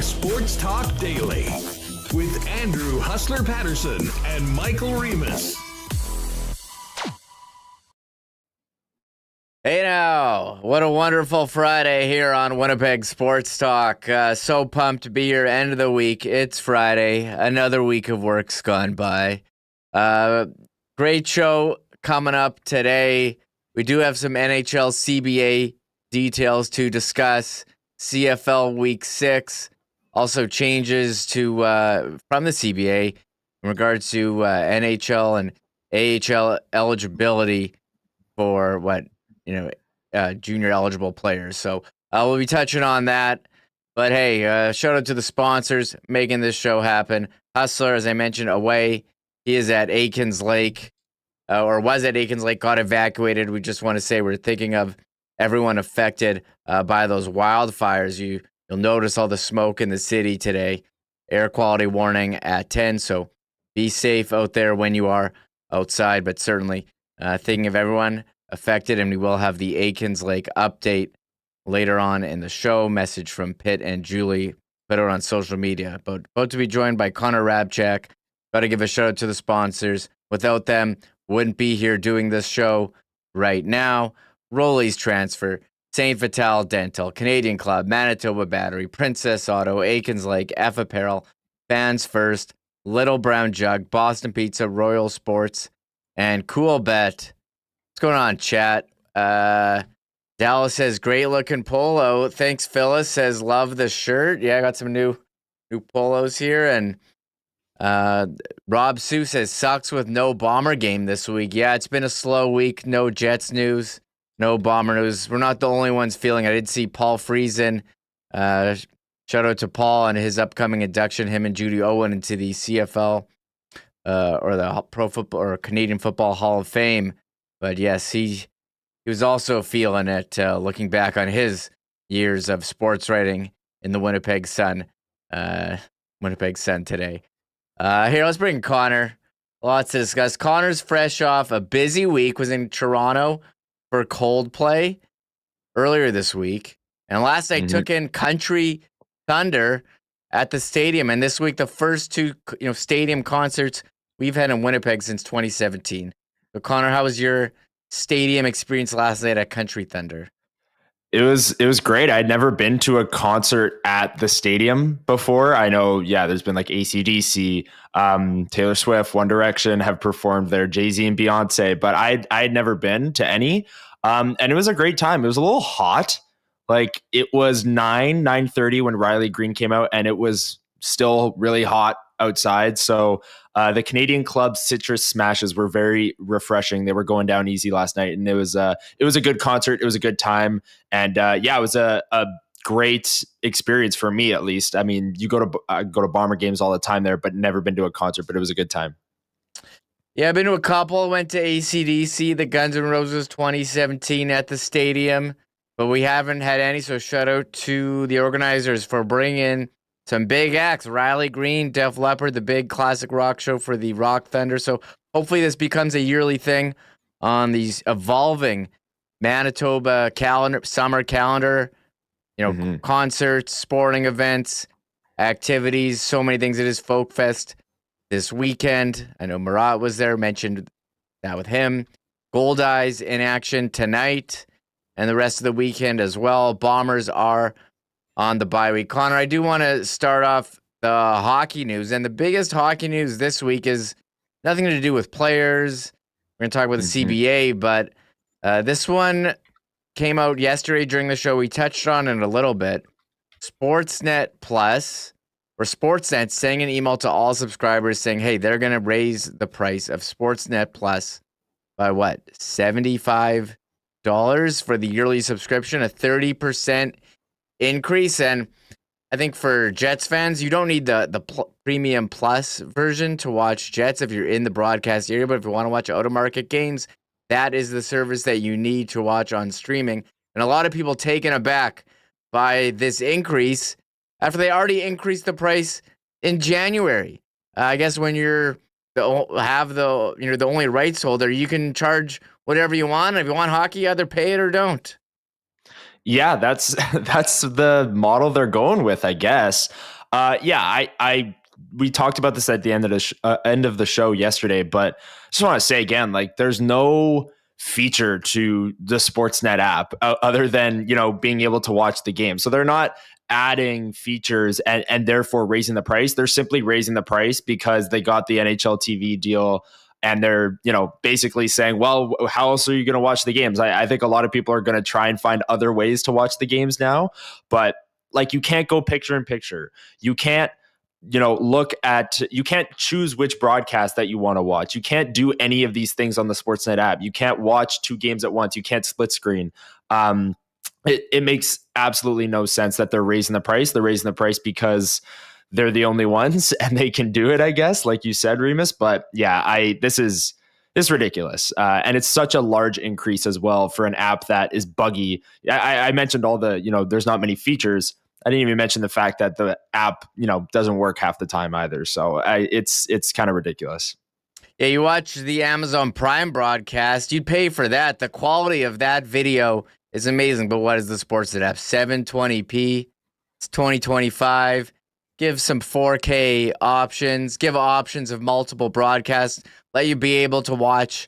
Sports Talk Daily with Andrew Hustler Paterson and Michael Remis. Hey now, what a wonderful Friday here on Winnipeg Sports Talk. So pumped to be here, end of the week. It's Friday, another week of work's gone by. Great show coming up today. We do have some NHL CBA details to discuss. CFL Week 6, also changes to from the CBA in regards to NHL and AHL eligibility for junior eligible players. So we'll be touching on that. But hey, shout out to the sponsors making this show happen. Hustler, as I mentioned, away. He is at Akens Lake, or was at Akens Lake, got evacuated. We just want to say we're thinking of everyone affected by those wildfires. You'll notice all the smoke in the city today. Air quality warning at 10, so be safe out there when you are outside. But certainly thinking of everyone affected, and we will have the Akens Lake update later on in the show. Message from Pitt and Julie, put it on social media. But about to be joined by Connor Hrabchak. Got to give a shout out to the sponsors. Without them, wouldn't be here doing this show right now. Rollies Transfer, St. Vital Dental, Canadian Club, Manitoba Battery, Princess Auto, Akens Lake, F Apparel, Fans First, Little Brown Jug, Boston Pizza, Royal Sports, and Cool Bet. What's going on, chat? Dallas says, great looking polo. Thanks, Phyllis says, love the shirt. Yeah, I got some new polos here. And Rob Sue says, sucks with no Bomber game this week. Yeah, it's been a slow week. No Jets news, no Bomber news. We're not the only ones feeling. I did see Paul Friesen. Shout out to Paul and his upcoming induction, him and Judy Owen, into the CFL or the Pro Football or Canadian Football Hall of Fame. But yes, he was also feeling it, looking back on his years of sports writing in the Winnipeg Sun today. Here, let's bring Connor. Lots to discuss. Connor's fresh off a busy week, was in Toronto for Coldplay earlier this week. And last night took in Country Thunder at the stadium. And this week, the first two stadium concerts we've had in Winnipeg since 2017. So Connor, how was your stadium experience last night at Country Thunder? It was great. I'd never been to a concert at the stadium before. I know, there's been like AC/DC, Taylor Swift, One Direction have performed there, Jay-Z and Beyonce, but I'd never been to any. And it was a great time. It was a little hot. Like it was 9:30 when Riley Green came out, and it was still really hot outside. So the Canadian Club Citrus Smashes were very refreshing. They were going down easy last night, and it was a good concert. It was a good time, and it was a great experience for me, at least. I mean, you go to Bomber games all the time there, but never been to a concert. But it was a good time. Yeah, I've been to a couple. Went to AC/DC, the Guns N' Roses 2017 at the stadium, but we haven't had any. So shout out to the organizers for bringing some big acts. Riley Green, Def Leppard, the big classic rock show for the Rock Thunder. So hopefully this becomes a yearly thing on these evolving Manitoba summer calendar, concerts, sporting events, activities, so many things. It is Folk Fest this weekend. I know Murat was there, mentioned that with him. Gold Eyes in action tonight and the rest of the weekend as well. Bombers are on the bye week. Connor, I do want to start off the hockey news. And the biggest hockey news this week is nothing to do with players. We're going to talk about the CBA, but this one came out yesterday during the show. We touched on it a little bit. Sportsnet Plus, or Sportsnet, sending an email to all subscribers saying, hey, they're going to raise the price of Sportsnet Plus by what? $75 for the yearly subscription, a 30% increase. And I think for Jets fans, you don't need the premium plus version to watch Jets if you're in the broadcast area, but if you want to watch out-of-market games, that is the service that you need to watch on streaming. And a lot of people taken aback by this increase after they already increased the price in January. I guess when you're the only rights holder, you can charge whatever you want. If you want hockey, either pay it or don't. Yeah, that's the model they're going with, I guess. We talked about this at the end of the show yesterday, but I just want to say again, like, there's no feature to the Sportsnet app other than, being able to watch the game. So they're not adding features and therefore raising the price. They're simply raising the price because they got the NHL TV deal. And they're, basically saying, well, how else are you going to watch the games? I think a lot of people are going to try and find other ways to watch the games now. But like, you can't go picture in picture. You can't, you can't choose which broadcast that you want to watch. You can't do any of these things on the Sportsnet app. You can't watch two games at once. You can't split screen. It makes absolutely no sense that they're raising the price. They're raising the price because they're the only ones and they can do it, I guess, like you said, Remis. But yeah, this is ridiculous. And it's such a large increase as well for an app that is buggy. I mentioned all the, there's not many features. I didn't even mention the fact that the app, doesn't work half the time either. So it's kind of ridiculous. Yeah, you watch the Amazon Prime broadcast, you'd pay for that. The quality of that video is amazing. But what is the Sportsnet app? 720p. It's 2025. Give some 4K options. Give options of multiple broadcasts. Let you be able to watch,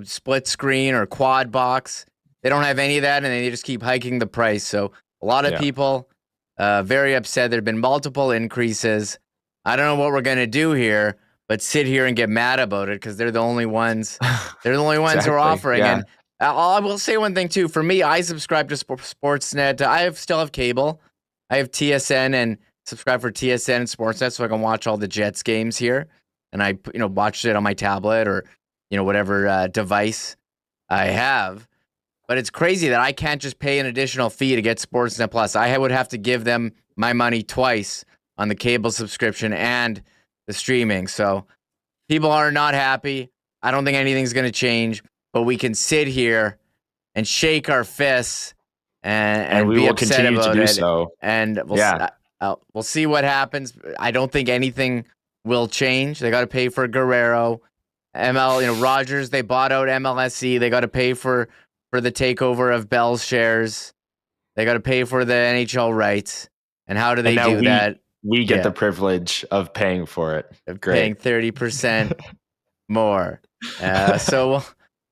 split screen or quad box. They don't have any of that, and they just keep hiking the price. So a lot of people very upset. There have been multiple increases. I don't know what we're going to do here, but sit here and get mad about it because they're the only ones. They're the only ones who are offering. Yeah. And I will say one thing, too. For me, I subscribe to Sportsnet. I still have cable. I have TSN and subscribe for TSN and Sportsnet so I can watch all the Jets games here. And I, watched it on my tablet or, whatever device I have. But it's crazy that I can't just pay an additional fee to get Sportsnet Plus. I would have to give them my money twice on the cable subscription and the streaming. So people are not happy. I don't think anything's going to change. But we can sit here and shake our fists and we be will upset continue about to do it. so. And we'll see what happens. I don't think anything will change. They got to pay for Guerrero. Rogers, they bought out MLSE. They got to pay for the takeover of Bell's shares. They got to pay for the NHL rights. And how do they do that? We get the privilege of paying for it. Paying 30% more.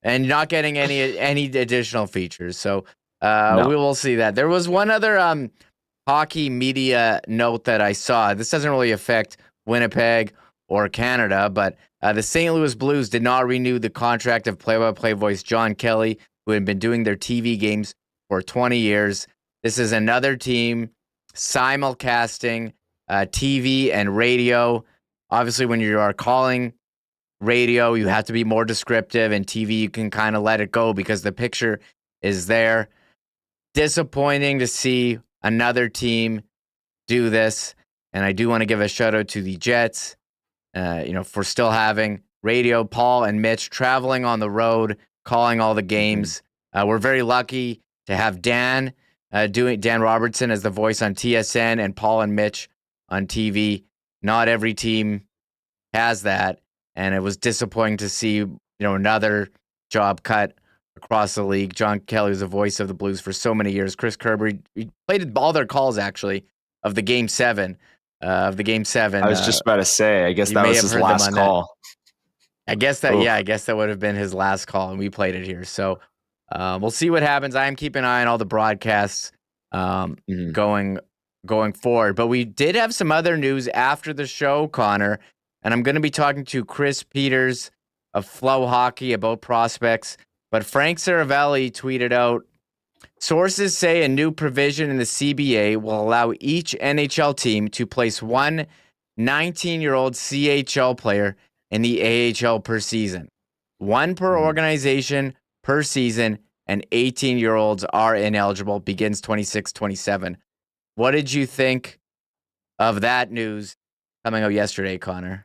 And not getting any additional features. So we will see that. There was one other hockey media note that I saw. This doesn't really affect Winnipeg or Canada, but the St. Louis Blues did not renew the contract of play-by-play voice John Kelly, who had been doing their TV games for 20 years. This is another team simulcasting TV and radio. Obviously, when you are calling radio, you have to be more descriptive, and TV, you can kind of let it go because the picture is there. Disappointing to see another team do this, and I do want to give a shout out to the Jets, for still having radio. Paul and Mitch traveling on the road, calling all the games. We're very lucky to have Dan Robertson as the voice on TSN and Paul and Mitch on TV. Not every team has that. And it was disappointing to see, another job cut across the league. John Kelly was the voice of the Blues for so many years. Chris Kerber, he played all their calls, actually, of the Game 7. I was just about to say, I guess that was his last call. I guess that would have been his last call, and we played it here. So we'll see what happens. I am keeping an eye on all the broadcasts going forward. But we did have some other news after the show, Connor. And I'm going to be talking to Chris Peters of FloHockey about prospects. But Frank Saravelli tweeted out, sources say a new provision in the CBA will allow each NHL team to place one 19-year-old CHL player in the AHL per season. One per organization per season, and 18-year-olds are ineligible. Begins 26-27. What did you think of that news coming out yesterday, Connor?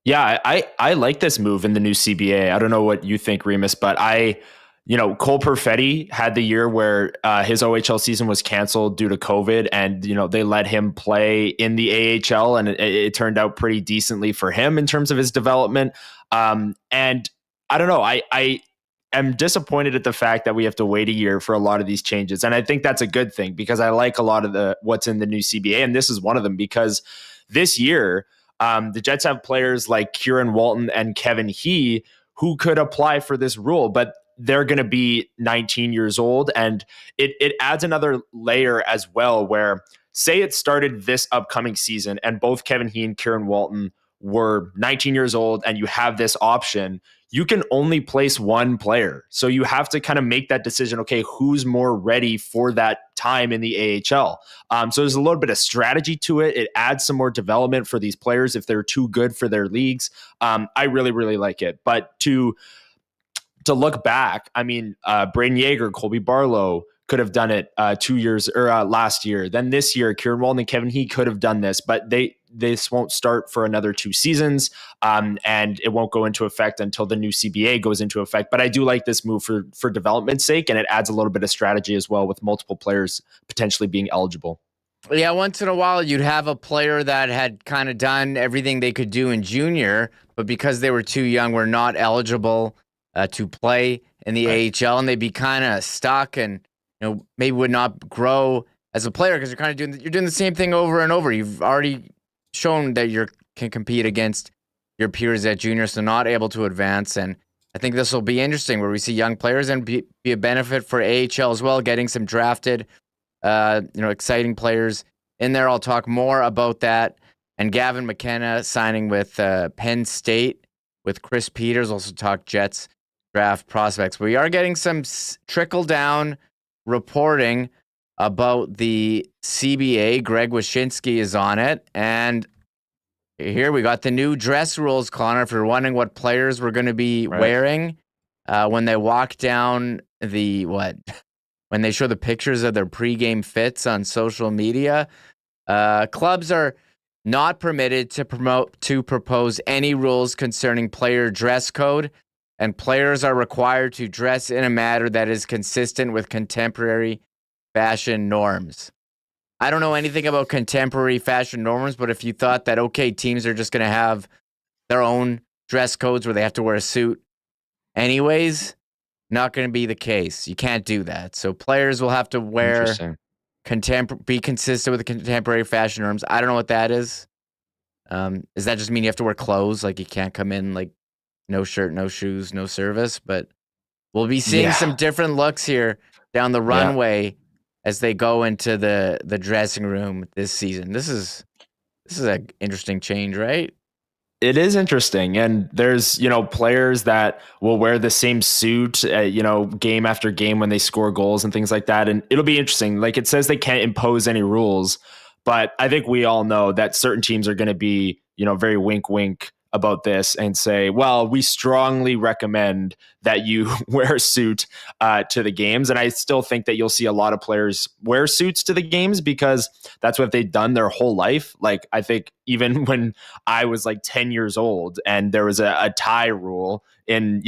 Yeah, I like this move in the new CBA. I don't know what you think, Remis, but Cole Perfetti had the year where his OHL season was canceled due to COVID, and they let him play in the AHL, and it turned out pretty decently for him in terms of his development. And I don't know, am disappointed at the fact that we have to wait a year for a lot of these changes. And I think that's a good thing because I like a lot of what's in the new CBA. And this is one of them because this year, the Jets have players like Kieran Walton and Kevin He who could apply for this rule, but they're going to be 19 years old. And it adds another layer as well where say it started this upcoming season and both Kevin He and Kieran Walton were 19 years old and you have this option, you can only place one player. So you have to kind of make that decision. Okay, who's more ready for that time in the AHL? So there's a little bit of strategy to it. It adds some more development for these players if they're too good for their leagues. I really, really like it. But to look back, I mean, Braden Yeager, Colby Barlow could have done it 2 years or last year. Then this year, Kieran Walton and Kevin He could have done this, but this won't start for another 2 seasons, and it won't go into effect until the new CBA goes into effect. But I do like this move for development's sake, and it adds a little bit of strategy as well with multiple players potentially being eligible. Yeah, once in a while you'd have a player that had kind of done everything they could do in junior, but because they were too young, were not eligible to play in the AHL, and they'd be kind of stuck and maybe would not grow as a player because you're doing the same thing over and over. You've already shown that you can compete against your peers at junior, so not able to advance. And I think this will be interesting where we see young players and be a benefit for AHL as well, getting some drafted, exciting players in there. I'll talk more about that. And Gavin McKenna signing with Penn State with Chris Peters. Also talk Jets draft prospects. We are getting some trickle-down reporting about the CBA. Greg Wyshynski is on it. And here we got the new dress rules, Connor. If you're wondering what players were going to be wearing when they walk down when they show the pictures of their pregame fits on social media, clubs are not permitted to propose any rules concerning player dress code, and players are required to dress in a manner that is consistent with contemporary fashion norms. I don't know anything about contemporary fashion norms, but if you thought that, okay, teams are just going to have their own dress codes where they have to wear a suit anyways, not going to be the case. You can't do that. So players will have to wear be consistent with the contemporary fashion norms. I don't know what that is. Does that just mean you have to wear clothes? Like you can't come in like no shirt, no shoes, no service? But we'll be seeing some different looks here down the runway as they go into the dressing room this season. This is an interesting change, right? It is interesting. And there's, players that will wear the same suit, game after game when they score goals and things like that. And it'll be interesting. Like it says they can't impose any rules, but I think we all know that certain teams are going to be, very wink, wink about this and say, well, we strongly recommend that you wear a suit to the games. And I still think that you'll see a lot of players wear suits to the games because that's what they've done their whole life. Like, I think even when I was like 10 years old and there was a tie rule in,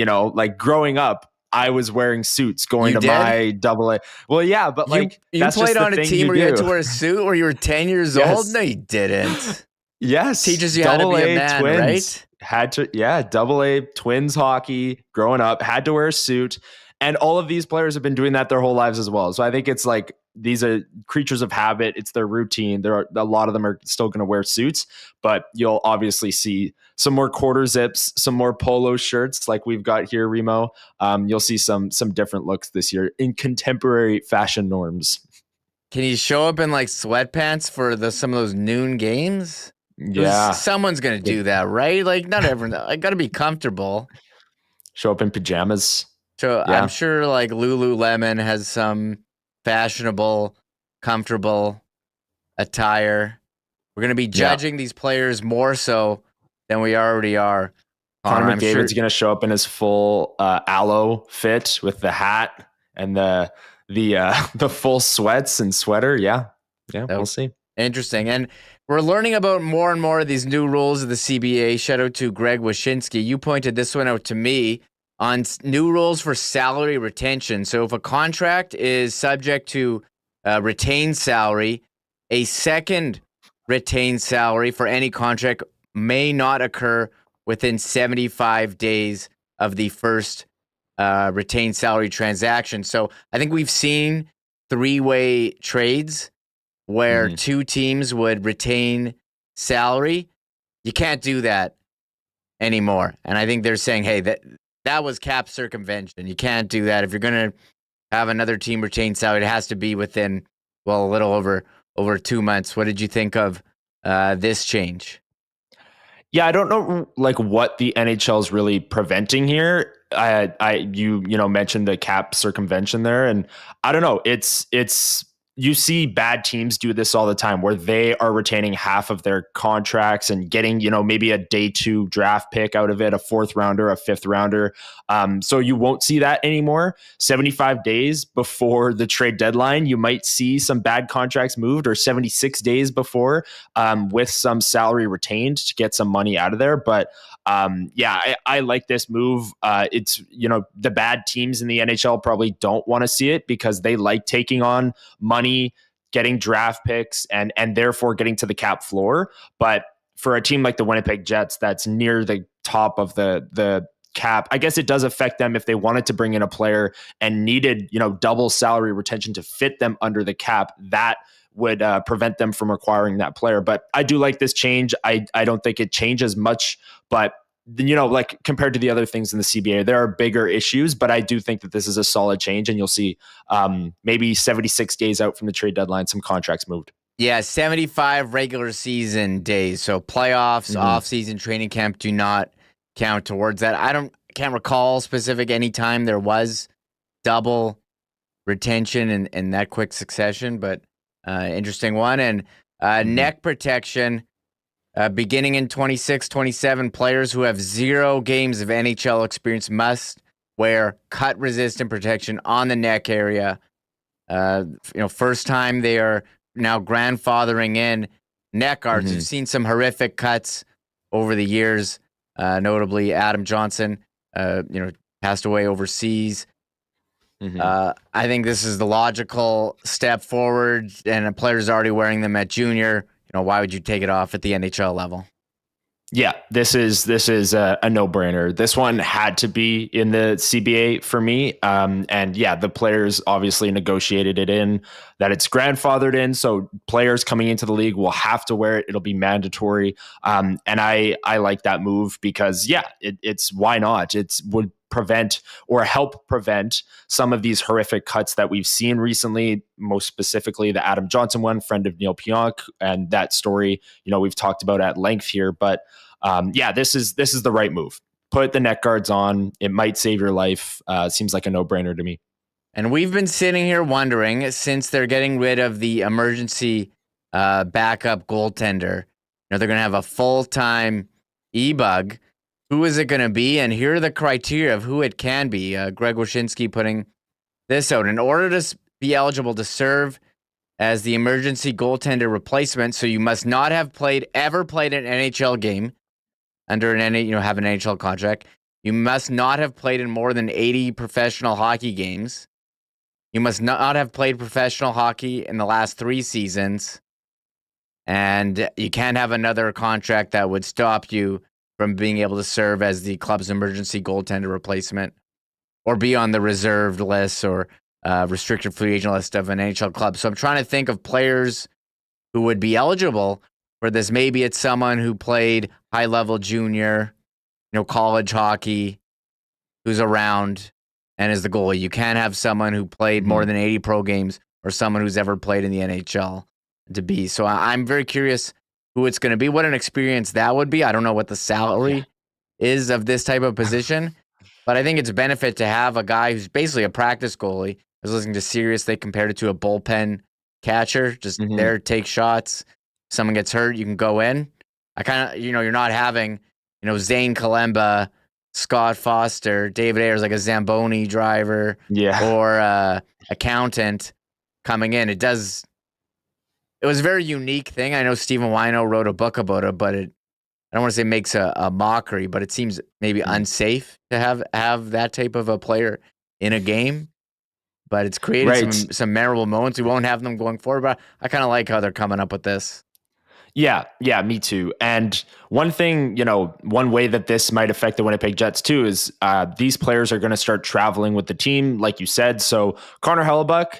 growing up, I was wearing suits going to my AA. Well, yeah, but you played on a team where you had to wear a suit where you were 10 years old? No, you didn't. Yes. Teaches you how to be a man, twins. Right? Had to, AA twins hockey growing up, had to wear a suit. And all of these players have been doing that their whole lives as well. So I think it's like these are creatures of habit. It's their routine. A lot of them are still going to wear suits, but you'll obviously see some more quarter zips, some more polo shirts like we've got here, Remo. You'll see some different looks this year in contemporary fashion norms. Can you show up in like sweatpants for some of those noon games? Yeah. Someone's going to do that, right? Like not everyone. I got to be comfortable. Show up in pajamas. So yeah. I'm sure like Lululemon has some fashionable, comfortable attire. We're going to be judging these players more so than we already are. Connor McDavid's going to show up in his full aloe fit with the hat and the full sweats and sweater. Yeah, we'll see. Interesting. And we're learning about more and more of these new rules of the CBA. Shout out to Greg Wyshynski. You pointed this one out to me on new rules for salary retention. So if a contract is subject to retained salary, a second retained salary for any contract may not occur within 75 days of the first retained salary transaction. So I think we've seen three-way trades where two teams would retain salary. You can't do that anymore. And I think they're saying, hey, that was cap circumvention. You can't do that. If you're going to have another team retain salary, it has to be within, well, a little over 2 months. What did you think of this change? Yeah, I don't know what the NHL is really preventing here. You mentioned the cap circumvention there, and I don't know. It's you see bad teams do this all the time where they are retaining half of their contracts and getting, maybe a day 2 draft pick out of it, a 4th rounder, a 5th rounder. So you won't see that anymore. 75 days before the trade deadline, you might see some bad contracts moved, or 76 days before, with some salary retained to get some money out of there. But I like this move. It's, the bad teams in the NHL probably don't want to see it because they like taking on money, getting draft picks, and therefore getting to the cap floor. But for a team like the Winnipeg Jets, that's near the top of the cap, I guess it does affect them if they wanted to bring in a player and needed, double salary retention to fit them under the cap. That would prevent them from acquiring that player. But I do like this change. I don't think it changes much, but compared to the other things in the CBA, there are bigger issues, but I do think that this is a solid change, and you'll see maybe 76 days out from the trade deadline, some contracts moved. Yeah, 75 regular season days. So playoffs, off-season training camp do not count towards that. Can't recall specific any time there was double retention in that quick succession, but interesting one. And neck protection. Beginning in 26-27, players who have 0 games of NHL experience must wear cut-resistant protection on the neck area. First time they are now grandfathering in neck guards. We've seen some horrific cuts over the years, notably Adam Johnson, passed away overseas. I think this is the logical step forward, and a player's already wearing them at junior. Why would you take it off at the NHL level? Yeah, this is a no-brainer. This one had to be in the CBA for me. The players obviously negotiated it in that it's grandfathered in. So players coming into the league will have to wear it. It'll be mandatory. And I like that move because, it's why not? It would prevent or help prevent some of these horrific cuts that we've seen recently, most specifically the Adam Johnson one, friend of Neil Pionk, and that story, we've talked about at length here. But this is the right move. Put the neck guards on. It might save your life. Seems like a no-brainer to me. And we've been sitting here wondering, since they're getting rid of the emergency backup goaltender, they're going to have a full-time e-bug. Who is it going to be? And here are the criteria of who it can be. Greg Wyshynski putting this out. In order to be eligible to serve as the emergency goaltender replacement, so you must not have ever played an NHL game under have an NHL contract. You must not have played in more than 80 professional hockey games. You must not have played professional hockey in the last 3 seasons. And you can't have another contract that would stop you from being able to serve as the club's emergency goaltender replacement, or be on the reserved list or restricted free agent list of an NHL club. So I'm trying to think of players who would be eligible for this. Maybe it's someone who played high-level junior, college hockey, who's around and is the goalie. You can't have someone who played more than 80 pro games or someone who's ever played in the NHL to be. So I'm very curious who it's going to be, what an experience that would be. I don't know what the salary is of this type of position, but I think it's a benefit to have a guy who's basically a practice goalie. I was listening to Sirius, they compared it to a bullpen catcher, just there, take shots. If someone gets hurt, you can go in. I kind of, you're not having, Zane Kalemba, Scott Foster, David Ayers, like a Zamboni driver or accountant coming in. It was a very unique thing. I know Stephen Wino wrote a book about it, but I don't want to say makes a mockery, but it seems maybe unsafe to have that type of a player in a game. But it's created some memorable moments. We won't have them going forward, but I kind of like how they're coming up with this. Yeah, me too. And one thing, one way that this might affect the Winnipeg Jets too is these players are going to start traveling with the team, like you said. So Connor Hellebuyck,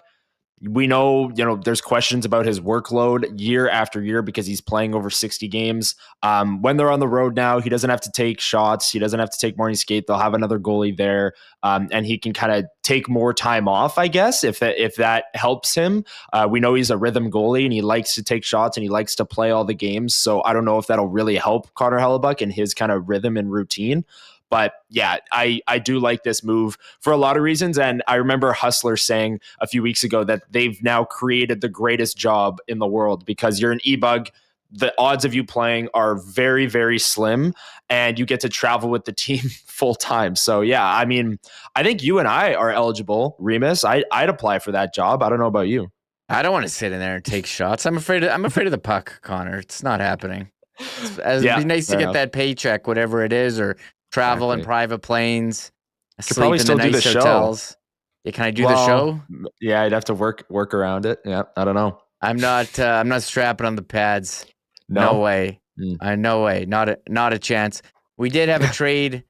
we know, there's questions about his workload year after year because he's playing over 60 games. When they're on the road now, he doesn't have to take shots. He doesn't have to take morning skate. They'll have another goalie there, and he can kind of take more time off, I guess, if that helps him. We know he's a rhythm goalie, and he likes to take shots, and he likes to play all the games. So I don't know if that'll really help Connor Hellebuyck in his kind of rhythm and routine. But yeah, I do like this move for a lot of reasons. And I remember Hustler saying a few weeks ago that they've now created the greatest job in the world because you're an e-bug. The odds of you playing are very, very slim, and you get to travel with the team full time. So yeah, I mean, I think you and I are eligible, Remis. I'd apply for that job. I don't know about you. I don't want to sit in there and take shots. I'm afraid of the puck, Connor. It's not happening. It'd be nice to get that paycheck, whatever it is, or travel in private planes, sleep in the nice hotels. Yeah, can I do the show? Yeah, I'd have to work around it. Yeah, I don't know. I'm not strapping on the pads. No way. No way. Not a chance. We did have a trade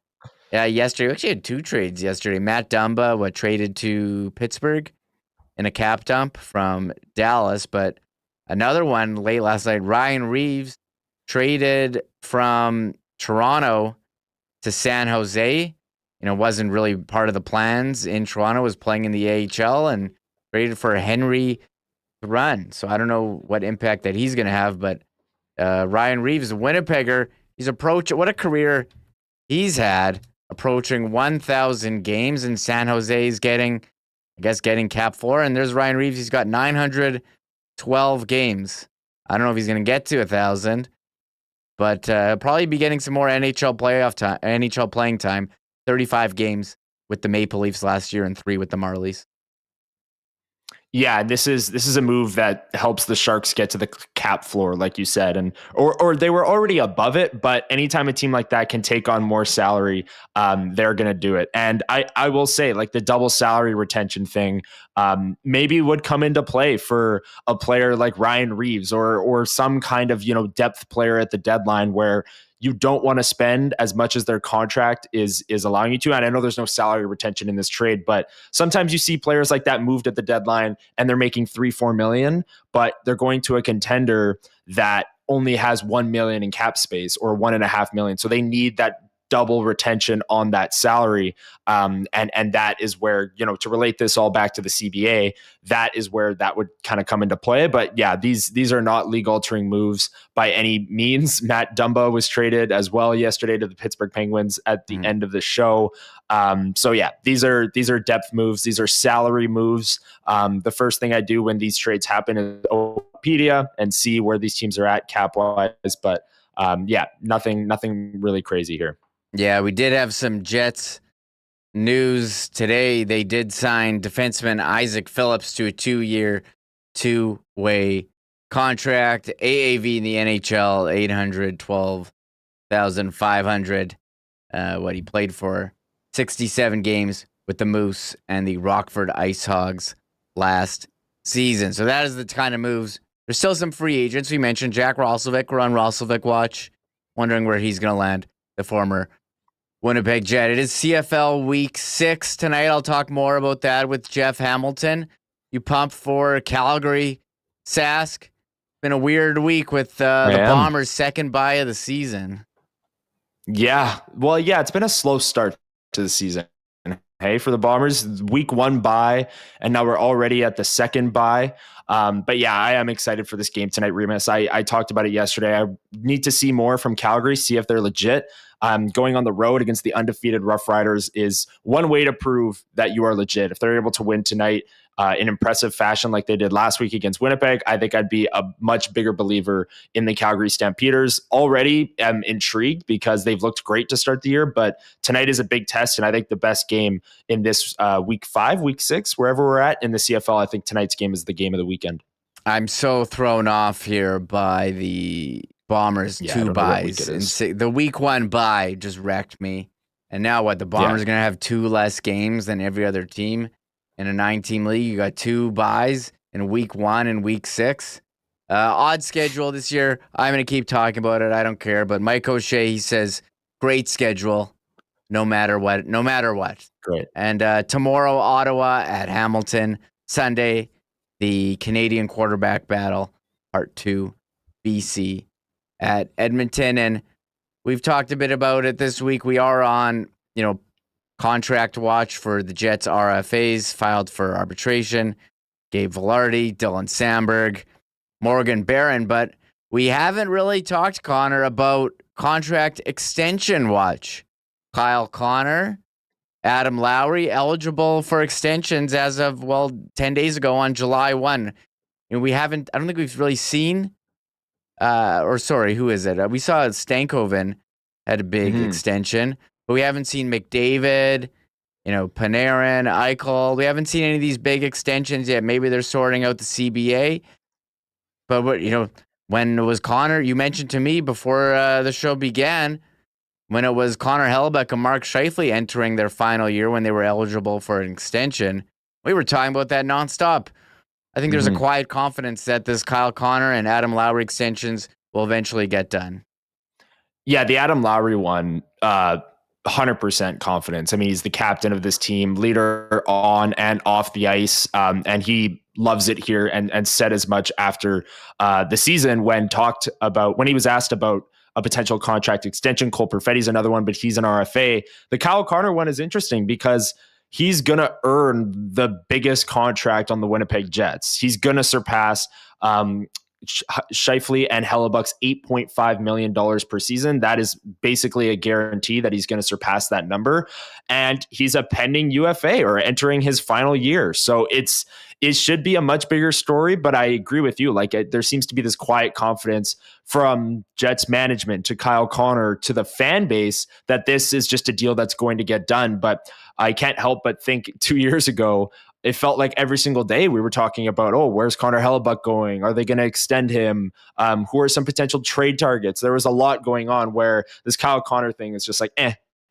yesterday. We actually had two trades yesterday. Matt Dumba traded to Pittsburgh in a cap dump from Dallas, but another one late last night. Ryan Reeves traded from Toronto to San Jose. Wasn't really part of the plans in Toronto, was playing in the AHL and traded for Henry Run. So I don't know what impact that he's going to have, but Ryan Reeves, a Winnipegger, what a career he's had, approaching 1,000 games, and San Jose is getting cap floor. And there's Ryan Reeves. He's got 912 games. I don't know if he's going to get to 1,000. But probably be getting some more NHL playing time. 35 games with the Maple Leafs last year and 3 with the Marlies. Yeah, this is a move that helps the Sharks get to the cap floor, like you said, and or they were already above it. But anytime a team like that can take on more salary, they're going to do it. And I will say, like, the double salary retention thing, maybe would come into play for a player like Ryan Reeves or some kind of depth player at the deadline where you don't want to spend as much as their contract is allowing you to. And I know there's no salary retention in this trade, but sometimes you see players like that moved at the deadline and they're making $3-4 million, but they're going to a contender that only has $1 million in cap space or $1.5 million. So they need that double retention on that salary. And that is where, to relate this all back to the CBA, that is where that would kind of come into play. But yeah, these are not league altering moves by any means. Matt Dumba was traded as well yesterday to the Pittsburgh Penguins at the end of the show. So yeah, these are depth moves. These are salary moves. The first thing I do when these trades happen is Wikipedia and see where these teams are at cap wise. But yeah, nothing really crazy here. Yeah, we did have some Jets news today. They did sign defenseman Isaac Phillips to a 2-year, 2-way contract. AAV in the NHL, $812,500. What he played for 67 games with the Moose and the Rockford Ice Hogs last season. So that is the kind of moves. There's still some free agents. We mentioned Jack Roslovic. We're on Roslovic watch, wondering where he's going to land, the former Winnipeg Jet. It is CFL Week 6 tonight. I'll talk more about that with Jeff Hamilton. You pumped for Calgary, Sask? Been a weird week with the Bombers' second bye of the season. Yeah. Well, yeah, it's been a slow start to the season. Hey, for the Bombers, week 1 bye, and now we're already at the second bye. But yeah, I am excited for this game tonight, Remis. I talked about it yesterday. I need to see more from Calgary, see if they're legit. Going on the road against the undefeated Rough Riders is one way to prove that you are legit. If they're able to win tonight in impressive fashion like they did last week against Winnipeg, I think I'd be a much bigger believer in the Calgary Stampeders. Already am intrigued because they've looked great to start the year, but tonight is a big test, and I think the best game in this week 5, week 6, wherever we're at in the CFL, I think tonight's game is the game of the weekend. I'm so thrown off here by the Bombers' 2 buys. The week 1 bye just wrecked me. And now what? The Bombers are going to have 2 less games than every other team in a 9-team league. You got 2 buys in week 1 and week 6. Odd schedule this year. I'm going to keep talking about it. I don't care. But Mike O'Shea, he says, great schedule, no matter what. No matter what. Great. And tomorrow, Ottawa at Hamilton. Sunday, the Canadian quarterback battle, part 2, BC at Edmonton. And we've talked a bit about it this week. We are on, contract watch for the Jets RFAs filed for arbitration. Gabe Vilardi, Dylan Sandberg, Morgan Barron, but we haven't really talked, Connor, about contract extension watch. Kyle Connor, Adam Lowry, eligible for extensions as of, 10 days ago on July 1. I don't think we've really seen, who is it? We saw Stankoven had a big extension, but we haven't seen McDavid, Panarin, Eichel. We haven't seen any of these big extensions yet. Maybe they're sorting out the CBA. But when it was Connor, you mentioned to me before the show began, when it was Connor Hellebuyck and Mark Scheifele entering their final year when they were eligible for an extension, we were talking about that nonstop. I think there's a quiet confidence that this Kyle Connor and Adam Lowry extensions will eventually get done. Yeah, the Adam Lowry one, 100% confidence. I mean, he's the captain of this team, leader on and off the ice, and he loves it here and said as much after the season when he was asked about a potential contract extension. Cole Perfetti's another one, but he's an RFA. The Kyle Connor one is interesting because he's going to earn the biggest contract on the Winnipeg Jets. He's going to surpass Scheifele and Hellebuck's $8.5 million per season. That is basically a guarantee that he's going to surpass that number. And he's a pending UFA or entering his final year. So it should be a much bigger story, but I agree with you. There seems to be this quiet confidence from Jets management to Kyle Connor to the fan base that this is just a deal that's going to get done. But I can't help but think 2 years ago, it felt like every single day we were talking about, where's Connor Hellebuyck going? Are they going to extend him? Who are some potential trade targets? There was a lot going on where this Kyle Connor thing is just like,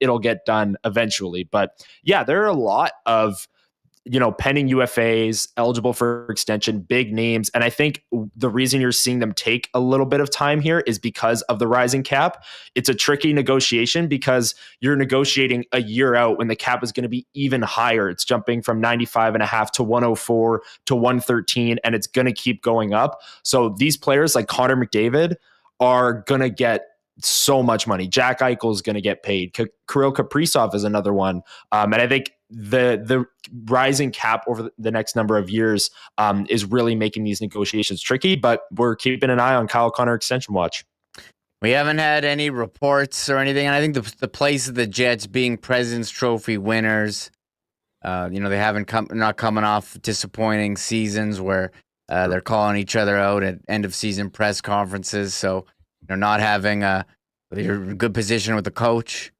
it'll get done eventually. But yeah, there are a lot of, pending UFAs, eligible for extension, big names. And I think the reason you're seeing them take a little bit of time here is because of the rising cap. It's a tricky negotiation because you're negotiating a year out when the cap is going to be even higher. It's jumping from 95.5 to 104 to 113, and it's going to keep going up. So these players like Connor McDavid are going to get so much money. Jack Eichel is going to get paid. Kirill Kaprizov is another one. And I think the rising cap over the next number of years is really making these negotiations tricky, but we're keeping an eye on Kyle Connor extension watch. We haven't had any reports or anything, and I think the place of the Jets being President's Trophy winners, they haven't not coming off disappointing seasons where they're calling each other out at end of season press conferences. So not having you're in a good position with the coach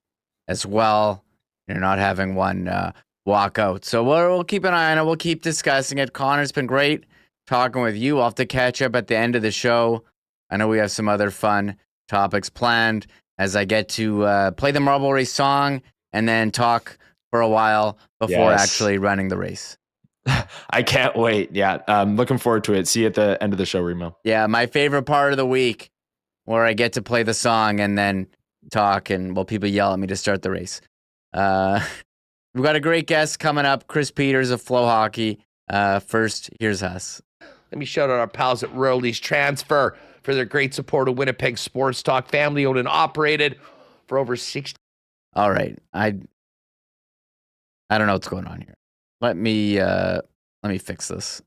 as well. You're not having one walk out. So we'll keep an eye on it. We'll keep discussing it. Connor's been great talking with you. We'll have to catch up at the end of the show. I know we have some other fun topics planned as I get to play the Marble Race song and then talk for a while before actually running the race. I can't wait. Yeah, I'm looking forward to it. See you at the end of the show, Remo. Yeah, my favorite part of the week where I get to play the song and then talk and people yell at me to start the race. We've got a great guest coming up, Chris Peters of FloHockey. First, here's us. Let me shout out our pals at Rollies Transfer for their great support of Winnipeg Sports Talk, family owned and operated for over 60. All right, I don't know what's going on here. Let me fix this.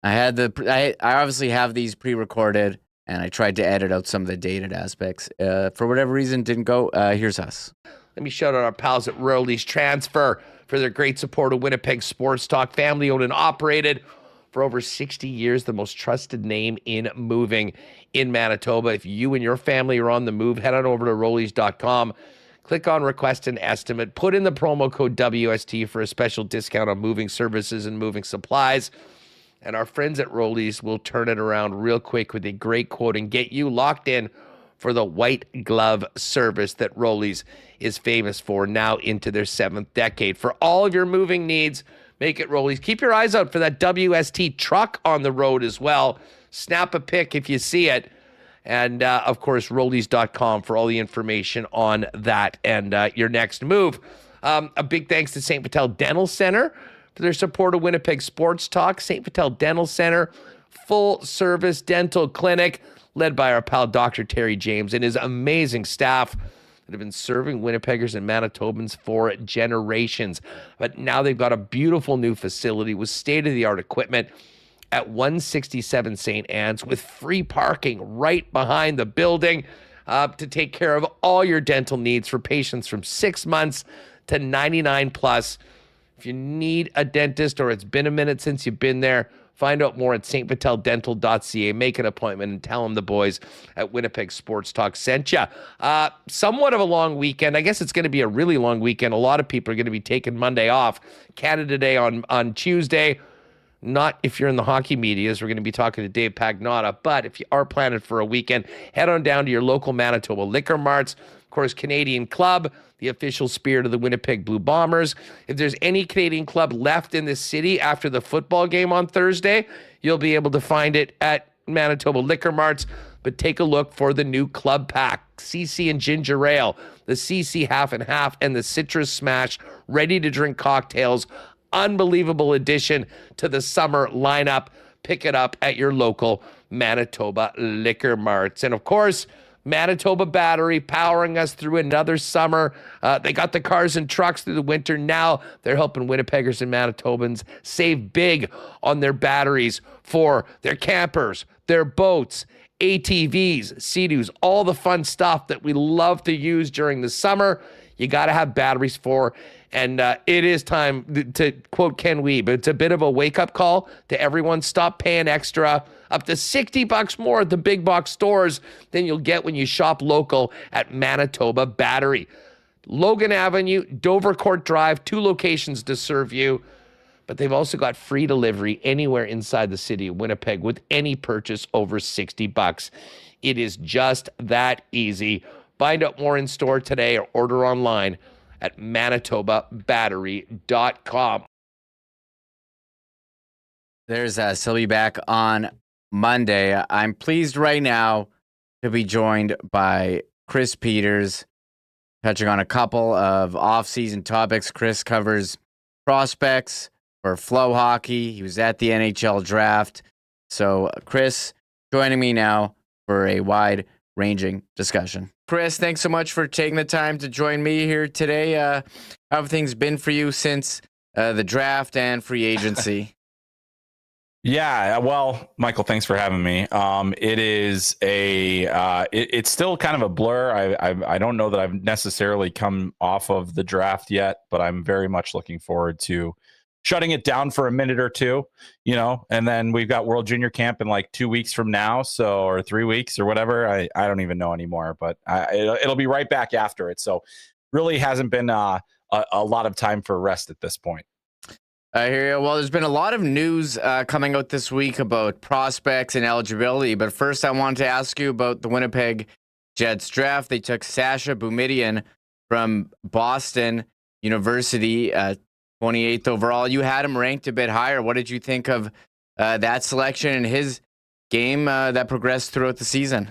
I obviously have these pre-recorded, and I tried to edit out some of the dated aspects. For whatever reason, didn't go. Here's us. Let me shout out our pals at Rollies Transfer for their great support of Winnipeg Sports Talk, family owned and operated for over 60 years, the most trusted name in moving in Manitoba. If you and your family are on the move, head on over to rollies.com. Click on Request an Estimate. Put in the promo code WST for a special discount on moving services and moving supplies. And our friends at Rollies will turn it around real quick with a great quote and get you locked in for the white glove service that Rollies is famous for, now into their 7th decade. For all of your moving needs, make it Rollies. Keep your eyes out for that WST truck on the road as well. Snap a pic if you see it. And, of course, rollies.com for all the information on that and your next move. A big thanks to St. Vital Dental Center for their support of Winnipeg Sports Talk. St. Vital Dental Center, full-service dental clinic led by our pal Dr. Terry James and his amazing staff that have been serving Winnipeggers and Manitobans for generations. But now they've got a beautiful new facility with state-of-the-art equipment at 167 St. Anne's with free parking right behind the building to take care of all your dental needs for patients from 6 months to 99 plus. If you need a dentist or it's been a minute since you've been there, find out more at stviteldental.ca. Make an appointment and tell them the boys at Winnipeg Sports Talk sent you. Somewhat of a long weekend. I guess it's going to be a really long weekend. A lot of people are going to be taking Monday off. Canada Day on Tuesday. Not if you're in the hockey media, as we're going to be talking to Dave Pagnotta, but if you are planning for a weekend, head on down to your local Manitoba liquor marts. Of course, Canadian Club, the official spirit of the Winnipeg Blue Bombers. If there's any Canadian club left in this city after the football game on Thursday, you'll be able to find it at Manitoba liquor marts. But take a look for the new club pack, CC and Ginger Ale, the CC Half and Half, and the Citrus Smash ready-to-drink cocktails. Unbelievable addition to the summer lineup. Pick it up at your local Manitoba liquor marts. And of course, Manitoba Battery powering us through another summer. They got the cars and trucks through the winter. Now they're helping Winnipeggers and Manitobans save big on their batteries for their campers, their boats, ATVs, Sea-Doos, all the fun stuff that we love to use during the summer. You got to have batteries for. And it is time to quote Ken Wiebe. It's a bit of a wake-up call to everyone. Stop paying extra, up to $60 more at the big box stores than you'll get when you shop local at Manitoba Battery. Logan Avenue, Dover Court Drive, 2 locations to serve you. But they've also got free delivery anywhere inside the city of Winnipeg with any purchase over $60. It is just that easy. Find out more in store today or order online at manitobabattery.com. There's Sylvie back on Monday. I'm pleased right now to be joined by Chris Peters, touching on a couple of off-season topics. Chris covers prospects for FloHockey. He was at the NHL draft. So Chris joining me now for a wide-ranging discussion. Chris, thanks so much for taking the time to join me here today. How have things been for you since the draft and free agency? Yeah, well, Michael, thanks for having me. It's still kind of a blur. I don't know that I've necessarily come off of the draft yet, but I'm very much looking forward to shutting it down for a minute or two, and then we've got World Junior Camp in like 2 weeks from now, or 3 weeks or whatever. I don't even know anymore, but it'll be right back after it. So really hasn't been a lot of time for rest at this point. I hear you. Well, there's been a lot of news coming out this week about prospects and eligibility, but first I wanted to ask you about the Winnipeg Jets draft. They took Sasha Boumedian from Boston University, 28th overall. You had him ranked a bit higher. What did you think of that selection and his game that progressed throughout the season?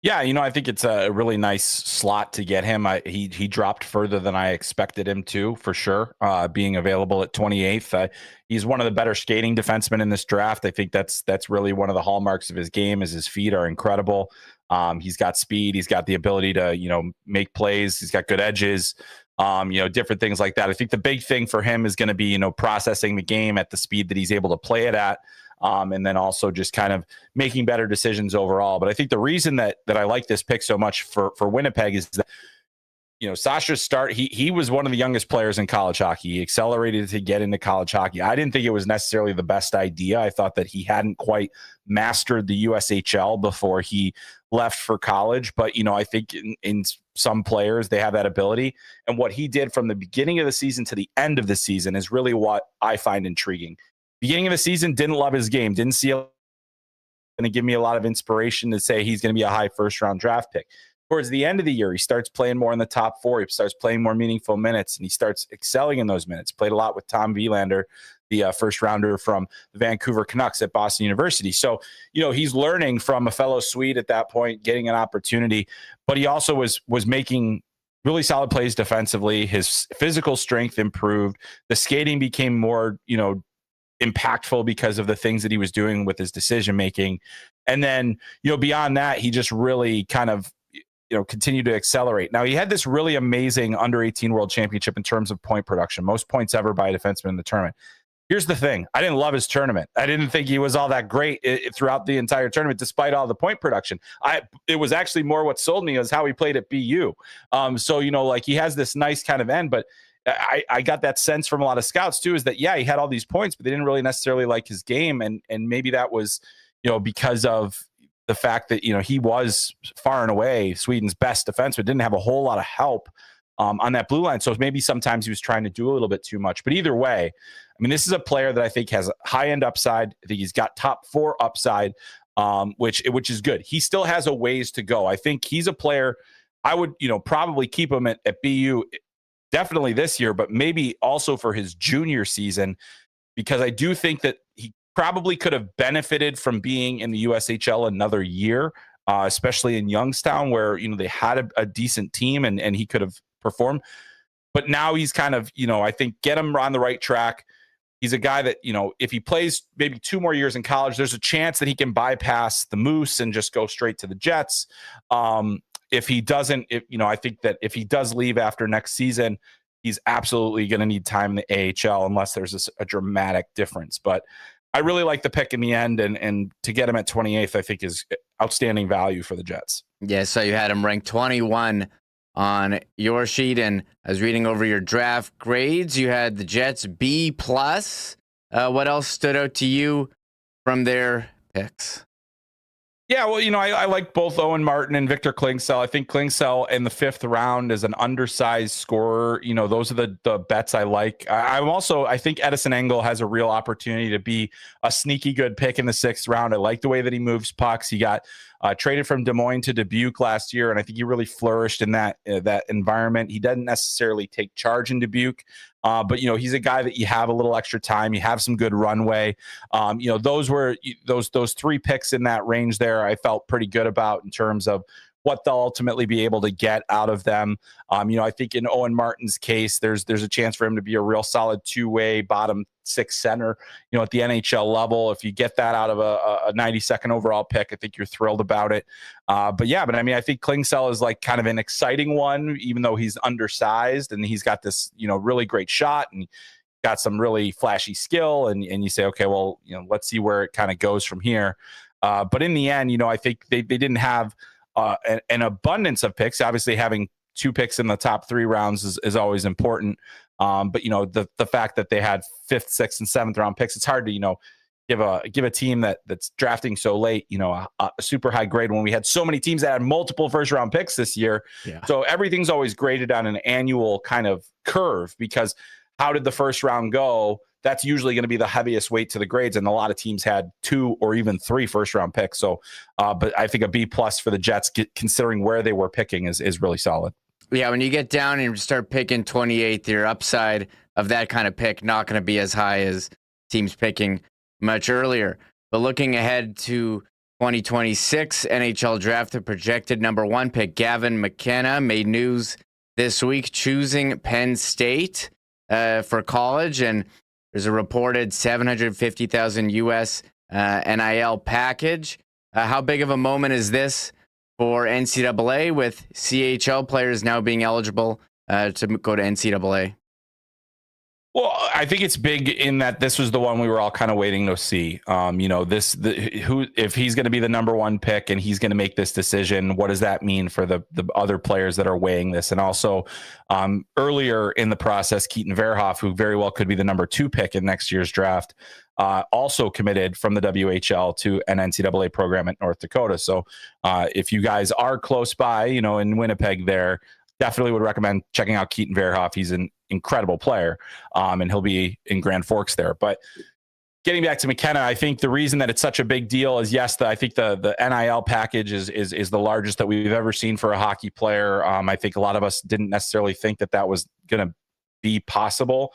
Yeah, I think it's a really nice slot to get him. He dropped further than I expected him to, for sure, being available at 28th. He's one of the better skating defensemen in this draft. I think that's really one of the hallmarks of his game is his feet are incredible. He's got speed. He's got the ability to, make plays. He's got good edges. Different things like that. I think the big thing for him is going to be, processing the game at the speed that he's able to play it at. And then also just kind of making better decisions overall. But I think the reason that I like this pick so much for Winnipeg is that, Sasha's start, he was one of the youngest players in college hockey. He accelerated to get into college hockey. I didn't think it was necessarily the best idea. I thought that he hadn't quite mastered the USHL before he left for college. But, I think in some players, they have that ability. And what he did from the beginning of the season to the end of the season is really what I find intriguing. Beginning of the season, didn't love his game, didn't see going to give me a lot of inspiration to say he's going to be a high first-round draft pick. towards the end of the year, he starts playing more in the top four. He starts playing more meaningful minutes, and he starts excelling in those minutes. Played a lot with Tom Wielander, the first rounder from the Vancouver Canucks at Boston University. So, he's learning from a fellow Swede at that point, getting an opportunity, but he also was making really solid plays defensively. His physical strength improved. The skating became more, impactful because of the things that he was doing with his decision-making. And then, beyond that, he just really kind of, continued to accelerate. Now, he had this really amazing under-18 World Championship in terms of point production, most points ever by a defenseman in the tournament. Here's the thing. I didn't love his tournament. I didn't think he was all that great throughout the entire tournament, despite all the point production. It was actually more what sold me is how he played at BU. So, he has this nice kind of end, but I got that sense from a lot of scouts too, is that, he had all these points, but they didn't really necessarily like his game. And maybe that was, because of the fact that, he was far and away Sweden's best defenseman, didn't have a whole lot of help on that blue line. So maybe sometimes he was trying to do a little bit too much. But either way, this is a player that I think has high-end upside. I think he's got top four upside, which is good. He still has a ways to go. I think he's a player I would, probably keep him at BU definitely this year, but maybe also for his junior season, because I do think that he probably could have benefited from being in the USHL another year, especially in Youngstown, where, they had a decent team and he could have performed. But now he's kind of, I think get him on the right track. He's a guy that, if he plays maybe 2 more years in college, there's a chance that he can bypass the Moose and just go straight to the Jets. If he doesn't, I think that if he does leave after next season, he's absolutely going to need time in the AHL unless there's a dramatic difference. But I really like the pick in the end, and to get him at 28th, I think is outstanding value for the Jets. Yeah, so you had him ranked 21 on your sheet, and I was reading over your draft grades. You had the Jets B+. What else stood out to you from their picks? Yeah, well, I like both Owen Martin and Victor Klingselj. I think Klingselj in the 5th round is an undersized scorer. Those are the bets I like. I think Edison Engel has a real opportunity to be a sneaky good pick in the 6th round. I like the way that he moves pucks. He got traded from Des Moines to Dubuque last year, and I think he really flourished in that environment. He doesn't necessarily take charge in Dubuque, but he's a guy that you have a little extra time. You have some good runway. Those were those 3 picks in that range there. I felt pretty good about in terms of what they'll ultimately be able to get out of them. I think in Owen Martin's case, there's a chance for him to be a real solid 2-way bottom 6 center, at the NHL level. If you get that out of a 92nd overall pick, I think you're thrilled about it. I think Klingselj is like kind of an exciting one, even though he's undersized and he's got this, really great shot and got some really flashy skill. And you say, okay, well, let's see where it kind of goes from here. But in the end, I think they didn't have an abundance of picks. Obviously, having 2 picks in the top 3 rounds is always important. But the fact that they had 5th, 6th, and 7th round picks, it's hard to give a team that's drafting so late a super high grade when we had so many teams that had multiple 1st round picks this year. Yeah. So everything's always graded on an annual kind of curve, because how did the 1st round go? That's usually going to be the heaviest weight to the grades. And a lot of teams had 2 or even 3 1st round picks. So, but I think a B+ for the Jets, considering where they were picking, is really solid. Yeah, when you get down and start picking 28th, your upside of that kind of pick not going to be as high as teams picking much earlier. But looking ahead to 2026 NHL draft, the projected number 1 pick, Gavin McKenna, made news this week choosing Penn State for college, and there's a reported $750,000 US NIL package. How big of a moment is this for NCAA, with CHL players now being eligible to go to NCAA? Well, I think it's big in that this was the one we were all kind of waiting to see. If he's going to be the number 1 pick and he's going to make this decision, what does that mean for the other players that are weighing this? And also, earlier in the process, Keaton Verhoff, who very well could be the number 2 pick in next year's draft, also committed from the WHL to an NCAA program at North Dakota. So if you guys are close by, in Winnipeg there, definitely would recommend checking out Keaton Verhoff. He's an incredible player, and he'll be in Grand Forks there. But getting back to McKenna, I think the reason that it's such a big deal is, yes, I think the NIL package is the largest that we've ever seen for a hockey player. I think a lot of us didn't necessarily think that was going to be possible.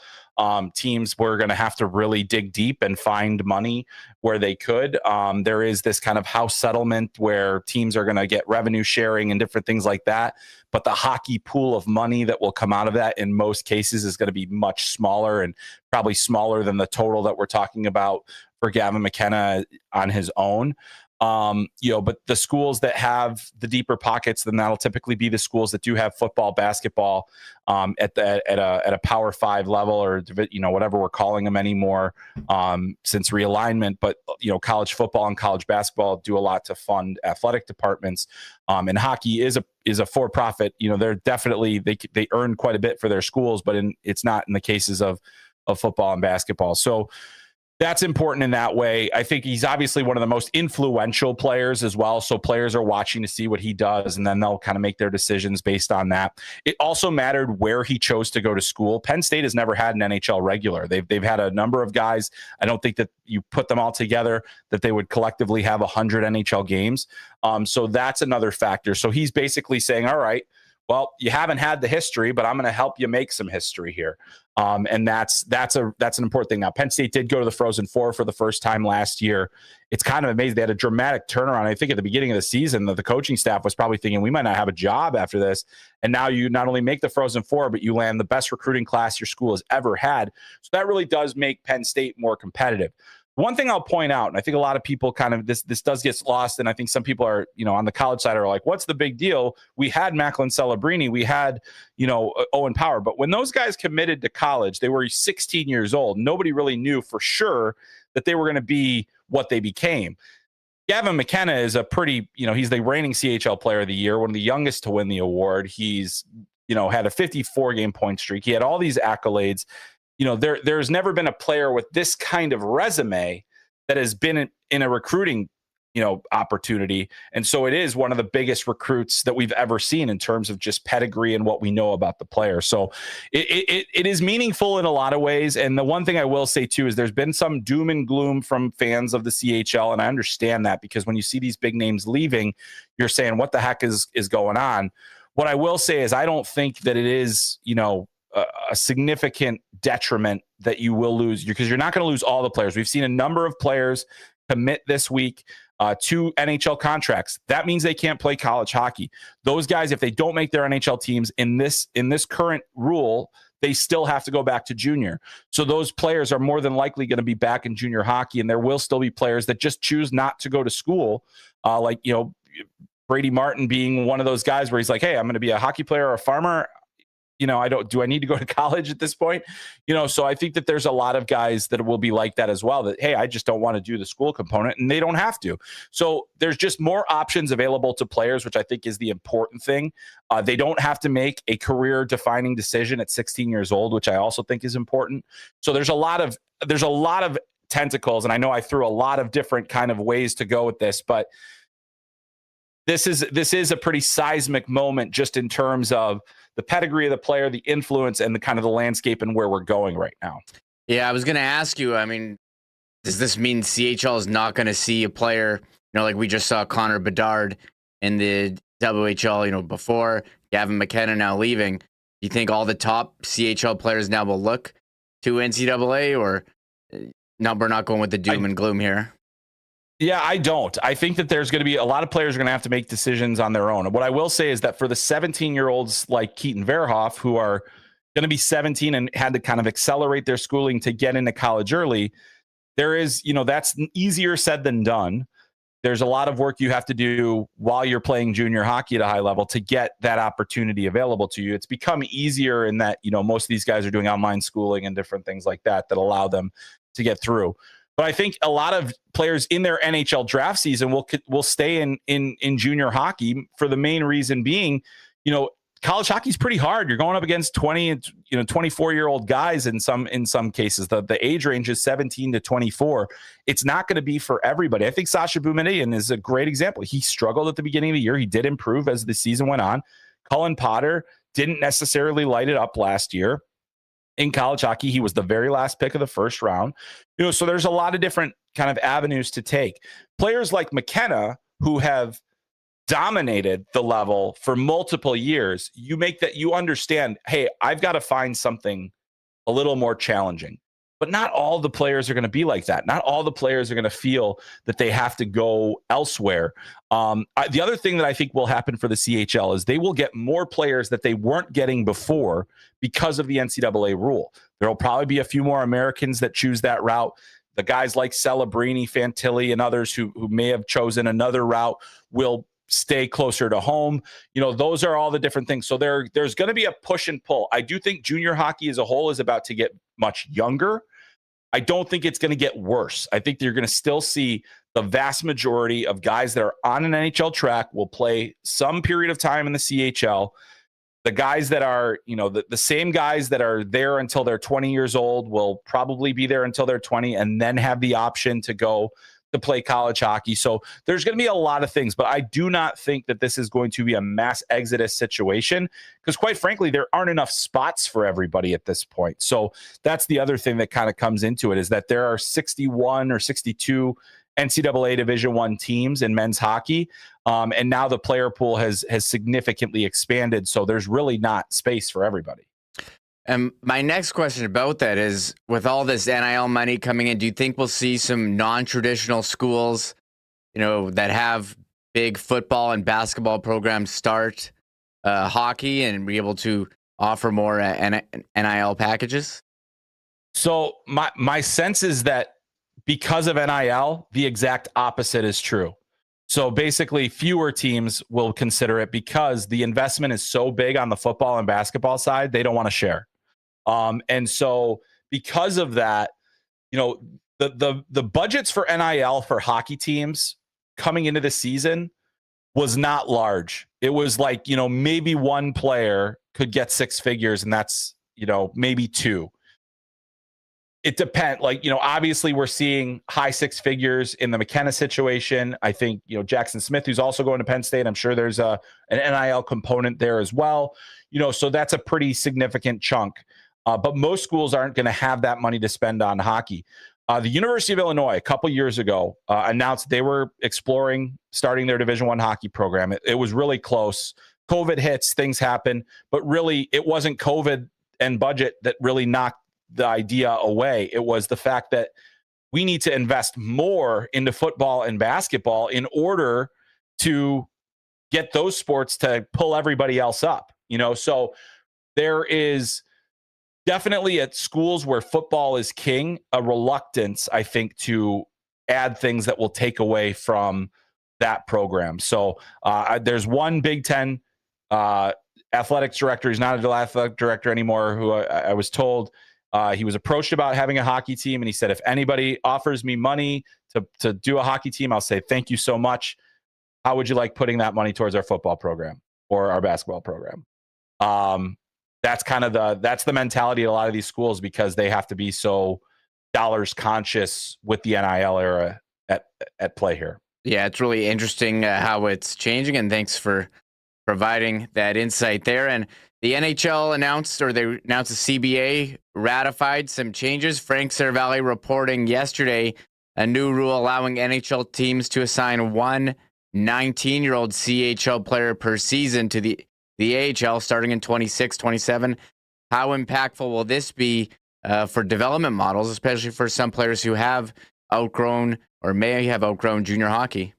Teams were going to have to really dig deep and find money where they could. There is this kind of house settlement where teams are going to get revenue sharing and different things like that. But the hockey pool of money that will come out of that in most cases is going to be much smaller, and probably smaller than the total that we're talking about for Gavin McKenna on his own. But the schools that have the deeper pockets, then that'll typically be the schools that do have football, basketball at a Power 5 level, or whatever we're calling them anymore since realignment. But college football and college basketball do a lot to fund athletic departments, and hockey is a for-profit. They're definitely they earn quite a bit for their schools, but it's not in the cases of football and basketball. So that's important in that way. I think he's obviously one of the most influential players as well. So players are watching to see what he does, and then they'll kind of make their decisions based on that. It also mattered where he chose to go to school. Penn State has never had an NHL regular. They've had a number of guys. I don't think that you put them all together that they would collectively have 100 NHL games. So that's another factor. So he's basically saying, all right, well, you haven't had the history, but I'm going to help you make some history here. And that's an important thing. Now, Penn State did go to the Frozen Four for the first time last year. It's kind of amazing. They had a dramatic turnaround. I think at the beginning of the season, the coaching staff was probably thinking we might not have a job after this. And now you not only make the Frozen Four, but you land the best recruiting class your school has ever had. So that really does make Penn State more competitive. One thing I'll point out, and I think a lot of people kind of this does get lost, and I think some people are, on the college side are like, what's the big deal? We had Macklin Celebrini, we had, Owen Power, but when those guys committed to college, they were 16 years old. Nobody really knew for sure that they were going to be what they became. Gavin McKenna is a pretty, he's the reigning CHL player of the year, one of the youngest to win the award. He's, had a 54-game point streak. He had all these accolades. There's never been a player with this kind of resume that has been in a recruiting, opportunity. And so it is one of the biggest recruits that we've ever seen in terms of just pedigree and what we know about the player. So it is meaningful in a lot of ways. And the one thing I will say too, is there's been some doom and gloom from fans of the CHL. And I understand that, because when you see these big names leaving, you're saying, what the heck is going on? What I will say is I don't think that it is, a significant detriment that you will lose, because you're not going to lose all the players. We've seen a number of players commit this week to NHL contracts. That means they can't play college hockey. Those guys, if they don't make their NHL teams in this current rule, they still have to go back to junior. So those players are more than likely going to be back in junior hockey, and there will still be players that just choose not to go to school, Brady Martin being one of those guys where he's like, hey, I'm going to be a hockey player or a farmer. Do I need to go to college at this point? So I think that there's a lot of guys that will be like that as well, that, hey, I just don't want to do the school component, and they don't have to. So there's just more options available to players, which I think is the important thing. They don't have to make a career defining decision at 16 years old, which I also think is important. So there's a lot of tentacles, and I know I threw a lot of different kind of ways to go with this, but this is a pretty seismic moment just in terms of the pedigree of the player, the influence, and the kind of the landscape and where we're going right now. Yeah, I was going to ask you, does this mean CHL is not going to see a player, like we just saw Connor Bedard in the WHL, before Gavin McKenna now leaving? Do you think all the top CHL players now will look to NCAA, or no, we're not going with the doom and gloom here? Yeah, I don't. I think that there's going to be a lot of players are going to have to make decisions on their own. What I will say is that for the 17-year-olds like Keaton Verhoff, who are going to be 17 and had to kind of accelerate their schooling to get into college early, there is, that's easier said than done. There's a lot of work you have to do while you're playing junior hockey at a high level to get that opportunity available to you. It's become easier in that, most of these guys are doing online schooling and different things like that allow them to get through. But I think a lot of players in their NHL draft season will stay in junior hockey for the main reason being, college hockey is pretty hard. You're going up against 20 and 24-year-old guys in some cases. The age range is 17 to 24. It's not going to be for everybody. I think Sasha Boumediene is a great example. He struggled at the beginning of the year. He did improve as the season went on. Cullen Potter didn't necessarily light it up last year. in college hockey. He was the very last pick of the first round. So there's a lot of different kind of avenues to take. Players like McKenna, who have dominated the level for multiple years, you understand, hey, I've got to find something a little more challenging. But not all the players are going to be like that. Not all the players are going to feel that they have to go elsewhere. The other thing that I think will happen for the CHL is they will get more players that they weren't getting before because of the NCAA rule. There will probably be a few more Americans that choose that route. The guys like Celebrini, Fantilli, and others who may have chosen another route will stay closer to home. Those are all the different things. So there's going to be a push and pull. I do think junior hockey as a whole is about to get much younger. I don't think it's going to get worse. I think you're going to still see the vast majority of guys that are on an NHL track will play some period of time in the CHL. The guys that are, the same guys that are there until they're 20 years old will probably be there until they're 20 and then have the option to go to play college hockey. So there's going to be a lot of things, but I do not think that this is going to be a mass exodus situation because, quite frankly, there aren't enough spots for everybody at this point. So that's the other thing that kind of comes into it, is that there are 61 or 62 NCAA Division I teams in men's hockey. And now the player pool has significantly expanded. So there's really not space for everybody. And my next question about that is, with all this NIL money coming in, do you think we'll see some non-traditional schools, that have big football and basketball programs start hockey and be able to offer more NIL packages? So my sense is that because of NIL, the exact opposite is true. So basically, fewer teams will consider it because the investment is so big on the football and basketball side, they don't want to share. And so because of that, the budgets for NIL for hockey teams coming into the season was not large. It was like, maybe one player could get six figures, and that's, maybe two. It depends. Obviously we're seeing high six figures in the McKenna situation. I think, Jackson Smith, who's also going to Penn State, I'm sure there's an NIL component there as well. So that's a pretty significant chunk. But most schools aren't going to have that money to spend on hockey. The University of Illinois, a couple years ago, announced they were exploring starting their Division I hockey program. It was really close. COVID hits, things happen, but really it wasn't COVID and budget that really knocked the idea away. It was the fact that we need to invest more into football and basketball in order to get those sports to pull everybody else up. So there is definitely at schools where football is king, a reluctance, I think, to add things that will take away from that program. So there's one Big Ten athletics director. He's not an athletic director anymore, who I was told he was approached about having a hockey team. And he said, if anybody offers me money to do a hockey team, I'll say, thank you so much. How would you like putting that money towards our football program or our basketball program? That's kind of that's the mentality at a lot of these schools, because they have to be so dollars conscious with the NIL era at play here. Yeah, it's really interesting how it's changing, and thanks for providing that insight there. And the NHL announced the CBA ratified some changes. Frank Cervalli reporting yesterday a new rule allowing NHL teams to assign one 19-year-old CHL player per season to the AHL starting in 26-27. How impactful will this be for development models, especially for some players who have outgrown or may have outgrown junior hockey?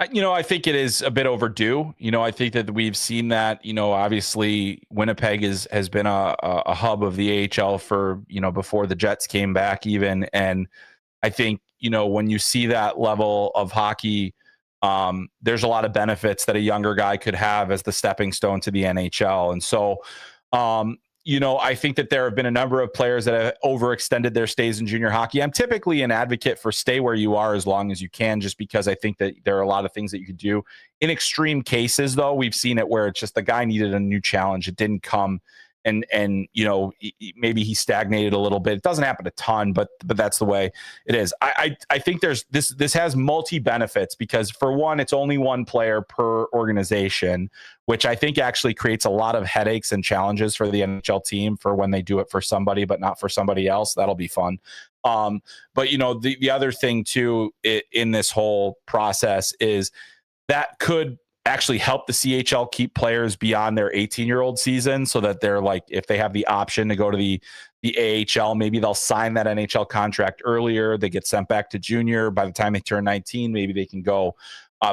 I think it is a bit overdue. I think that we've seen that, obviously Winnipeg has been a hub of the AHL for, before the Jets came back even. And I think, when you see that level of hockey, there's a lot of benefits that a younger guy could have as the stepping stone to the NHL. And so, I think that there have been a number of players that have overextended their stays in junior hockey. I'm typically an advocate for stay where you are as long as you can, just because I think that there are a lot of things that you could do. In extreme cases, though, we've seen it where it's just the guy needed a new challenge. It didn't come. and maybe he stagnated a little bit. It doesn't happen a ton, but that's the way it is. I think this has multi benefits, because for one, it's only one player per organization, which I think actually creates a lot of headaches and challenges for the NHL team for when they do it for somebody but not for somebody else. That'll be fun. But the other thing too in this whole process is that could actually help the CHL keep players beyond their 18-year-old season, so that they're like, if they have the option to go to the AHL, maybe they'll sign that NHL contract earlier. They get sent back to junior. By the time they turn 19, maybe they can go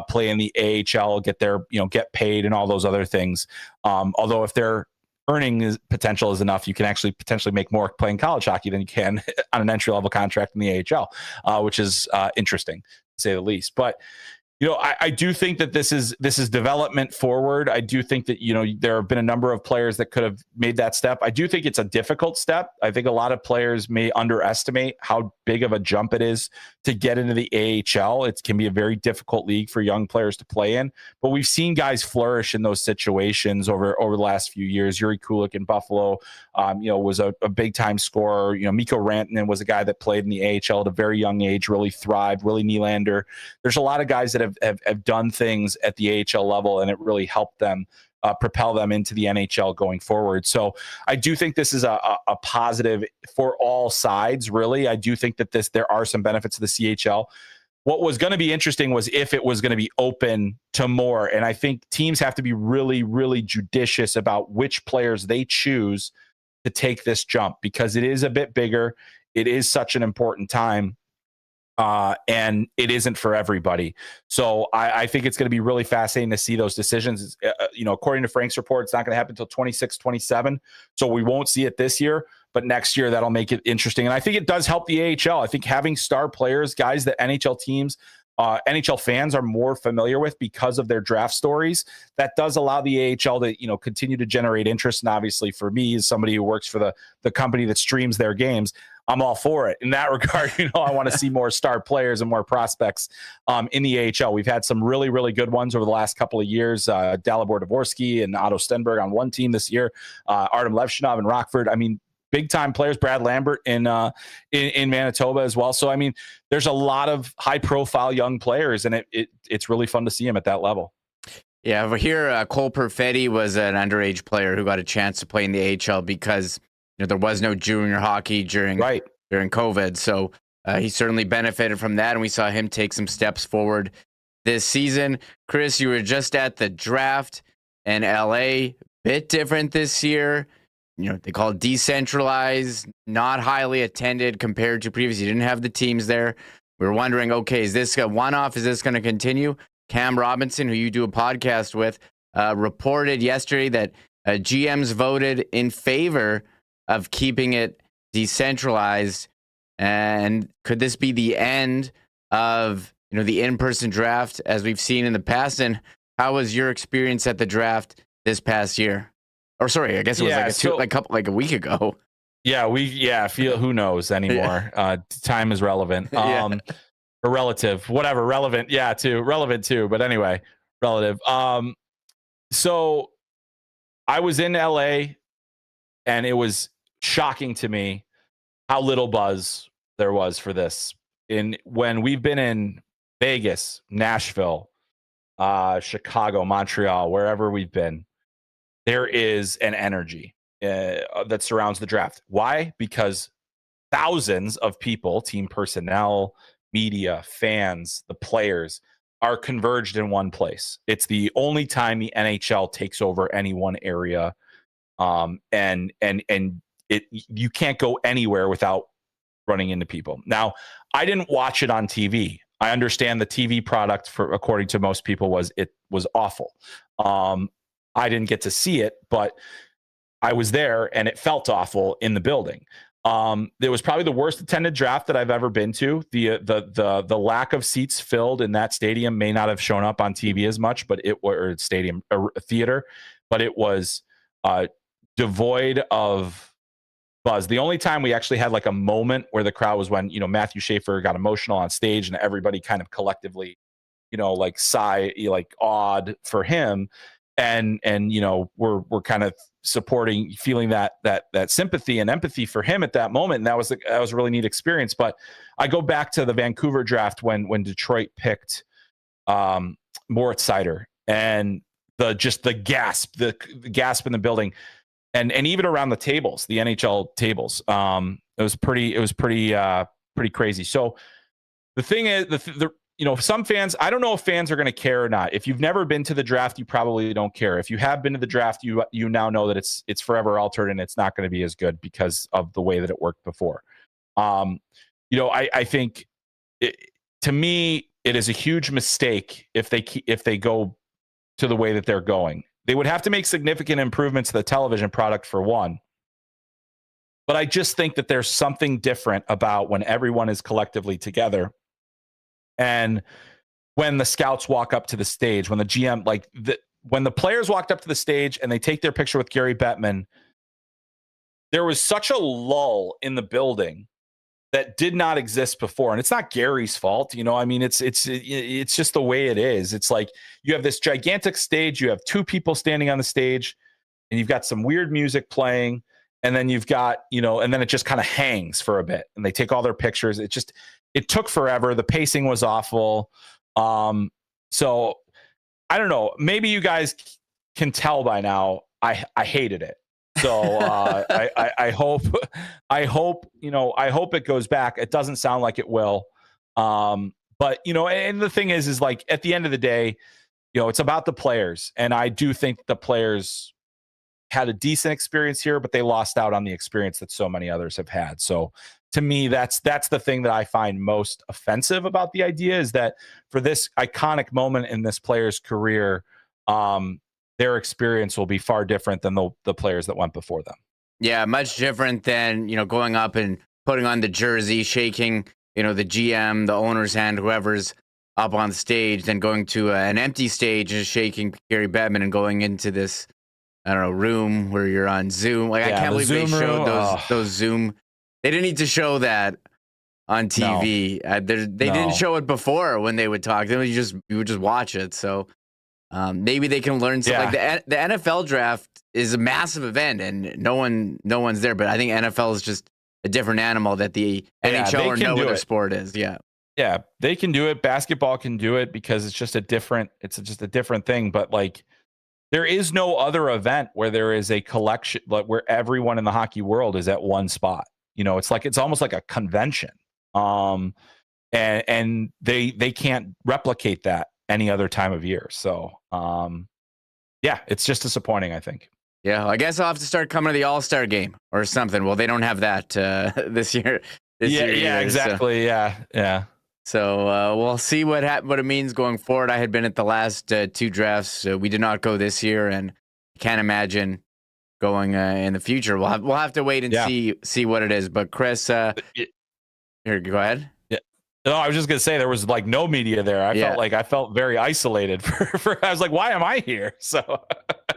play in the AHL, get their, get paid and all those other things. Although if their earning potential is enough, you can actually potentially make more playing college hockey than you can on an entry-level contract in the AHL, which is interesting to say the least. But I do think that this is development forward. I do think that, there have been a number of players that could have made that step. I do think it's a difficult step. I think a lot of players may underestimate how big of a jump it is to get into the AHL. It can be a very difficult league for young players to play in, but we've seen guys flourish in those situations over the last few years. Yuri Kulik in Buffalo, was a big time scorer. Mikko Rantanen was a guy that played in the AHL at a very young age, really thrived. Willie Nylander. There's a lot of guys that have done things at the AHL level, and it really helped them propel them into the NHL going forward. So I do think this is a positive for all sides, really. I do think that there are some benefits to the CHL. What was going to be interesting was if it was going to be open to more. And I think teams have to be really, really judicious about which players they choose to take this jump, because it is a bit bigger. It is such an important time. And it isn't for everybody. So I think it's going to be really fascinating to see those decisions. According to Frank's report, it's not going to happen until 26, 27. So we won't see it this year, but next year that'll make it interesting. And I think it does help the AHL. I think having star players, guys that NHL teams, NHL fans are more familiar with because of their draft stories, that does allow the AHL to, continue to generate interest. And obviously for me, as somebody who works for the company that streams their games, I'm all for it. In that regard, I want to see more star players and more prospects in the AHL. We've had some really, really good ones over the last couple of years. Dalibor Dvorsky and Otto Stenberg on one team this year. Artem Levshinov in Rockford. I mean, big time players. Brad Lambert in Manitoba as well. So, I mean, there's a lot of high profile young players, and it's really fun to see them at that level. Yeah, over here, Cole Perfetti was an underage player who got a chance to play in the AHL because there was no junior hockey during COVID. So he certainly benefited from that, and we saw him take some steps forward this season. Chris, you were just at the draft in LA, bit different this year. They call it decentralized, not highly attended compared to previous. You didn't have the teams there. We were wondering, okay, is this a one-off? Is this going to continue? Cam Robinson, who you do a podcast with, reported yesterday that GMs voted in favor of keeping it decentralized. And could this be the end of the in-person draft as we've seen in the past? And how was your experience at the draft this past year? Or sorry, I guess it was like a week ago. Yeah, who knows anymore? Time is relevant. Or relative, whatever, relevant. Yeah, relevant too. But anyway, relative. So I was in LA, and it was shocking to me how little buzz there was for this. When we've been in Vegas, Nashville, Chicago, Montreal, wherever we've been, there is an energy that surrounds the draft. Why? Because thousands of people, team personnel, media, fans, the players are converged in one place. It's the only time the NHL takes over any one area. And you can't go anywhere without running into people. Now, I didn't watch it on TV. I understand the TV product, according to most people, was awful. I didn't get to see it, but I was there, and it felt awful in the building. It was probably the worst attended draft that I've ever been to. The lack of seats filled in that stadium may not have shown up on TV as much, but theater, but it was devoid of buzz. The only time we actually had like a moment where the crowd was when Matthew Schaefer got emotional on stage, and everybody kind of collectively, awed for him. and we're kind of supporting, feeling that sympathy and empathy for him at that moment. And that was a really neat experience. But I go back to the Vancouver draft when Detroit picked Moritz Seider, and the gasp in the building, and even around the tables, the NHL tables. It was pretty crazy. So the thing is, some fans, I don't know if fans are going to care or not. If you've never been to the draft, you probably don't care. If you have been to the draft, you now that it's forever altered and it's not going to be as good because of the way that it worked before. I think to me, it is a huge mistake if they go to the way that they're going. They would have to make significant improvements to the television product for one. But I just think that there's something different about when everyone is collectively together. And when the scouts walk up to the stage, when the GM, when the players walked up to the stage and they take their picture with Gary Bettman, there was such a lull in the building that did not exist before. And it's not Gary's fault. It's just the way it is. It's like you have this gigantic stage, you have two people standing on the stage, and you've got some weird music playing. And then you've got, and then it just kind of hangs for a bit and they take all their pictures. It took forever. The pacing was awful. So I don't know. Maybe you guys can tell by now. I hated it. So I hope it goes back. It doesn't sound like it will. But and the thing is like at the end of the day, it's about the players, and I do think the players had a decent experience here, but they lost out on the experience that so many others have had. So to me, that's the thing that I find most offensive about the idea, is that for this iconic moment in this player's career, their experience will be far different than the players that went before them. Yeah, much different than, going up and putting on the jersey, shaking, the GM, the owner's hand, whoever's up on stage, then going to an empty stage and shaking Gary Bettman and going into this, I don't know, room where you're on Zoom. I can't believe they showed those Zoom. They didn't need to show that on TV. No. They didn't show it before when they would talk. You would just watch it. So maybe they can learn something. Like the NFL draft is a massive event and no one's there. But I think NFL is just a different animal that the NHL or no other sport is. Yeah. Yeah, they can do it. Basketball can do it because it's just a different thing. But there is no other event where there is a collection, where everyone in the hockey world is at one spot. It's almost like a convention. And they can't replicate that any other time of year. So, it's just disappointing, I think. Yeah, I guess I'll have to start coming to the All-Star game or something. Well, they don't have that this year. Yeah, exactly. So. Yeah. So we'll see what it means going forward. I had been at the last two drafts. We did not go this year, and can't imagine going in the future. We'll have to wait and see what it is. But Chris, here, go ahead. Yeah. No, I was just gonna say there was no media there. I felt very isolated. I was like, why am I here? So.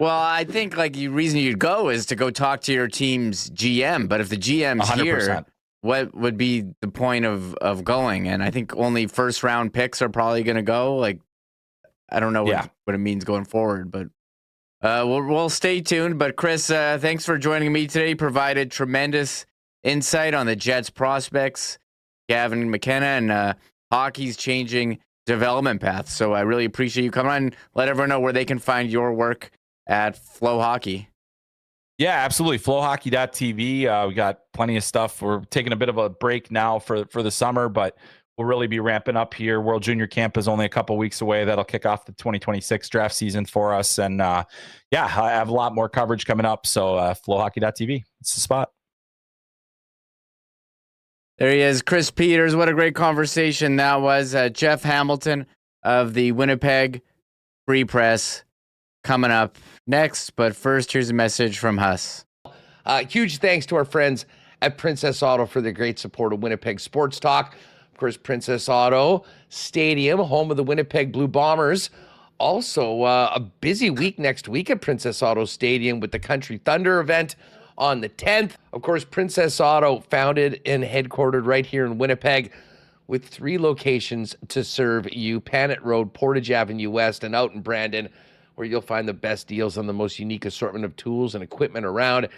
Well, I think the reason you'd go is to go talk to your team's GM. But if the GM's 100%. Here. What would be the point of going? And I think only first round picks are probably going to go. I don't know what it means going forward, but we'll stay tuned. But Chris, thanks for joining me today. You provided tremendous insight on the Jets prospects, Gavin McKenna, and hockey's changing development path. So I really appreciate you coming on. Let everyone know where they can find your work at FloHockey. Yeah, absolutely. FloHockey.tv. We got plenty of stuff. We're taking a bit of a break now for the summer, but we'll really be ramping up here. World Junior Camp is only a couple weeks away. That'll kick off the 2026 draft season for us. And I have a lot more coverage coming up. So FloHockey.tv. It's the spot. There he is, Chris Peters. What a great conversation that was. Jeff Hamilton of the Winnipeg Free Press coming up next, but first, here's a message from Huss. Huge thanks to our friends at Princess Auto for their great support of Winnipeg Sports Talk. Of course, Princess Auto Stadium, home of the Winnipeg Blue Bombers. Also, a busy week next week at Princess Auto Stadium with the Country Thunder event on the 10th. Of course, Princess Auto, founded and headquartered right here in Winnipeg, with 3 locations to serve you: Panet Road, Portage Avenue West, and out in Brandon, where you'll find the best deals on the most unique assortment of tools and equipment around.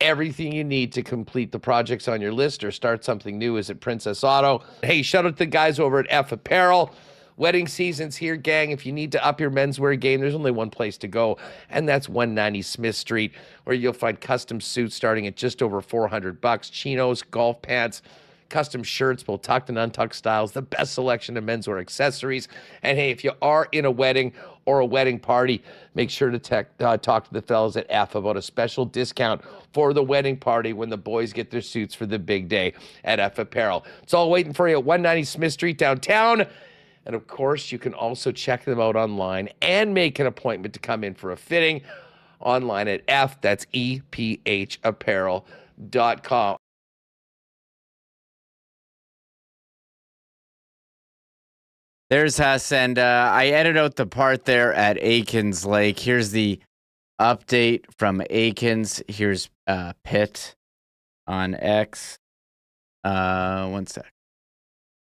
Everything you need to complete the projects on your list or start something new is at Princess Auto. Hey, shout out to the guys over at F Apparel. Wedding season's here, gang. If you need to up your menswear game, there's only one place to go, and that's 190 Smith Street, where you'll find custom suits starting at just over $400, chinos, golf pants, custom shirts, both tucked and untucked styles, the best selection of menswear accessories. And hey, if you are in a wedding or a wedding party, make sure to talk to the fellas at F about a special discount for the wedding party when the boys get their suits for the big day at F Apparel. It's all waiting for you at 190 Smith Street downtown. And of course, you can also check them out online and make an appointment to come in for a fitting online at that's EPHapparel.com. There's Huss, and I edited out the part there at Akens Lake. Here's the update from Akens. Here's Pitt on X. One sec.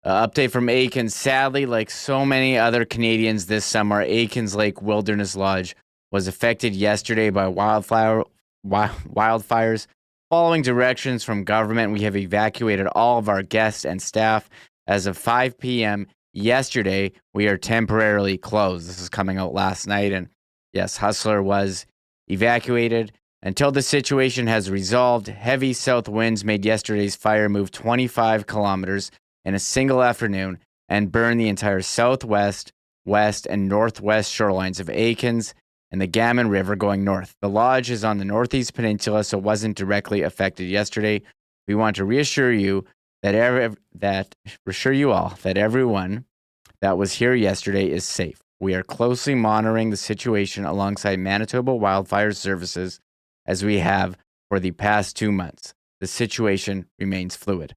Update from Akens. Sadly, like so many other Canadians this summer, Akens Lake Wilderness Lodge was affected yesterday by wildfires. Following directions from government, we have evacuated all of our guests and staff. As of 5 p.m. yesterday, we are temporarily closed. This is coming out last night, and yes, Hustler was evacuated. Until the situation has resolved, heavy south winds made yesterday's fire move 25 kilometers in a single afternoon and burn the entire southwest, west, and northwest shorelines of Akens and the Gammon River going north. The lodge is on the northeast peninsula, so it wasn't directly affected yesterday. We want to reassure you that everyone that was here yesterday is safe. We are closely monitoring the situation alongside Manitoba Wildfire Services as we have for the past 2 months. The situation remains fluid.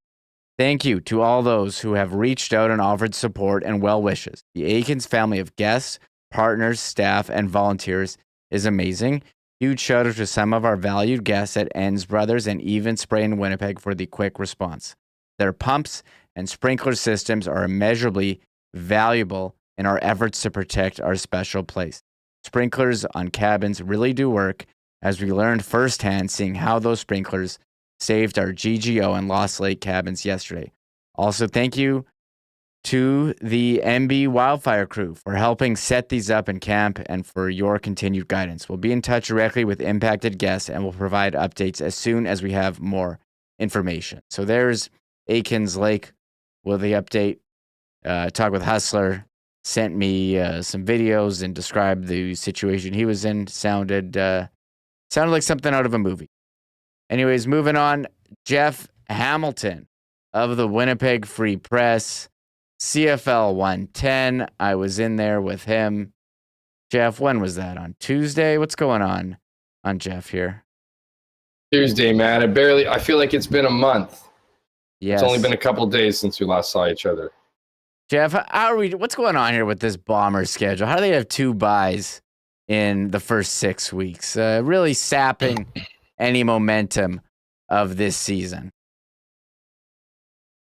Thank you to all those who have reached out and offered support and well wishes. The Akens family of guests, partners, staff, and volunteers is amazing. Huge shout out to some of our valued guests at Ends Brothers and Even Spray in Winnipeg for the quick response. Their pumps and sprinkler systems are immeasurably valuable in our efforts to protect our special place. Sprinklers on cabins really do work, as we learned firsthand seeing how those sprinklers saved our GGO and Lost Lake cabins yesterday. Also, thank you to the MB Wildfire crew for helping set these up in camp and for your continued guidance. We'll be in touch directly with impacted guests and we'll provide updates as soon as we have more information. So there's Akens Lake with the update. Talk with Hustler, sent me some videos and described the situation he was in. Sounded like something out of a movie. Anyways, moving on, Jeff Hamilton of the Winnipeg Free Press, CFL 110. I was in there with him. Jeff, when was that? On Tuesday? What's going on Jeff here? Tuesday, man. I feel like it's been a month. Yes. It's only been a couple days since we last saw each other. Jeff, what's going on here with this Bombers schedule? How do they have 2 buys in the first 6 weeks? Really sapping any momentum of this season.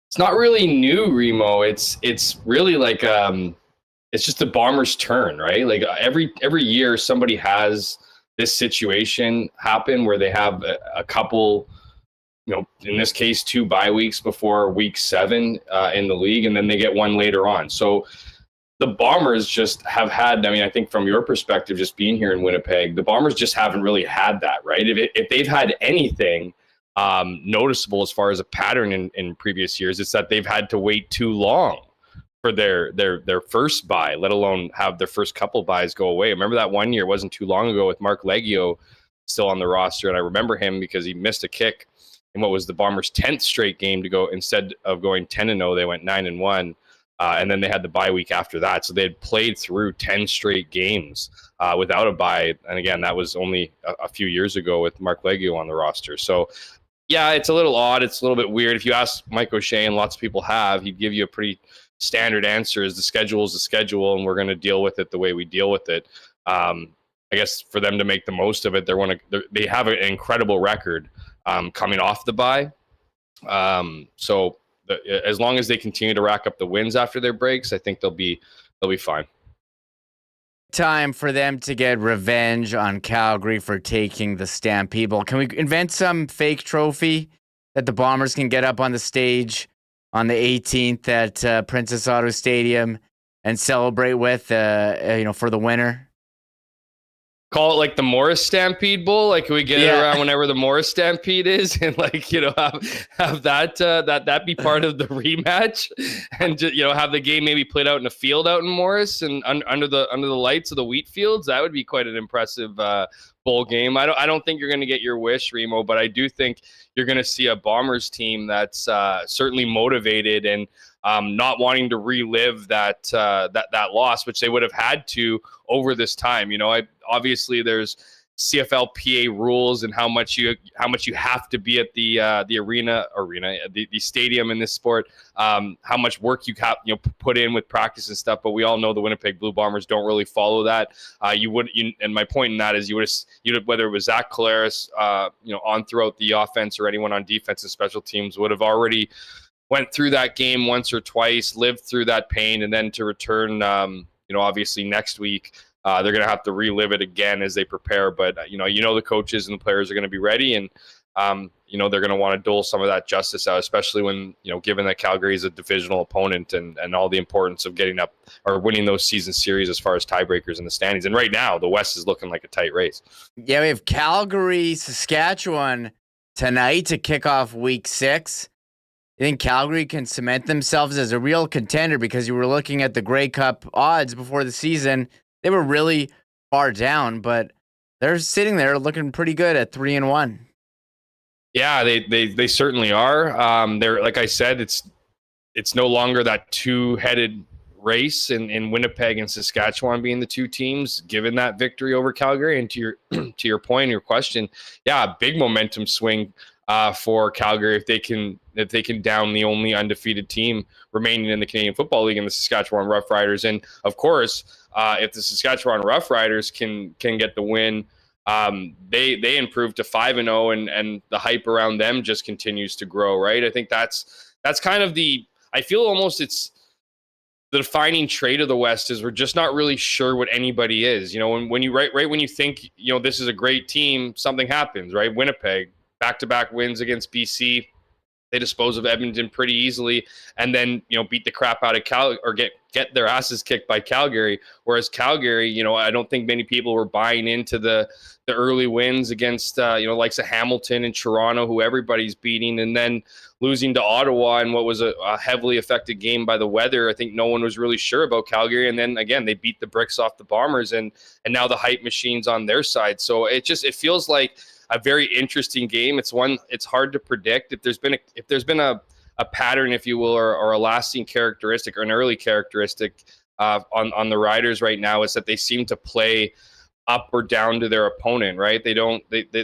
It's not really new, Remo. It's really like it's just the Bombers' turn, right? Like every year somebody has this situation happen where they have a couple, in this case 2 bye weeks before week 7 in the league, and then they get one later on. So the Bombers just have had, I think from your perspective, just being here in Winnipeg, the Bombers just haven't really had that, right? If they've had anything noticeable as far as a pattern in previous years, it's that they've had to wait too long for their first bye, let alone have their first couple buys go away. Remember that one year, it wasn't too long ago, with Mark Leggio still on the roster, and I remember him because he missed a kick in what was the Bombers' 10th straight game to go. Instead of going 10-0, they went 9-1. And then they had the bye week after that. So they had played through 10 straight games without a bye. And again, that was only a few years ago with Mark Leggio on the roster. So, yeah, it's a little odd. It's a little bit weird. If you ask Mike O'Shea, and lots of people have, he'd give you a pretty standard answer: is the schedule is the schedule, and we're going to deal with it the way we deal with it. I guess for them to make the most of it, they have an incredible record coming off the bye. So as long as they continue to rack up the wins after their breaks, I think they'll be fine. time for them to get revenge on Calgary for taking the Stampede Bowl. Can we invent some fake trophy that the Bombers can get up on the stage on the 18th at Princess Auto Stadium and celebrate with, for the winner? Call it like the Morris Stampede Bowl. Like, can we get it around whenever the Morris Stampede is, and have that be part of the rematch, and just, have the game maybe played out in a field out in Morris and under the lights of the wheat fields. That would be quite an impressive bowl game. I don't think you're going to get your wish, Remo, but I do think you're going to see a Bombers team that's certainly motivated and not wanting to relive that loss, which they would have had to over this time. Obviously there's CFL PA rules and how much you have to be at the stadium in this sport, how much work you have put in with practice and stuff. But we all know the Winnipeg Blue Bombers don't really follow that. And my point in that is you would whether it was Zach Collaros, on throughout the offense or anyone on defense and special teams would have already went through that game once or twice, lived through that pain, and then to return, obviously next week, they're going to have to relive it again as they prepare. But, the coaches and the players are going to be ready, and, they're going to want to dole some of that justice out, especially when, given that Calgary is a divisional opponent and all the importance of getting up or winning those season series as far as tiebreakers in the standings. And right now, the West is looking like a tight race. Yeah, we have Calgary, Saskatchewan tonight to kick off week 6. I think Calgary can cement themselves as a real contender because you were looking at the Grey Cup odds before the season. They were really far down, but they're sitting there looking pretty good at 3-1. Yeah, they certainly are. They're, like I said, it's no longer that two-headed race in Winnipeg and Saskatchewan being the two teams, given that victory over Calgary. And to your point, your question, yeah, big momentum swing for Calgary if they can down the only undefeated team remaining in the Canadian Football League in the Saskatchewan Roughriders. And of course, if the Saskatchewan Roughriders can get the win, they improve to 5-0, and the hype around them just continues to grow, right? I think that's kind of I feel almost it's the defining trait of the West is we're just not really sure what anybody is. When you when you think, this is a great team, something happens, right? Winnipeg, back-to-back wins against BC. They dispose of Edmonton pretty easily, and then beat the crap out of Calgary or get their asses kicked by Calgary. Whereas Calgary, I don't think many people were buying into the early wins against likes of Hamilton and Toronto, who everybody's beating, and then losing to Ottawa in what was a heavily affected game by the weather. I think no one was really sure about Calgary, and then again they beat the bricks off the Bombers, and now the hype machine's on their side. So it feels like a very interesting game. It's hard to predict. If there's been a pattern, if you will, or a lasting characteristic or an early characteristic on the Riders right now, is that they seem to play up or down to their opponent, right?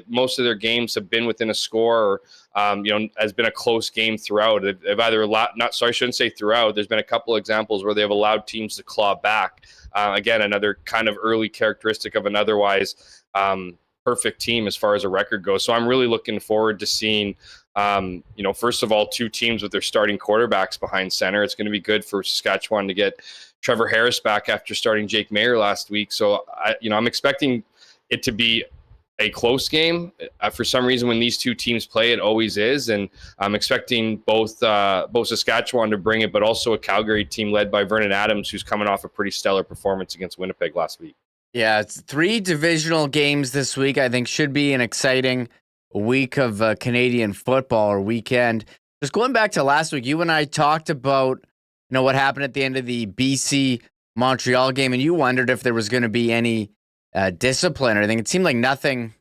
Most of their games have been within a score, or has been a close game throughout. They've either I shouldn't say throughout. There's been a couple of examples where they've allowed teams to claw back. Again, another kind of early characteristic of an otherwise perfect team as far as a record goes. So I'm really looking forward to seeing, first of all, two teams with their starting quarterbacks behind center. It's going to be good for Saskatchewan to get Trevor Harris back after starting Jake Mayer last week. So I'm expecting it to be a close game. For some reason, when these two teams play, it always is. And I'm expecting both Saskatchewan to bring it, but also a Calgary team led by Vernon Adams, who's coming off a pretty stellar performance against Winnipeg last week. Yeah, it's 3 divisional games this week. I think should be an exciting week of Canadian football or weekend. Just going back to last week, you and I talked about what happened at the end of the BC Montreal game, and you wondered if there was going to be any discipline or anything. It seemed like nothing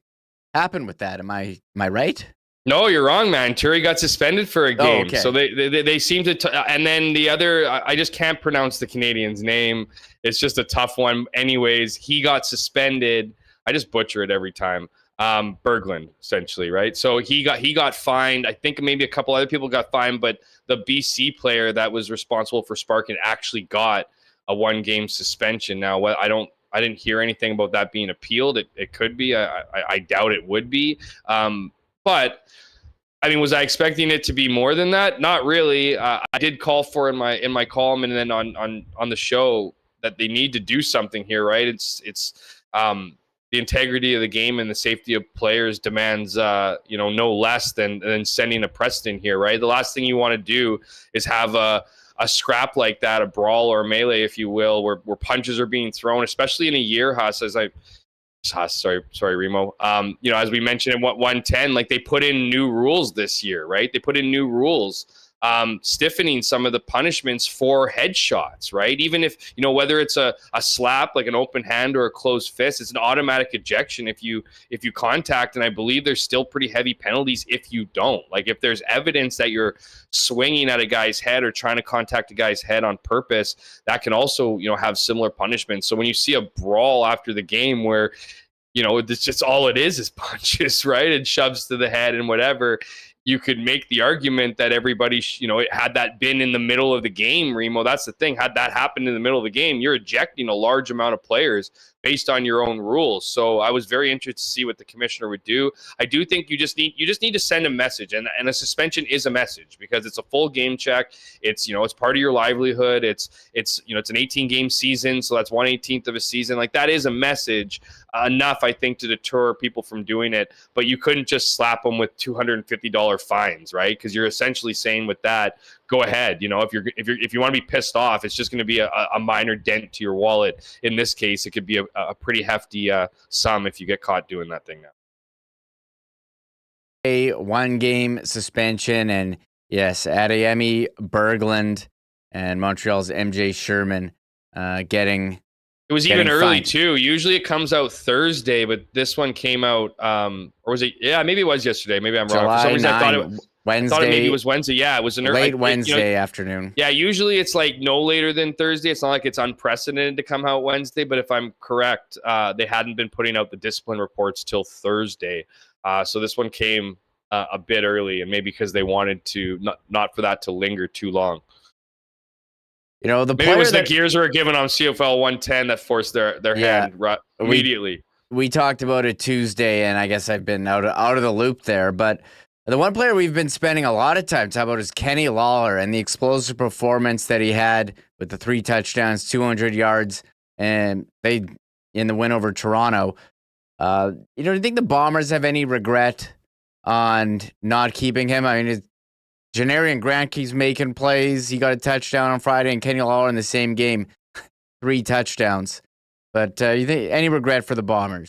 happened with that. Am I right? No, you're wrong, man. Turi got suspended for a game. Oh, okay. So they seem to and then the other, I just can't pronounce the Canadian's name. It's just a tough one. Anyways, he got suspended. I just butcher it every time. Berglund, essentially, right? So he got fined. I think maybe a couple other people got fined, but the BC player that was responsible for sparking actually got a 1-game suspension. Now, I didn't hear anything about that being appealed. It could be. I doubt it would be. But I mean, was I expecting it to be more than that? Not really. I did call for in my column and then on the show that they need to do something here, right? It's the integrity of the game and the safety of players demands, no less than sending a precedent here, right? The last thing you want to do is have a scrap like that, a brawl or a melee, if you will, where punches are being thrown, especially in a year, sorry, Remo. As we mentioned in 110, like they put in new rules this year, right? They put in new rules, stiffening some of the punishments for headshots, right? Even if, whether it's a slap, like an open hand or a closed fist, it's an automatic ejection if you contact. And I believe there's still pretty heavy penalties if you don't. Like if there's evidence that you're swinging at a guy's head or trying to contact a guy's head on purpose, that can also, have similar punishments. So when you see a brawl after the game where, it's just all it is punches, right? And shoves to the head and whatever. You could make the argument that everybody, had that been in the middle of the game, Remo, that's the thing. Had that happened in the middle of the game, you're ejecting a large amount of players based on your own rules. So I was very interested to see what the commissioner would do. I do think you just need to send a message, and a suspension is a message because it's a full game check. It's, it's part of your livelihood. It's it's an 18-game season, so that's 1/18 of a season. Like that is a message enough, I think, to deter people from doing it. But you couldn't just slap them with $250 fines, right? Because you're essentially saying with that, go ahead. If you want to be pissed off, it's just going to be a minor dent to your wallet. In this case, it could be a pretty hefty sum if you get caught doing that thing now. A 1-game suspension, and yes, Adeyemi Berglund and Montreal's MJ Sherman getting. It was even early fined. too. Usually it comes out Thursday, but this one came out, or was it? Yeah, maybe it was yesterday. Maybe I'm wrong. For some reason, I thought it maybe it was Wednesday. Yeah, it was an late Wednesday afternoon. Yeah, usually it's like no later than Thursday. It's not like it's unprecedented to come out Wednesday, but if I'm correct, they hadn't been putting out the discipline reports till Thursday. So this one came a bit early, and maybe because they wanted to not for that to linger too long. The maybe it was the gears were given on CFL 110 that forced their hand immediately. We talked about it Tuesday, and I guess I've been out of the loop there. But the one player we've been spending a lot of time talking about is Kenny Lawler and the explosive performance that he had with the 3 touchdowns, 200 yards, and they in the win over Toronto. Do you think the Bombers have any regret on not keeping him? I mean, Janarian Grant keeps making plays. He got a touchdown on Friday, and Kenny Lawler in the same game, 3 touchdowns. But you think any regret for the Bombers?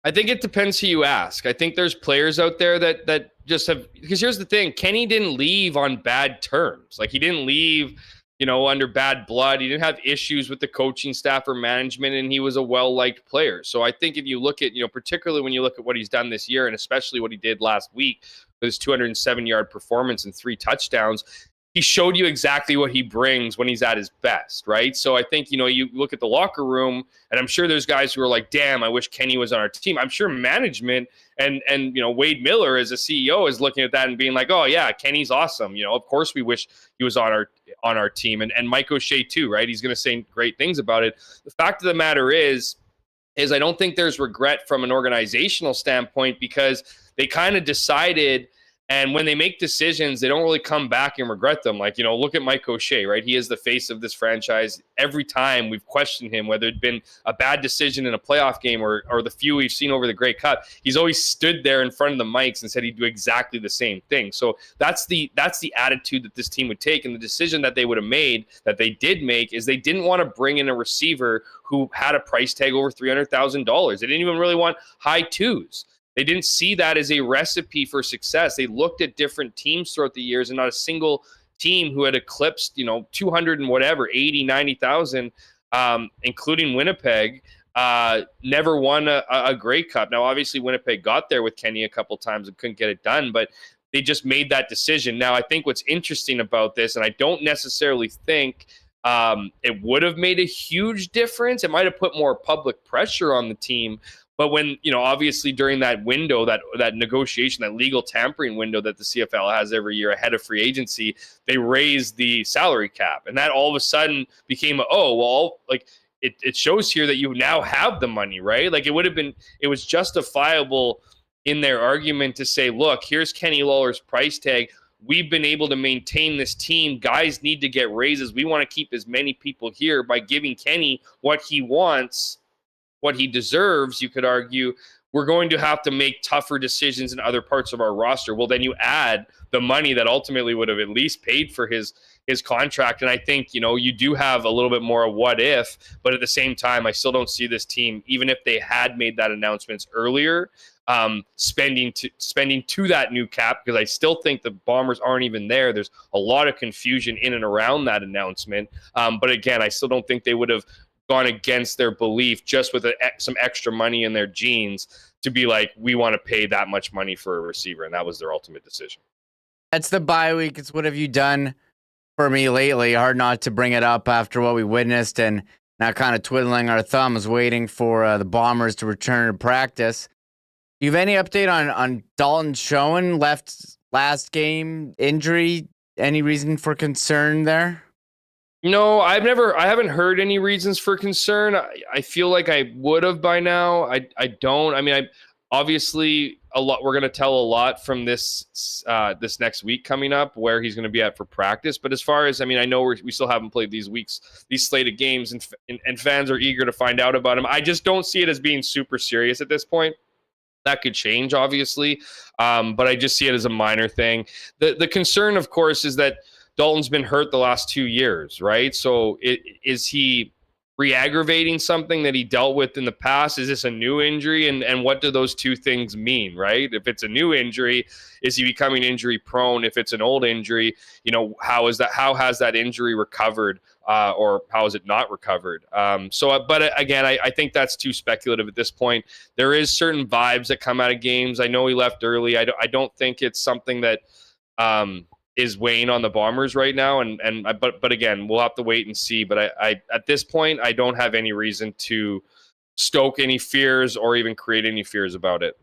I think it depends who you ask. I think there's players out there that just have, because here's the thing, Kenny didn't leave on bad terms. Like he didn't leave, under bad blood. He didn't have issues with the coaching staff or management, and he was a well-liked player. So I think if you look at, particularly when you look at what he's done this year, and especially what he did last week with his 207-yard performance and 3 touchdowns, he showed you exactly what he brings when he's at his best, right? So I think, you look at the locker room, and I'm sure there's guys who are like, damn, I wish Kenny was on our team. I'm sure management and Wade Miller as a CEO is looking at that and being like, oh yeah, Kenny's awesome. Of course we wish he was on our team. And Mike O'Shea too, right? He's going to say great things about it. The fact of the matter is I don't think there's regret from an organizational standpoint, because they kind of decided. And when they make decisions, they don't really come back and regret them. Like, look at Mike O'Shea, right? He is the face of this franchise. Every time we've questioned him, whether it'd been a bad decision in a playoff game or the few we've seen over the Grey Cup, he's always stood there in front of the mics and said he'd do exactly the same thing. So that's the attitude that this team would take. And the decision that they would have made, that they did make, is they didn't want to bring in a receiver who had a price tag over $300,000. They didn't even really want high 2s. They didn't see that as a recipe for success. They looked at different teams throughout the years, and not a single team who had eclipsed, 200 and whatever, 80, 90,000, including Winnipeg, never won a Grey Cup. Now, obviously, Winnipeg got there with Kenny a couple times and couldn't get it done, but they just made that decision. Now, I think what's interesting about this, and I don't necessarily think it would have made a huge difference. It might have put more public pressure on the team. But when, obviously during that window, that negotiation, that legal tampering window that the CFL has every year ahead of free agency, they raised the salary cap. And that all of a sudden became, it shows here that you now have the money, right? Like it was justifiable in their argument to say, look, here's Kenny Lawler's price tag. we've been able to maintain this team. Guys need to get raises. We want to keep as many people here by giving Kenny what he wants, what he deserves, you could argue. We're going to have to make tougher decisions in other parts of our roster. Well, then you add the money that ultimately would have at least paid for his contract. And I think, you do have a little bit more of what if, but at the same time, I still don't see this team, even if they had made that announcements earlier, spending to that new cap, because I still think the Bombers aren't even there. There's a lot of confusion in and around that announcement. But again, I still don't think they would have gone against their belief just with some extra money in their jeans to be like, we want to pay that much money for a receiver. And that was their ultimate decision. That's the bye week. It's what have you done for me lately? Hard not to bring it up after what we witnessed and now kind of twiddling our thumbs waiting for the Bombers to return to practice. Do you have any update on Dalton Schoen? Left last game, injury? Any reason for concern there? No, I haven't heard any reasons for concern. I feel like I would have by now. I don't. I mean, obviously a lot. We're going to tell a lot from this next week coming up where he's going to be at for practice. But as far as, I know we still haven't played these slated games, and fans are eager to find out about him. I just don't see it as being super serious at this point. That could change, obviously, but I just see it as a minor thing. The concern, of course, is that Dalton's been hurt the last 2 years, right? So is he re-aggravating something that he dealt with in the past? Is this a new injury? And what do those two things mean, right? If it's a new injury, is he becoming injury prone? If it's an old injury, how has that injury recovered? Or how is it not recovered? But again, I think that's too speculative at this point. There is certain vibes that come out of games. I know he left early. I don't think it's something that is weighing on the Bombers right now. But again, we'll have to wait and see. But I at this point, I don't have any reason to stoke any fears or even create any fears about it.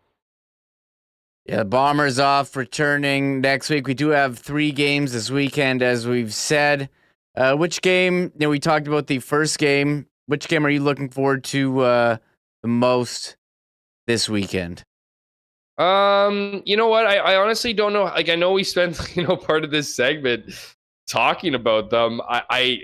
Yeah, Bombers off, returning next week. We do have 3 games this weekend, as we've said. Which game, we talked about the first game. Which game are you looking forward to the most this weekend? You know what? I honestly don't know. Like, I know we spent, part of this segment talking about them. I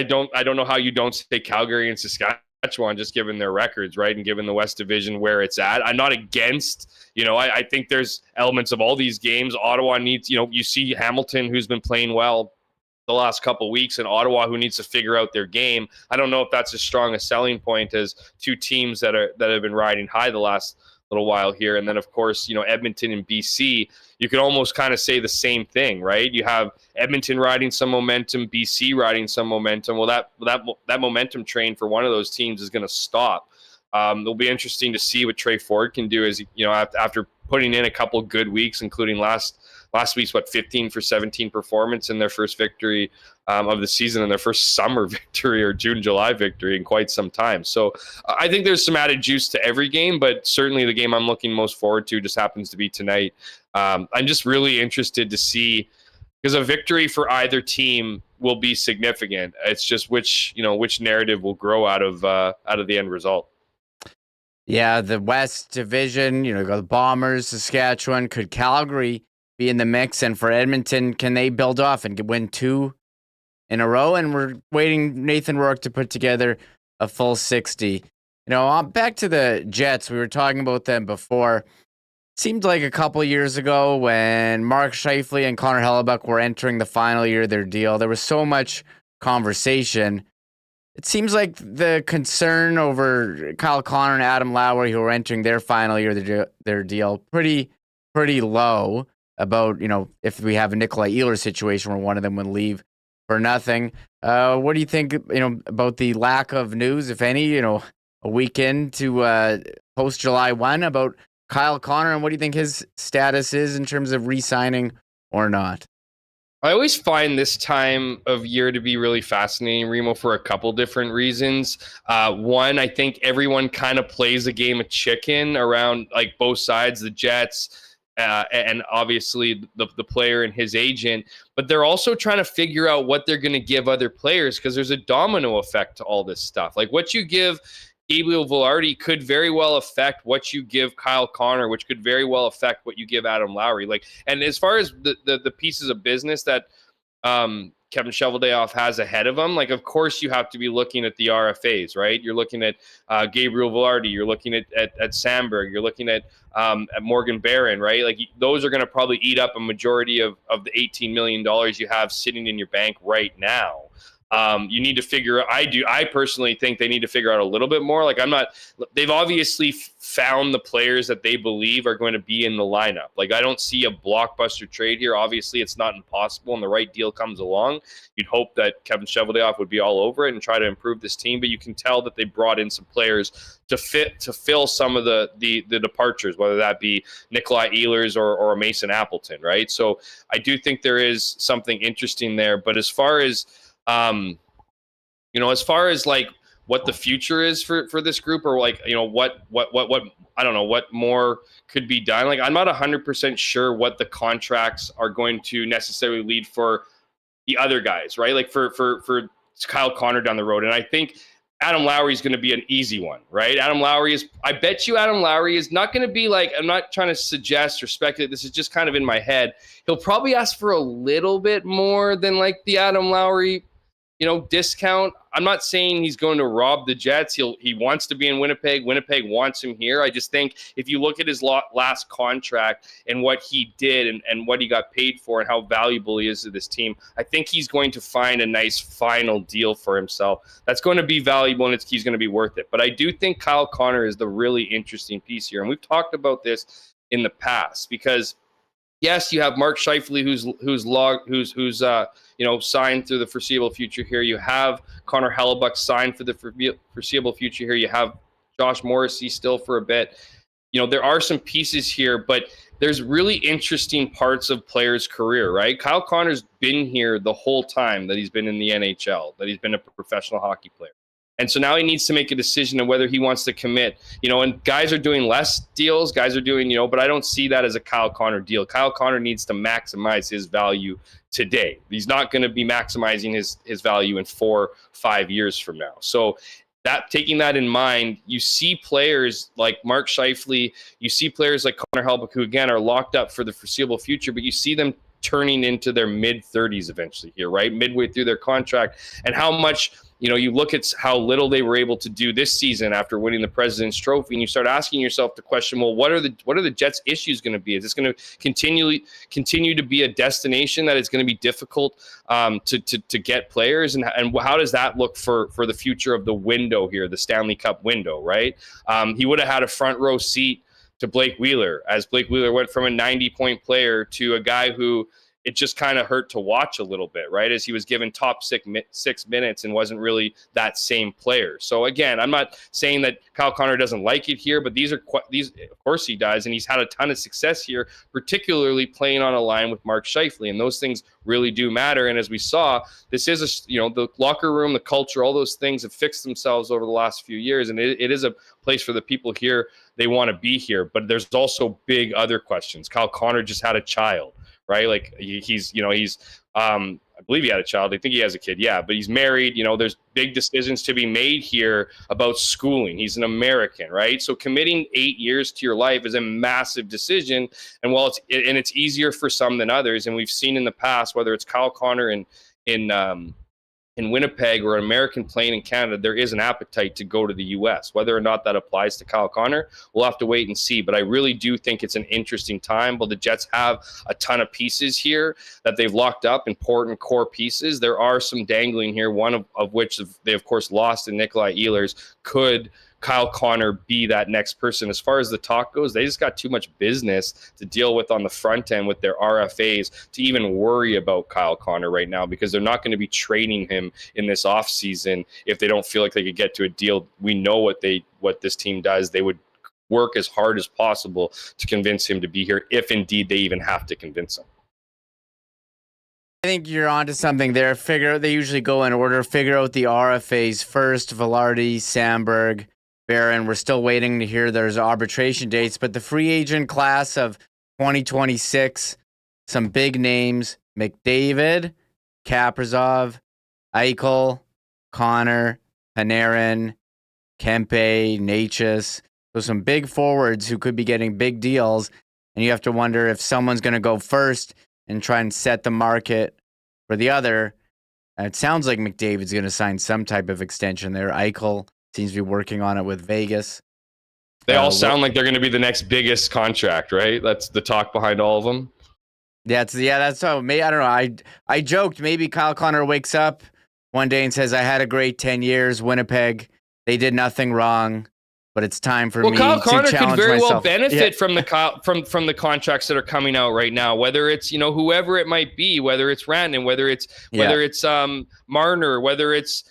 don't know how you don't say Calgary and Saskatchewan, just given their records, right? And given the West Division where it's at. I'm not against, I think there's elements of all these games. Ottawa needs, you see Hamilton, who's been playing well the last couple of weeks, and Ottawa, who needs to figure out their game. I don't know if that's as strong a selling point as two teams that have been riding high the last little while here. And then, of course, Edmonton and BC, you could almost kind of say the same thing, right? You have Edmonton riding some momentum, BC riding some momentum. Well, that momentum train for one of those teams is going to stop. It'll be interesting to see what Trey Ford can do as, after putting in a couple good weeks, including last week's 15 for 17 performance in their first victory of the season, and their first summer victory or June-July victory in quite some time. So I think there's some added juice to every game, but certainly the game I'm looking most forward to just happens to be tonight. I'm just really interested to see, because a victory for either team will be significant. It's just which narrative will grow out of the end result. Yeah, the West Division, go the Bombers, Saskatchewan. Could Calgary be in the mix? And for Edmonton, can they build off and win 2 in a row? And we're waiting Nathan Rourke to put together a full 60. Back to the Jets. We were talking about them before. It seemed like a couple years ago when Mark Scheifele and Connor Hellebuck were entering the final year of their deal, there was so much conversation. It seems like the concern over Kyle Connor and Adam Lowry, who are entering their final year of their deal, pretty low about, if we have a Nikolai Ehlers situation where one of them would leave for nothing. What do you think, about the lack of news, if any, a week into post July 1 about Kyle Connor, and what do you think his status is in terms of re-signing or not? I always find this time of year to be really fascinating, Remo, for a couple different reasons. One, I think everyone kind of plays a game of chicken around like both sides, the Jets and obviously the player and his agent, but they're also trying to figure out what they're going to give other players, because there's a domino effect to all this stuff. Like what you give Gabriel Velarde could very well affect what you give Kyle Connor, which could very well affect what you give Adam Lowry. Like, and as far as the pieces of business that Kevin Cheveldayoff has ahead of him, like, of course you have to be looking at the RFAs, right? You're looking at Gabriel Velarde, you're looking at Sandberg, you're looking at Morgan Barron, right? Like, those are going to probably eat up a majority of the $18 million you have sitting in your bank right now. You need to figure. I personally think they need to figure out a little bit more. Like, they've obviously found the players that they believe are going to be in the lineup. Like, I don't see a blockbuster trade here. Obviously, it's not impossible, and the right deal comes along. You'd hope that Kevin Cheveldayoff would be all over it and try to improve this team. But you can tell that they brought in some players to fill some of the departures, whether that be Nikolai Ehlers or a Mason Appleton, right? So I do think there is something interesting there. But as far as as far as like what the future is for this group, or like, what I don't know what more could be done. Like, I'm not 100% sure what the contracts are going to necessarily lead for the other guys, right? Like for Kyle Connor down the road. And I think Adam Lowry is going to be an easy one, right? I bet you Adam Lowry is not going to be like, I'm not trying to suggest or speculate, this is just kind of in my head. He'll probably ask for a little bit more than like the Adam Lowry discount. I'm not saying he's going to rob the Jets. He wants to be in Winnipeg. Winnipeg wants him here. I just think if you look at his last contract and what he did and what he got paid for and how valuable he is to this team, I think he's going to find a nice final deal for himself that's going to be valuable, and he's going to be worth it. But I do think Kyle Connor is the really interesting piece here. And we've talked about this in the past because, yes, you have Mark Scheifele who's signed through the foreseeable future here. You have Connor Hellebuck signed for the foreseeable future here. You have Josh Morrissey still for a bit. There are some pieces here, but there's really interesting parts of players' career, right? Kyle Connor's been here the whole time that he's been in the NHL, that he's been a professional hockey player. And so now he needs to make a decision on whether he wants to commit, and guys are doing less deals, but I don't see that as a Kyle Connor deal. Kyle Connor needs to maximize his value today. He's not going to be maximizing his value in 4-5 years from now. So taking that in mind, you see players like Mark Scheifele, you see players like Connor Hellebuck, who again are locked up for the foreseeable future, but you see them turning into their mid-30s eventually here, right? Midway through their contract, and how much, you look at how little they were able to do this season after winning the President's Trophy, and you start asking yourself the question, well, what are the Jets' issues going to be? Is this going to continue to be a destination that is going to be difficult to get players? And how does that look for the future of the window here, the Stanley Cup window, right? He would have had a front row seat to Blake Wheeler, as Blake Wheeler went from a 90-point player to a guy who it just kind of hurt to watch a little bit, right? As he was given top 6 minutes and wasn't really that same player. So again, I'm not saying that Kyle Connor doesn't like it here, but these, of course he does. And he's had a ton of success here, particularly playing on a line with Mark Scheifele. And those things really do matter. And as we saw, this is the locker room, the culture, all those things have fixed themselves over the last few years. And it is a place for the people here. They want to be here, but there's also big other questions. Kyle Connor just had a child, right? Like he's I believe he had a child. I think he has a kid. Yeah, but he's married. There's big decisions to be made here about schooling. He's an American, right? So committing 8 years to your life is a massive decision. And while it's easier for some than others, and we've seen in the past, whether it's Kyle Connor in Winnipeg or an American playing in Canada, there is an appetite to go to the U.S. Whether or not that applies to Kyle Connor, we'll have to wait and see. But I really do think it's an interesting time. Well, the Jets have a ton of pieces here that they've locked up, important core pieces. There are some dangling here, one of which they, of course, lost in Nikolai Ehlers. Could Kyle Connor be that next person? As far as the talk goes, they just got too much business to deal with on the front end with their RFAs to even worry about Kyle Connor right now, because they're not going to be trading him in this offseason if they don't feel like they could get to a deal. We know what this team does. They would work as hard as possible to convince him to be here, if indeed they even have to convince him. I think you're onto something there. They usually go in order. Figure out the RFAs first. Velarde, Sandberg, Barron. We're still waiting to hear there's arbitration dates, but the free agent class of 2026, some big names: McDavid, Kaprizov, Eichel, Connor, Panarin, Kempe, Natchez. So some big forwards who could be getting big deals. And you have to wonder if someone's going to go first and try and set the market for the other. It sounds like McDavid's going to sign some type of extension there. Eichel seems to be working on it with Vegas. They all sound like they're going to be the next biggest contract, right? That's the talk behind all of them. That's how. Maybe I don't know. I joked maybe Kyle Connor wakes up one day and says, "I had a great 10 years, Winnipeg. They did nothing wrong, but it's time for me to challenge myself." Well, Kyle Connor could very well benefit from the contracts that are coming out right now. Whether it's whoever it might be, whether it's Rantanen, whether it's Marner, whether it's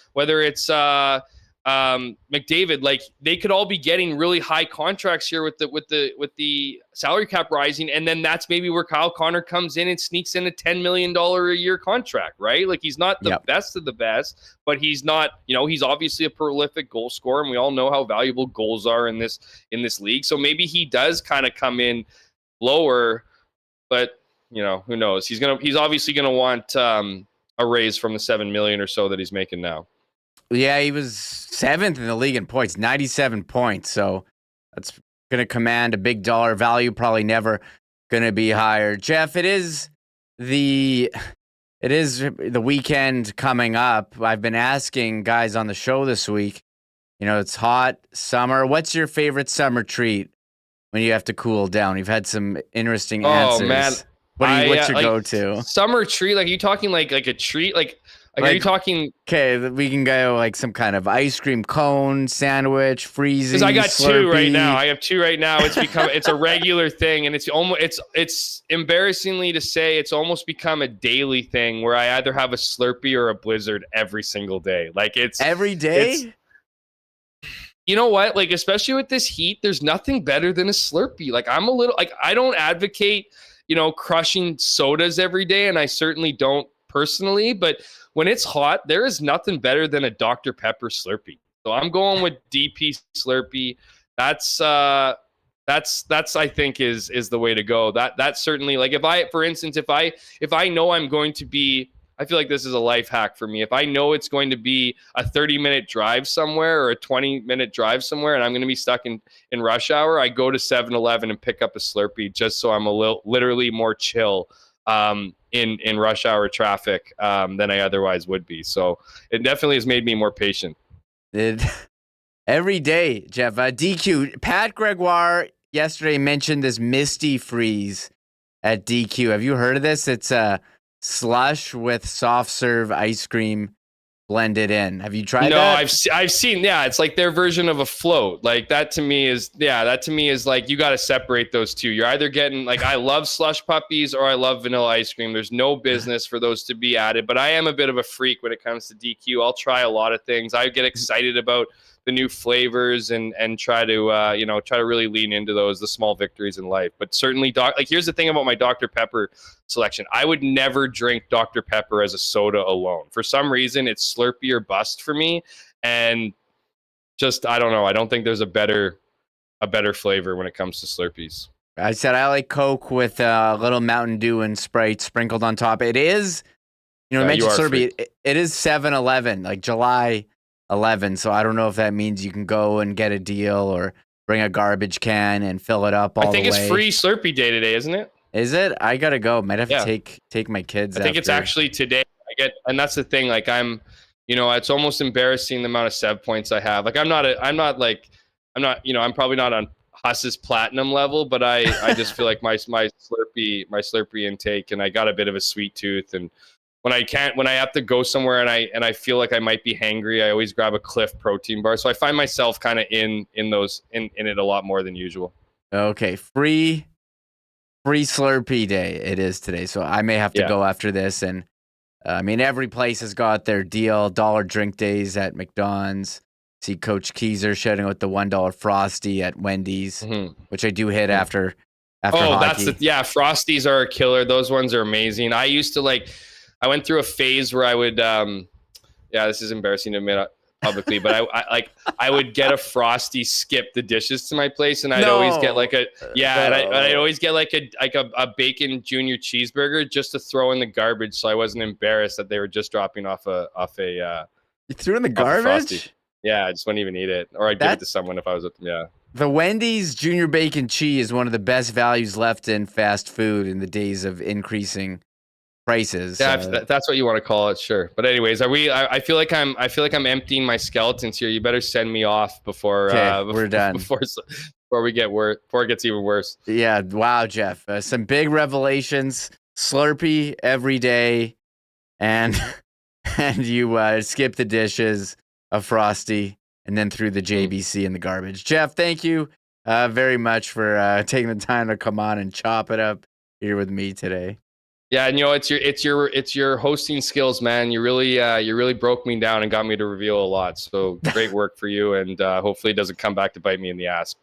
McDavid, like they could all be getting really high contracts here with the salary cap rising, and then that's maybe where Kyle Connor comes in and sneaks in a $10 million a year contract, right? Like he's not the best of the best, but he's not, he's obviously a prolific goal scorer, and we all know how valuable goals are in this league. So maybe he does kind of come in lower, but who knows? He's obviously gonna want a raise from the $7 million or so that he's making now. Yeah, he was 7th in the league in points, 97 points. So that's going to command a big dollar value. Probably never going to be higher. Jeff, it is the weekend coming up. I've been asking guys on the show this week. It's hot summer. What's your favorite summer treat when you have to cool down? You've had some interesting answers. Oh man, what's your go-to summer treat? Like, are you talking like a treat? Like, are you talking? Okay, we can go like some kind of ice cream cone, sandwich, freezing. Because I got Slurpee. two right now. I have two right now. It's a regular thing, and it's embarrassingly to say, it's almost become a daily thing where I either have a Slurpee or a Blizzard every single day. Like it's every day. You know what? Like, especially with this heat, there's nothing better than a Slurpee. Like, I'm a little like, I don't advocate, crushing sodas every day, and I certainly don't personally, but when it's hot, there is nothing better than a Dr. Pepper Slurpee. So I'm going with DP Slurpee. That's I think is the way to go. That's certainly, like, if I know I'm going to be, I feel like this is a life hack for me. If I know it's going to be a 30-minute drive somewhere or a 20-minute drive somewhere and I'm going to be stuck in rush hour, I go to 7-Eleven and pick up a Slurpee just so I'm literally more chill in rush hour traffic than I otherwise would be. So it definitely has made me more patient. Every day, Jeff. DQ, Pat Gregoire yesterday mentioned this Misty Freeze at DQ. Have you heard of this? It's a slush with soft serve ice cream blended in. Have you tried that? No, I've seen. Yeah, it's like their version of a float. Like that to me is like, you got to separate those two. You're either getting, like, I love slush puppies or I love vanilla ice cream. There's no business for those to be added, but I am a bit of a freak when it comes to DQ. I'll try a lot of things. I get excited about the new flavors and try to really lean into those, the small victories in life. But certainly, here's the thing about my Dr. Pepper selection. I would never drink Dr. Pepper as a soda alone. For some reason, it's Slurpee or bust for me. And just, I don't know. I don't think there's a better flavor when it comes to Slurpees. I said I like Coke with a little Mountain Dew and Sprite sprinkled on top. It is, you mentioned Slurpee. It is 7-Eleven, like July 11. So I don't know if that means you can go and get a deal or bring a garbage can and fill it up all the way. I think it's free Slurpee day today, isn't it? Is it? I gotta go. Might have to take my kids. I think it's actually today. And that's the thing. Like it's almost embarrassing the amount of Sev points I have. Like I'm probably not on Huss's platinum level, but I just feel like my Slurpee intake, and I got a bit of a sweet tooth, and when I have to go somewhere and I feel like I might be hangry, I always grab a Cliff protein bar. So I find myself kind of in it a lot more than usual. Okay, free Slurpee day it is today. So I may have to go after this. And every place has got their deal. $1 drink days at McDonald's. See Coach Keyser shedding out the $1 Frosty at Wendy's, which I do hit after hockey. Frosties are a killer. Those ones are amazing. I went through a phase where I would, this is embarrassing to admit publicly, but I would get a Frosty, skip the dishes to my place, and I'd always get I'd always get like a bacon junior cheeseburger just to throw in the garbage, so I wasn't embarrassed that they were just dropping off a. You threw in the garbage? Yeah, I just wouldn't even eat it. Or I'd give it to someone if I was with them. Yeah. The Wendy's Junior Bacon Cheese is one of the best values left in fast food in the days of increasing prices. Yeah, if that's what you want to call it, sure. But anyways, I feel like I'm emptying my skeletons here. You better send me off before we're done. Before it gets even worse. Yeah, wow, Jeff. Some big revelations. Slurpee every day, and you skip the dishes, a Frosty, and then threw the JBC in the garbage. Jeff, thank you very much for taking the time to come on and chop it up here with me today. Yeah, and it's your hosting skills, man. You really broke me down and got me to reveal a lot. So great work for you, and hopefully it doesn't come back to bite me in the ass.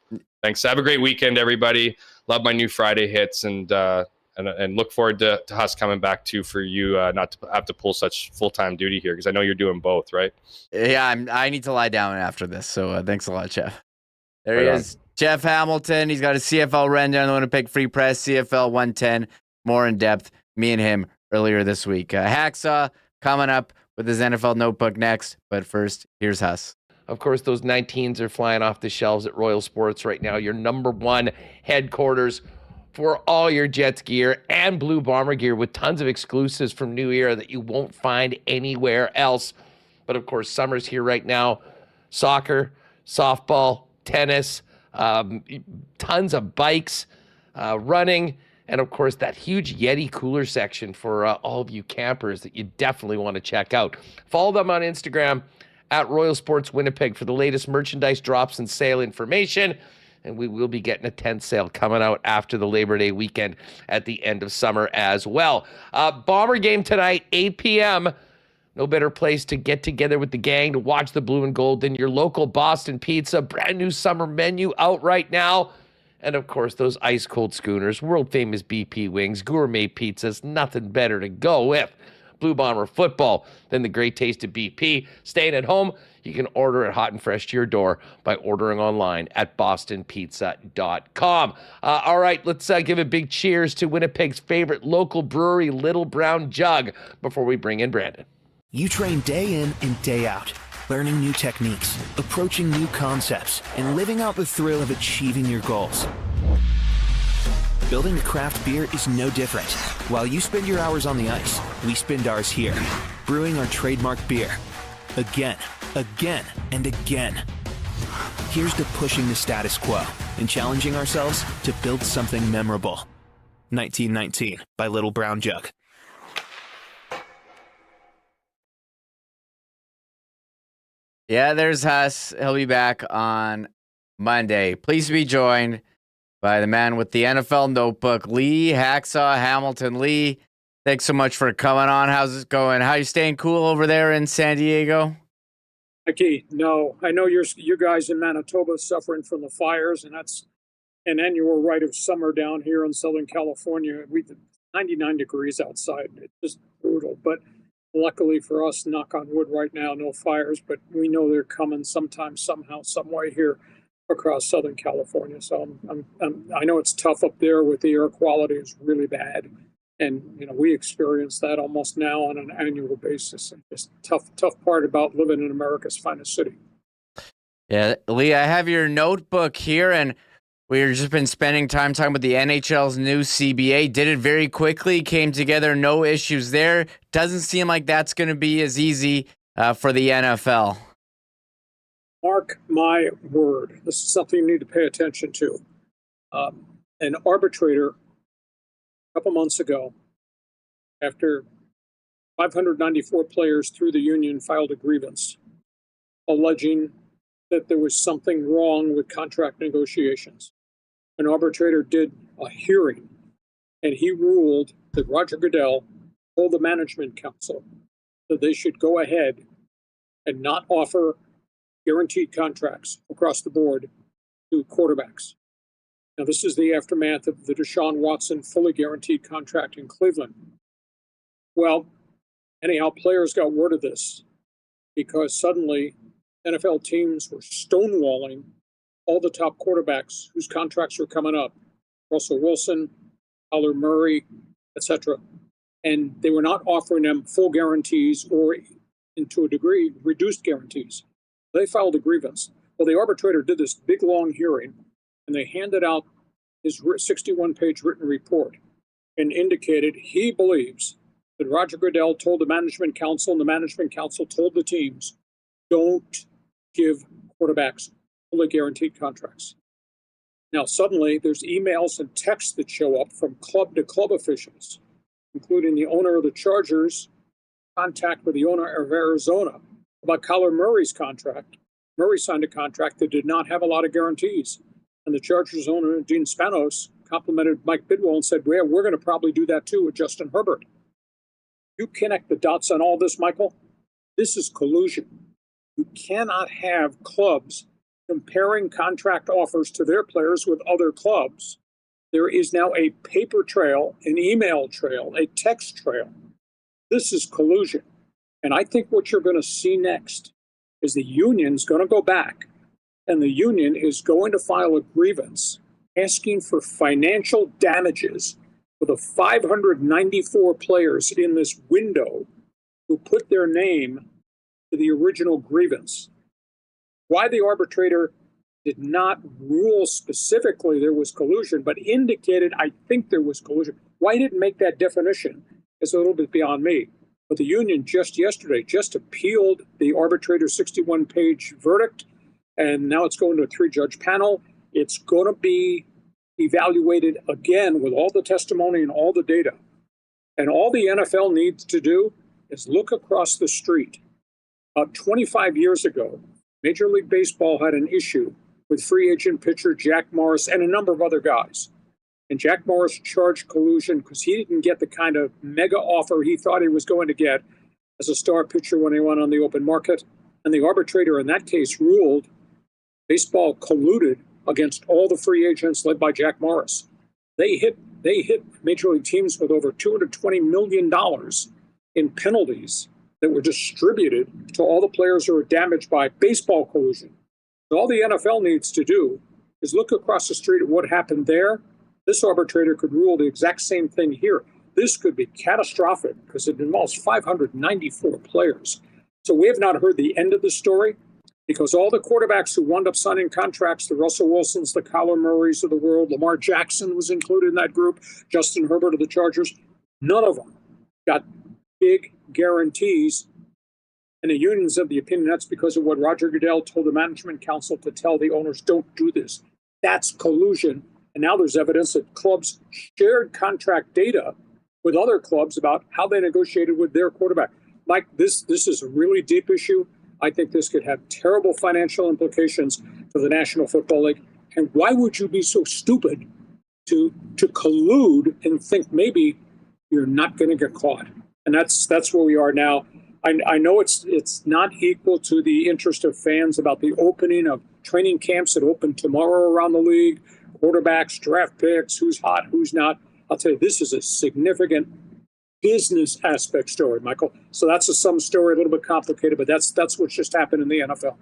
Thanks. Have a great weekend, everybody. Love my new Friday hits, and look forward to us coming back too for you not to have to pull such full-time duty here, because I know you're doing both, right? Yeah, I need to lie down after this. So thanks a lot, Jeff. There Right he on. is, Jeff Hamilton. He's got a CFL rundown on the Winnipeg Free Press, CFL 110, more in depth. Me and him earlier this week. Hacksaw coming up with his NFL notebook next. But first, here's Huss. Of course, those 19s are flying off the shelves at Royal Sports right now. Your number one headquarters for all your Jets gear and Blue Bomber gear, with tons of exclusives from New Era that you won't find anywhere else. But of course, summer's here right now. Soccer, softball, tennis, tons of bikes, running, and of course, that huge Yeti cooler section for all of you campers that you definitely want to check out. Follow them on Instagram at Royal Sports Winnipeg for the latest merchandise drops and sale information. And we will be getting a tent sale coming out after the Labor Day weekend at the end of summer as well. Bomber game tonight, 8 p.m. No better place to get together with the gang to watch the blue and gold than your local Boston Pizza. Brand new summer menu out right now. And of course, those ice cold schooners, world famous BP wings, gourmet pizzas, nothing better to go with Blue Bomber football than the great taste of BP. Staying at home, you can order it hot and fresh to your door by ordering online at bostonpizza.com. All right, let's give a big cheers to Winnipeg's favorite local brewery, Little Brown Jug, before we bring in Brandon. You train day in and day out, learning new techniques, approaching new concepts, and living out the thrill of achieving your goals. Building a craft beer is no different. While you spend your hours on the ice, we spend ours here, brewing our trademark beer. Again, and again. Here's to pushing the status quo and challenging ourselves to build something memorable. 1919 by Little Brown Jug. Yeah, there's Huss. He'll be back on Monday. Pleased to be joined by the man with the NFL notebook, Lee Hacksaw Hamilton. Lee, thanks so much for coming on. How's it going? How you staying cool over there in San Diego? Okay, no, I know you guys in Manitoba suffering from the fires, and that's an annual rite of summer down here in Southern California. We've 99 degrees outside. It's just brutal, but luckily for us, knock on wood right now, no fires, but we know they're coming sometime, somehow, some way here across Southern California. So I know it's tough up there with the air quality is really bad. And, we experience that almost now on an annual basis. And just tough part about living in America's finest city. Yeah, Lee, I have your notebook here, and we've just been spending time talking about the NHL's new CBA. Did it very quickly, came together, no issues there. Doesn't seem like that's going to be as easy for the NFL. Mark my word. This is something you need to pay attention to. An arbitrator a couple months ago, after 594 players through the union filed a grievance alleging that there was something wrong with contract negotiations. An arbitrator did a hearing, and he ruled that Roger Goodell told the management council that they should go ahead and not offer guaranteed contracts across the board to quarterbacks. Now, this is the aftermath of the Deshaun Watson fully guaranteed contract in Cleveland. Well, anyhow, players got word of this because suddenly NFL teams were stonewalling all the top quarterbacks whose contracts were coming up. Russell Wilson, Kyler Murray, etc. And they were not offering them full guarantees or, and to a degree, reduced guarantees. They filed a grievance. Well, the arbitrator did this big, long hearing, and they handed out his 61-page written report and indicated he believes that Roger Goodell told the management council, and the management council told the teams, don't give quarterbacks fully guaranteed contracts. Now, suddenly, there's emails and texts that show up from club-to-club officials, including the owner of the Chargers, contact with the owner of Arizona about Kyler Murray's contract. Murray signed a contract that did not have a lot of guarantees. And the Chargers owner, Dean Spanos, complimented Mike Bidwell and said, well, we're going to probably do that too with Justin Herbert. You connect the dots on all this, Michael. This is collusion. You cannot have clubs comparing contract offers to their players with other clubs. There is now a paper trail, an email trail, a text trail. This is collusion. And I think what you're going to see next is the union's going to go back, and the union is going to file a grievance asking for financial damages for the 594 players in this window who put their name to the original grievance. Why the arbitrator did not rule specifically there was collusion, but indicated, I think there was collusion. Why he didn't make that definition is a little bit beyond me. But the union just yesterday just appealed the arbitrator's 61-page verdict, and now it's going to a 3-judge panel. It's going to be evaluated again with all the testimony and all the data. And all the NFL needs to do is look across the street. About 25 years ago, Major League Baseball had an issue with free agent pitcher Jack Morris and a number of other guys. And Jack Morris charged collusion because he didn't get the kind of mega offer he thought he was going to get as a star pitcher when he went on the open market. And the arbitrator in that case ruled baseball colluded against all the free agents led by Jack Morris. They hit major league teams with over $220 million in penalties that were distributed to all the players who were damaged by baseball collusion. So all the NFL needs to do is look across the street at what happened there. This arbitrator could rule the exact same thing here. This could be catastrophic because it involves 594 players. So we have not heard the end of the story because all the quarterbacks who wound up signing contracts, the Russell Wilsons, the Kyler Murrays of the world, Lamar Jackson was included in that group, Justin Herbert of the Chargers, none of them got big guarantees. And the union's of the opinion that's because of what Roger Goodell told the management council to tell the owners, don't do this. That's collusion. And now there's evidence that clubs shared contract data with other clubs about how they negotiated with their quarterback. Mike, this is a really deep issue. I think this could have terrible financial implications for the National Football League. And why would you be so stupid to collude and think maybe you're not going to get caught? And that's where we are now. I know it's not equal to the interest of fans about the opening of training camps that open tomorrow around the league, quarterbacks, draft picks, who's hot, who's not. I'll tell you, this is a significant business aspect story, Michael. So that's some story, a little bit complicated, but that's what's just happened in the NFL.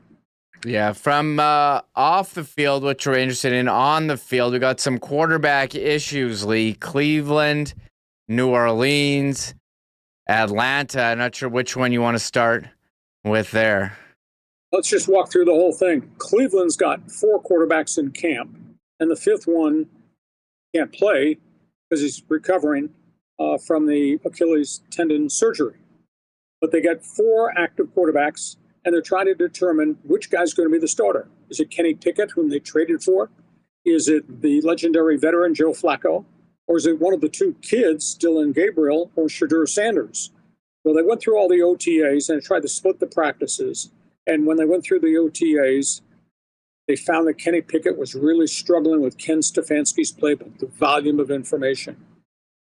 Yeah, from off the field, what you're interested in, on the field, we got some quarterback issues, Lee. Cleveland, New Orleans, Atlanta. I'm not sure which one you want to start with there. Let's just walk through the whole thing. Cleveland's got 4 quarterbacks in camp, and the 5th one can't play because he's recovering from the Achilles tendon surgery. But they got 4 active quarterbacks, and they're trying to determine which guy's going to be the starter. Is it Kenny Pickett, whom they traded for? Is it the legendary veteran Joe Flacco? Or is it one of the 2 kids, Dylan Gabriel or Shadur Sanders? Well, they went through all the OTAs and tried to split the practices. And when they went through the OTAs, they found that Kenny Pickett was really struggling with Ken Stefanski's playbook, the volume of information.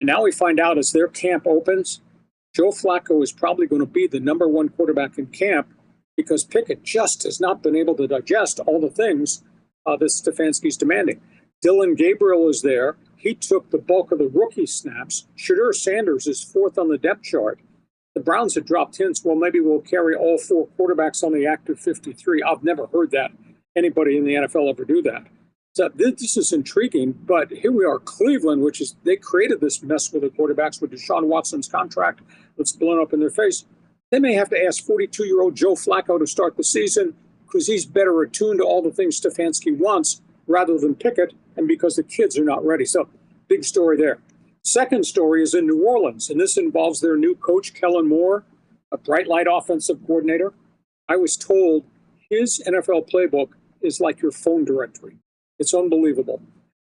And now we find out as their camp opens, Joe Flacco is probably going to be the number 1 quarterback in camp because Pickett just has not been able to digest all the things that Stefanski's demanding. Dylan Gabriel is there. He took the bulk of the rookie snaps. Shadur Sanders is 4th on the depth chart. The Browns had dropped hints, well, maybe we'll carry all 4 quarterbacks on the active 53. I've never heard that anybody in the NFL ever do that. So this is intriguing, but here we are, Cleveland, which is, they created this mess with the quarterbacks with Deshaun Watson's contract that's blown up in their face. They may have to ask 42-year-old Joe Flacco to start the season. because he's better attuned to all the things Stefanski wants rather than Pickett, and because the kids are not ready. So, big story there. Second story is in New Orleans, and this involves their new coach, Kellen Moore, a bright light offensive coordinator. I was told his NFL playbook is like your phone directory. It's unbelievable.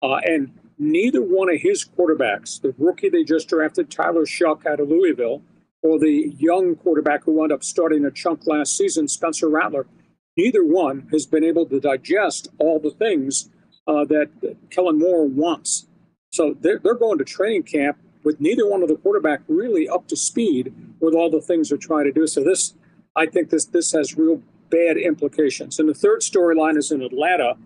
And neither one of his quarterbacks, the rookie they just drafted, Tyler Shuck out of Louisville, or the young quarterback who wound up starting a chunk last season, Spencer Rattler, neither one has been able to digest all the things that Kellen Moore wants. So they're going to training camp with neither one of the quarterback really up to speed with all the things they're trying to do. So I think this has real bad implications. And the third storyline is in Atlanta,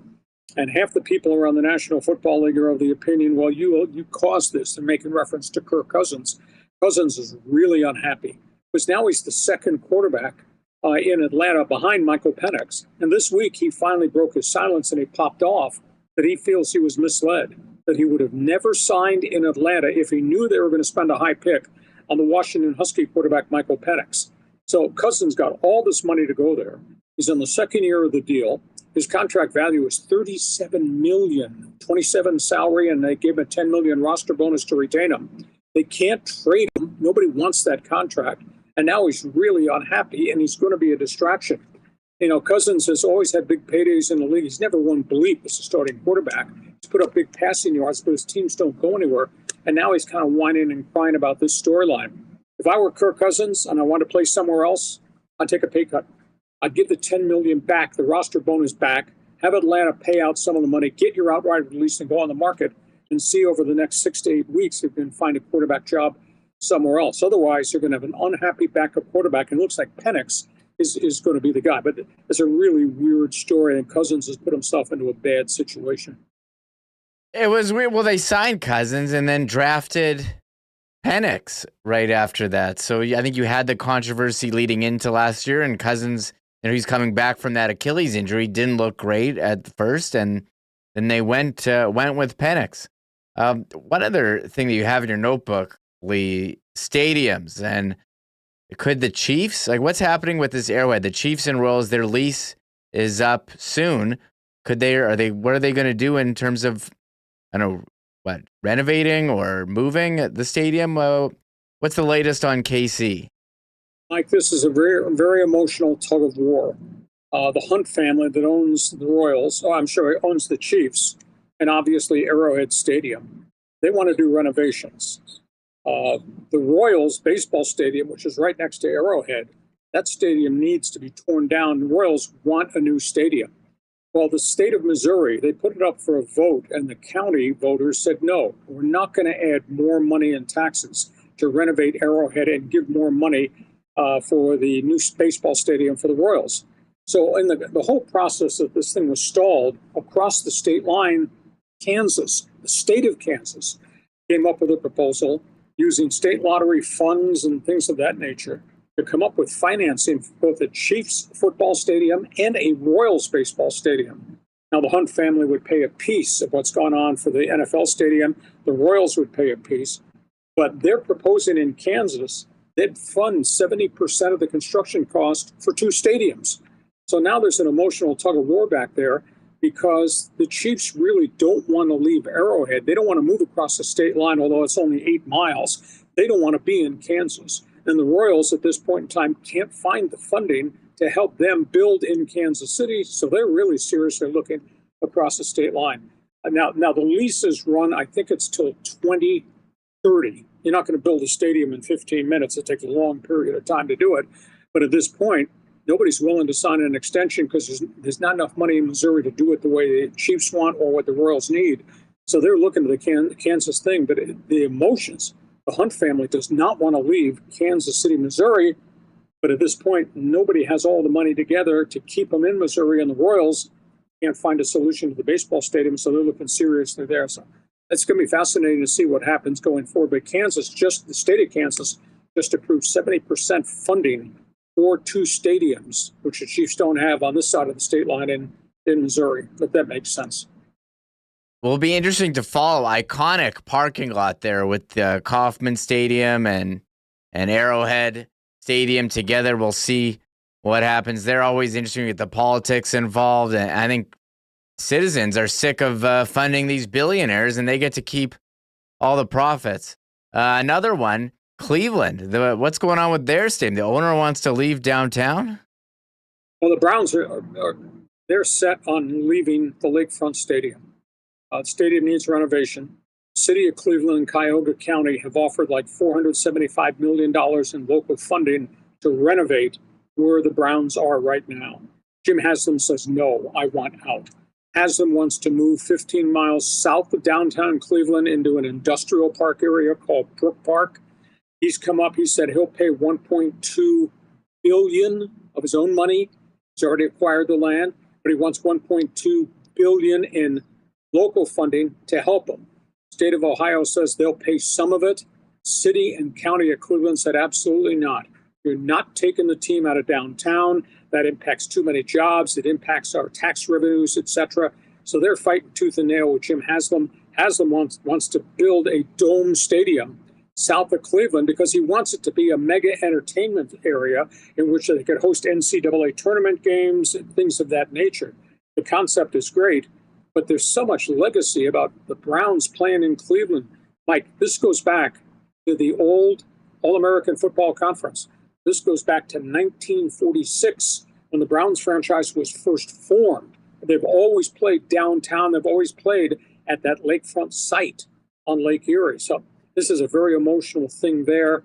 and half the people around the National Football League are of the opinion, well, you caused this, and making reference to Kirk Cousins. Cousins is really unhappy because now he's the second quarterback in Atlanta behind Michael Penix. And this week he finally broke his silence and he popped off that he feels he was misled, that he would have never signed in Atlanta if he knew they were going to spend a high pick on the Washington Husky quarterback Michael Penix. So Cousins got all this money to go there. He's in the second year of the deal. His contract value is $37 million, 27 salary, and they gave him a $10 million roster bonus to retain him. They can't trade him. Nobody wants that contract. And now he's really unhappy, and he's going to be a distraction. You know, Cousins has always had big paydays in the league. He's never won bleep as a starting quarterback. He's put up big passing yards, but his teams don't go anywhere. And now he's kind of whining and crying about this storyline. If I were Kirk Cousins and I wanted to play somewhere else, I'd take a pay cut. I'd give the $10 million back, the roster bonus back, have Atlanta pay out some of the money, get your outright release, and go on the market and see over the next 6 to 8 weeks if you can find a quarterback job somewhere else. Otherwise, you're going to have an unhappy backup quarterback, and it looks like Penix is going to be the guy. But it's a really weird story, and Cousins has put himself into a bad situation. It was weird. Well, they signed Cousins and then drafted Penix right after that. So I think you had the controversy leading into last year, and Cousins, he's coming back from that Achilles injury, didn't look great at first, and then they went with Penix. One other thing that you have in your notebook, Lee, stadiums, and could the Chiefs, like what's happening with this Arrowhead? The Chiefs and Royals, their lease is up soon. What are they going to do in terms of, I don't know, renovating or moving the stadium? What's the latest on KC? Mike, this is a very, very emotional tug of war. The Hunt family that owns the Royals, owns the Chiefs, and obviously Arrowhead Stadium, they want to do renovations. The Royals baseball stadium, which is right next to Arrowhead, that stadium needs to be torn down. The Royals want a new stadium. Well, the state of Missouri, they put it up for a vote, and the county voters said, no, we're not going to add more money in taxes to renovate Arrowhead and give more money for the new baseball stadium for the Royals. So in the whole process of this thing was stalled across the state line. Kansas, the state of Kansas, came up with a proposal using state lottery funds and things of that nature to come up with financing for both the Chiefs football stadium and a Royals baseball stadium. Now, the Hunt family would pay a piece of what's gone on for the NFL stadium. The Royals would pay a piece. But they're proposing in Kansas, they'd fund 70% of the construction cost for two stadiums. So now there's an emotional tug of war back there because the Chiefs really don't want to leave Arrowhead. They don't want to move across the state line, although it's only 8 miles. They don't want to be in Kansas. And the Royals at this point in time can't find the funding to help them build in Kansas City. So they're really seriously looking across the state line. Now the leases run, I think it's till 2030. You're not going to build a stadium in 15 minutes. It takes a long period of time to do it. But at this point, nobody's willing to sign an extension because there's not enough money in Missouri to do it the way the Chiefs want or what the Royals need. So they're looking to the Kansas thing. But the emotions, the Hunt family does not want to leave Kansas City, Missouri. But at this point, nobody has all the money together to keep them in Missouri, and the Royals can't find a solution to the baseball stadium, so they're looking seriously there. So it's going to be fascinating to see what happens going forward. But the state of Kansas, just approved 70% funding for two stadiums, which the Chiefs don't have on this side of the state line in Missouri, if that makes sense. Well, it'll be interesting to follow. Iconic parking lot there with the Kauffman Stadium and Arrowhead Stadium together. We'll see what happens. They're always interesting with the politics involved. And I think citizens are sick of funding these billionaires, and they get to keep all the profits. Another one, Cleveland. What's going on with their stadium? The owner wants to leave downtown? Well, the Browns they're set on leaving the Lakefront Stadium. The stadium needs renovation. City of Cleveland and Cuyahoga County have offered like $475 million in local funding to renovate where the Browns are right now. Jim Haslam says, no, I want out. Haslam wants to move 15 miles south of downtown Cleveland into an industrial park area called Brook Park. He's come up, he said he'll pay $1.2 billion of his own money. He's already acquired the land, but he wants $1.2 billion in local funding to help him. State of Ohio says they'll pay some of it. City and County of Cleveland said absolutely not. You're not taking the team out of downtown. That impacts too many jobs. It impacts our tax revenues, etc. So they're fighting tooth and nail with Jim Haslam. Haslam wants to build a dome stadium south of Cleveland because he wants it to be a mega entertainment area in which they could host NCAA tournament games and things of that nature. The concept is great, but there's so much legacy about the Browns playing in Cleveland. Mike, this goes back to the old All-American Football Conference. This goes back to 1946 when the Browns franchise was first formed. They've always played downtown. They've always played at that lakefront site on Lake Erie. So this is a very emotional thing there.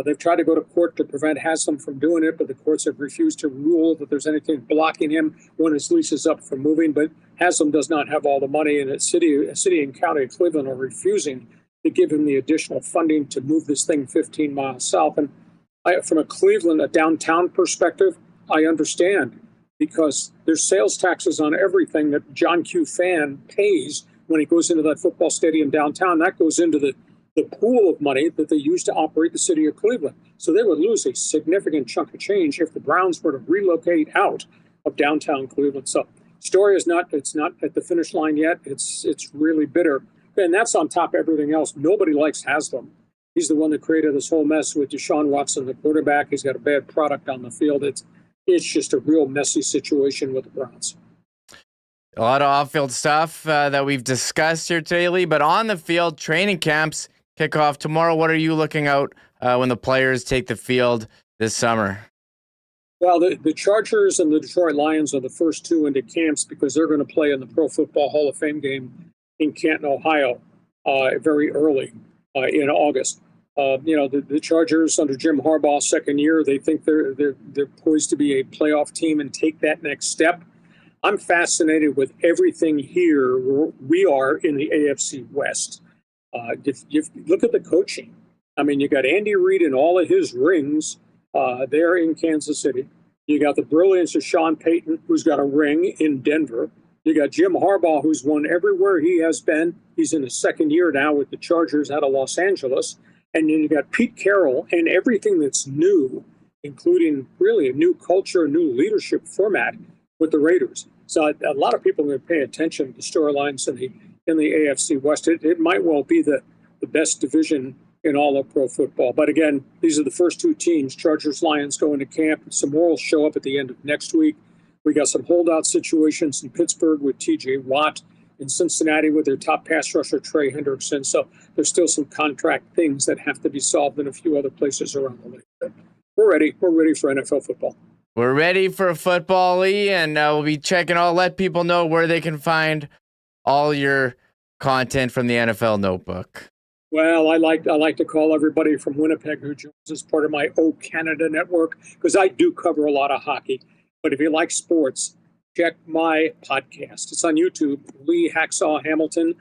They've tried to go to court to prevent Haslam from doing it, but the courts have refused to rule that there's anything blocking him when his lease is up from moving. But Haslam does not have all the money, and the city and county of Cleveland are refusing to give him the additional funding to move this thing 15 miles south. And from a downtown perspective, I understand because there's sales taxes on everything that John Q. Fan pays when he goes into that football stadium downtown. That goes into the pool of money that they use to operate the city of Cleveland. So they would lose a significant chunk of change if the Browns were to relocate out of downtown Cleveland. So story it's not at the finish line yet. It's really bitter. And that's on top of everything else. Nobody likes Haslam. He's the one that created this whole mess with Deshaun Watson, the quarterback. He's got a bad product on the field. It's just a real messy situation with the Browns. A lot of off-field stuff that we've discussed here today, Lee, but on the field, training camps kick off tomorrow. What are you looking out when the players take the field this summer? Well, the Chargers and the Detroit Lions are the first two into camps because they're going to play in the Pro Football Hall of Fame game in Canton, Ohio, very early in August. The Chargers under Jim Harbaugh's second year, they think they're poised to be a playoff team and take that next step. I'm fascinated with everything here. We are in the AFC West. If you look at the coaching. I mean, you got Andy Reid and all of his rings there in Kansas City. You got the brilliance of Sean Payton, who's got a ring in Denver. You got Jim Harbaugh, who's won everywhere he has been. He's in his second year now with the Chargers out of Los Angeles. And then you got Pete Carroll and everything that's new, including really a new culture, a new leadership format with the Raiders. So a lot of people are going to pay attention to storylines in the AFC West. It might well be the best division in all of pro football. But again, these are the first two teams. Chargers, Lions go into camp. Some more will show up at the end of next week. We got some holdout situations in Pittsburgh with T.J. Watt, in Cincinnati with their top pass rusher, Trey Hendrickson. So there's still some contract things that have to be solved in a few other places around the league. But we're ready. We're ready for NFL football. We're ready for football, Lee, and we'll be checking. I'll let people know where they can find all your content from the NFL Notebook. Well, I like to call everybody from Winnipeg who joins as part of my O Canada network because I do cover a lot of hockey. But if you like sports, check my podcast. It's on YouTube, Lee Hacksaw Hamilton.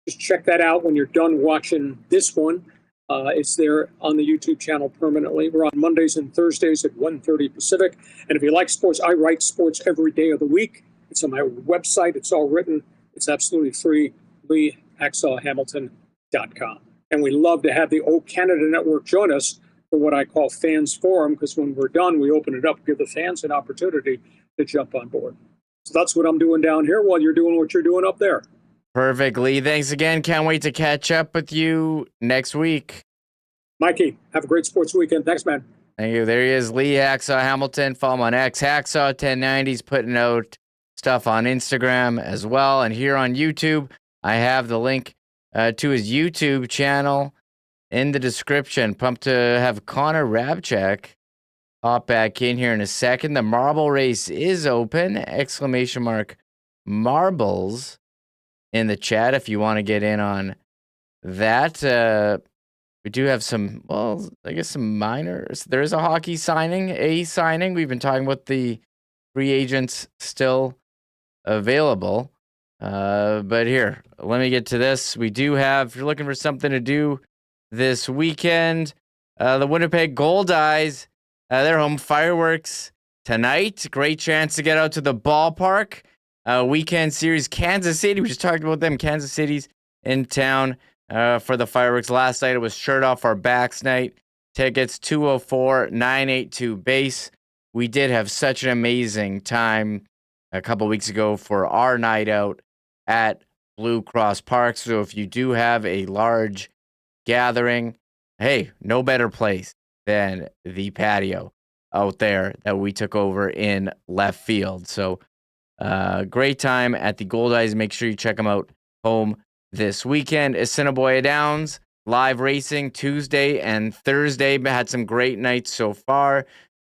Just check that out when you're done watching this one. It's there on the YouTube channel permanently. We're on Mondays and Thursdays at 1:30 Pacific. And if you like sports, I write sports every day of the week. It's on my website. It's all written. It's absolutely free, LeeHacksawHamilton.com. And we love to have the O Canada Network join us for what I call Fans Forum, because when we're done, we open it up, give the fans an opportunity to jump on board. So that's what I'm doing down here while you're doing what you're doing up there. Perfect, Lee. Thanks again. Can't wait to catch up with you next week. Mikey, have a great sports weekend. Thanks, man. Thank you. There he is, Lee Hacksaw Hamilton. Follow him on X. Hacksaw 1090's putting out stuff on Instagram as well. And here on YouTube, I have the link to his YouTube channel in the description. Pumped to have Connor Hrabchak hop back in here in a second. The marble race is open! Exclamation mark marbles in the chat if you want to get in on that. We do have some, well, I guess some minors. There is a hockey signing, We've been talking about the free agents still available. But here, let me get to this. We do have, if you're looking for something to do this weekend, the Winnipeg Goalies, their home fireworks tonight. Great chance to get out to the ballpark. Weekend series, Kansas City. We just talked about them. Kansas City's in town for the fireworks. Last night it was shirt off our backs night. Tickets 204-982 base. We did have such an amazing time a couple weeks ago for our night out at Blue Cross Park. So if you do have a large gathering, hey, no better place than the patio out there that we took over in left field. So great time at the Goalies. Make sure you check them out home this weekend. Assiniboia Downs, live racing Tuesday and Thursday. Had some great nights so far.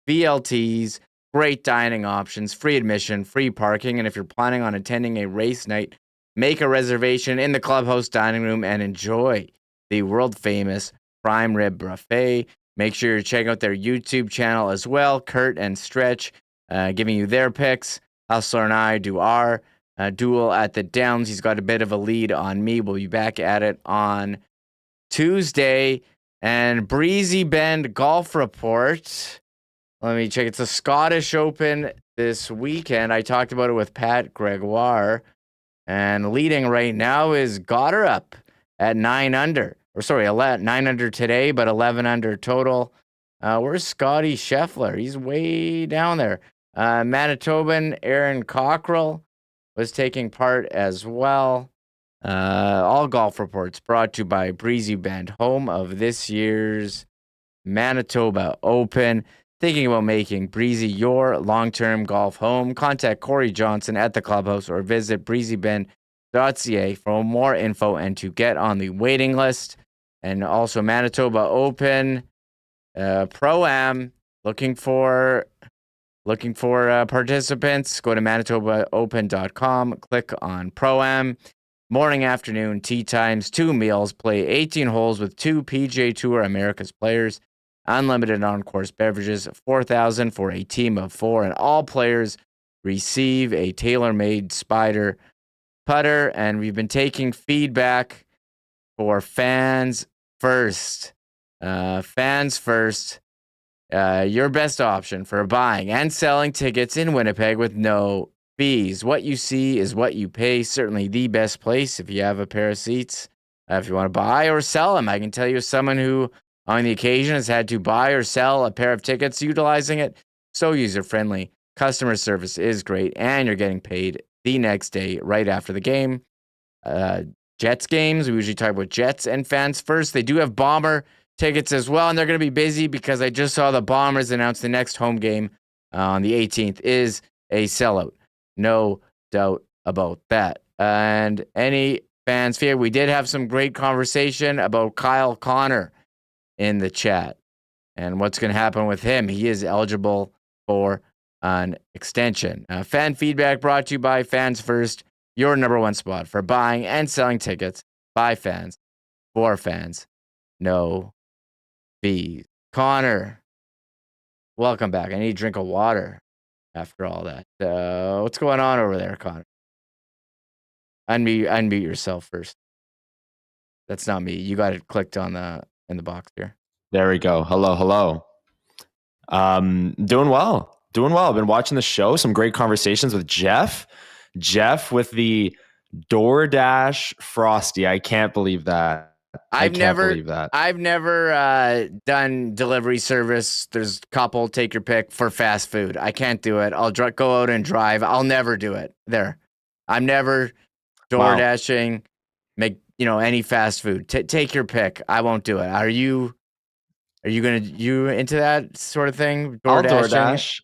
VLTs, great dining options, free admission, free parking. And if you're planning on attending a race night, make a reservation in the clubhouse dining room and enjoy the world famous prime rib buffet. Make sure you're checking out their YouTube channel as well. Kurt and Stretch giving you their picks. Hustler and I do our duel at the Downs. He's got a bit of a lead on me. We'll be back at it on Tuesday. And Breezy Bend Golf Report. Let me check. It's a Scottish Open this weekend. I talked about it with Pat Gregoire. And leading right now is Gotterup at 9 under. Or sorry, 9 under today, but 11 under total. Where's Scotty Scheffler? He's way down there. Manitoban Aaron Cockrell was taking part as well. All golf reports brought to you by Breezy Bend, home of this year's Manitoba Open. Thinking about making Breezy your long-term golf home? Contact Corey Johnson at the clubhouse or visit breezybend.ca for more info and to get on the waiting list. And also Manitoba Open Pro-Am looking for participants. Go to manitobaopen.com, click on Pro-Am. Morning, afternoon, tea times, 2 meals, play 18 holes with 2 PGA Tour America's players. Unlimited on-course beverages, $4,000 for a team of 4, and all players receive a tailor-made Spider putter. And we've been taking feedback for Fans First. Fans First, your best option for buying and selling tickets in Winnipeg with no fees. What you see is what you pay. Certainly the best place if you have a pair of seats. If you want to buy or sell them, I can tell you as someone who on the occasion has had to buy or sell a pair of tickets utilizing it. So user-friendly. Customer service is great, and you're getting paid the next day right after the game. Jets games, we usually talk about Jets and Fans First. They do have Bomber tickets as well, and they're going to be busy because I just saw the Bombers announce the next home game on the 18th is a sellout. No doubt about that. And any fans fear, we did have some great conversation about Kyle Connor in the chat and what's going to happen with him. He is eligible for an extension. Fan feedback brought to you by Fans First, your number one spot for buying and selling tickets by fans, for fans, no fees. Connor, welcome back. I need a drink of water after all that. What's going on over there, Connor? Unmute yourself first. That's not me. You got it clicked on in the box here. There we go. Hello. Doing well. I've been watching the show. Some great conversations with Jeff with the DoorDash Frosty. I can't believe that. I've never done delivery service. There's a couple, take your pick, for fast food. I can't do it. I'll go out and drive. I'll never do it there. I'm never door dashing, make any fast food. Take your pick. I won't do it. Are you Are you into that sort of thing? I'll DoorDashing?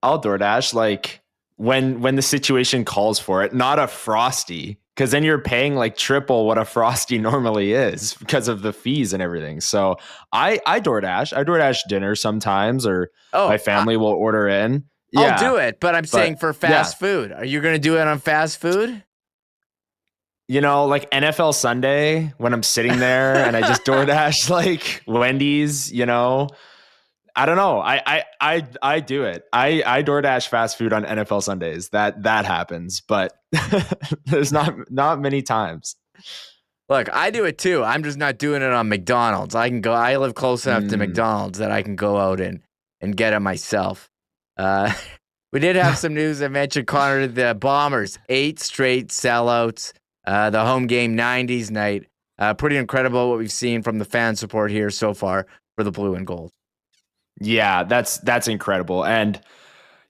DoorDash like when the situation calls for it, not a Frosty, because then you're paying like triple what a Frosty normally is because of the fees and everything. So I DoorDash. I DoorDash dinner sometimes, or Oh, my family will order in. I'll Yeah, do it, but I'm saying for fast food. Are you going to do it on fast food? you know, like NFL Sunday when I'm sitting there and I just DoorDash like Wendy's, you know. I don't know. I do it. I DoorDash fast food on NFL Sundays. That happens, but there's not many times. Look, I do it too. I'm just not doing it on McDonald's. I live close enough to McDonald's that I can go out and get it myself. We did have some news. I mentioned, Connor, the Bombers, 8 straight sellouts. The home game 90s night. Pretty incredible what we've seen from the fan support here so far for the blue and gold. Yeah, that's incredible. And,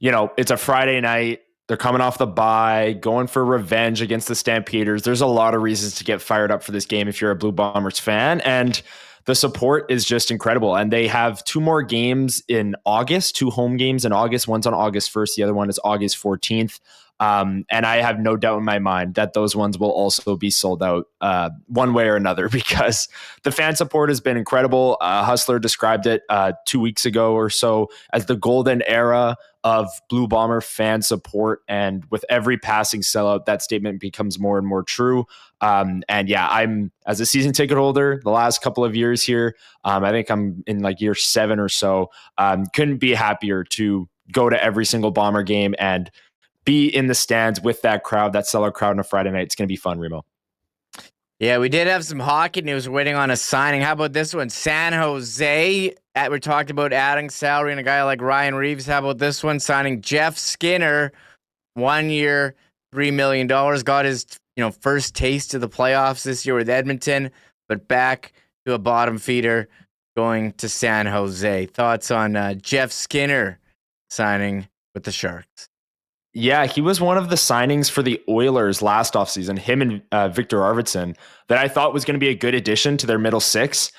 you know, it's a Friday night. They're coming off the bye, going for revenge against the Stampeders. There's a lot of reasons to get fired up for this game if you're a Blue Bombers fan. And the support is just incredible. And they have 2 more games in August, 2 home games in August. One's on August 1st. The other one is August 14th. And I have no doubt in my mind that those ones will also be sold out one way or another, because the fan support has been incredible. Hustler described it 2 weeks ago or so as the golden era of Blue Bomber fan support. And with every passing sellout, that statement becomes more and more true. And yeah, I'm, as a season ticket holder, the last couple of years here, I think I'm in like year 7 or so, couldn't be happier to go to every single Bomber game and be in the stands with that crowd, that sellout crowd on a Friday night. It's going to be fun, Remo. Yeah, we did have some hockey news. We're waiting on a signing. How about this one? San Jose. We talked about adding salary and a guy like Ryan Reeves. How about this one? Signing Jeff Skinner, 1 year, $3 million. Got his first taste of the playoffs this year with Edmonton, but back to a bottom feeder going to San Jose. Thoughts on Jeff Skinner signing with the Sharks? Yeah, he was one of the signings for the Oilers last offseason, him and Victor Arvidsson, that I thought was going to be a good addition to their middle six,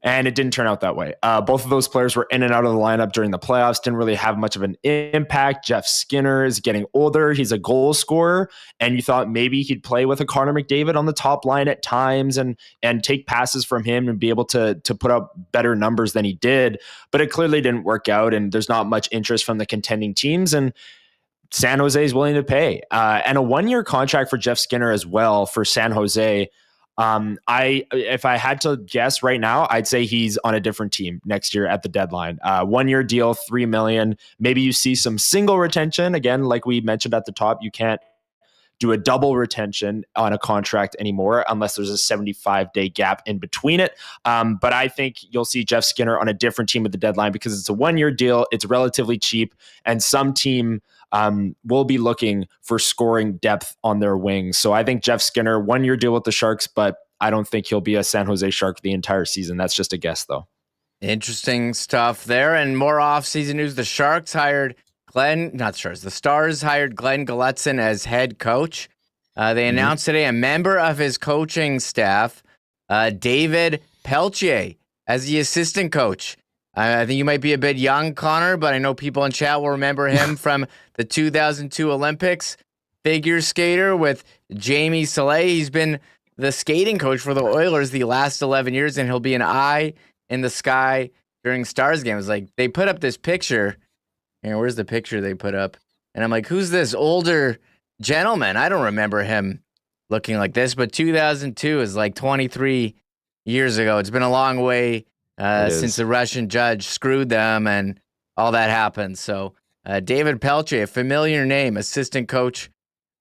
and it didn't turn out that way. Both of those players were in and out of the lineup during the playoffs, didn't really have much of an impact. Jeff Skinner is getting older. He's a goal scorer, and you thought maybe he'd play with a Connor McDavid on the top line at times and take passes from him and be able to put up better numbers than he did, but it clearly didn't work out, and there's not much interest from the contending teams, and San Jose is willing to pay. And a 1-year contract for Jeff Skinner as well for San Jose. If I had to guess right now, I'd say he's on a different team next year at the deadline. 1-year deal, $3 million. Maybe you see some single retention. Again, like we mentioned at the top, you can't do a double retention on a contract anymore unless there's a 75-day gap in between it. But I think you'll see Jeff Skinner on a different team at the deadline because it's a 1-year deal. It's relatively cheap, and some team will be looking for scoring depth on their wings. So I think Jeff Skinner, 1-year deal with the Sharks, but I don't think he'll be a San Jose Shark the entire season. That's just a guess, though. Interesting stuff there. And more off-season news. The Stars hired Glenn Gulutzan as head coach. They announced today a member of his coaching staff, David Peltier, as the assistant coach. I think you might be a bit young, Connor, but I know people in chat will remember him from the 2002 Olympics. Figure skater with Jamie Saleh. He's been the skating coach for the Oilers the last 11 years, and he'll be an eye in the sky during Stars games. Like, they put up this picture. Where's the picture they put up? And I'm like, who's this older gentleman? I don't remember him looking like this, but 2002 is like 23 years ago. It's been a long way since the Russian judge screwed them and all that happened. So David Peltier, a familiar name, assistant coach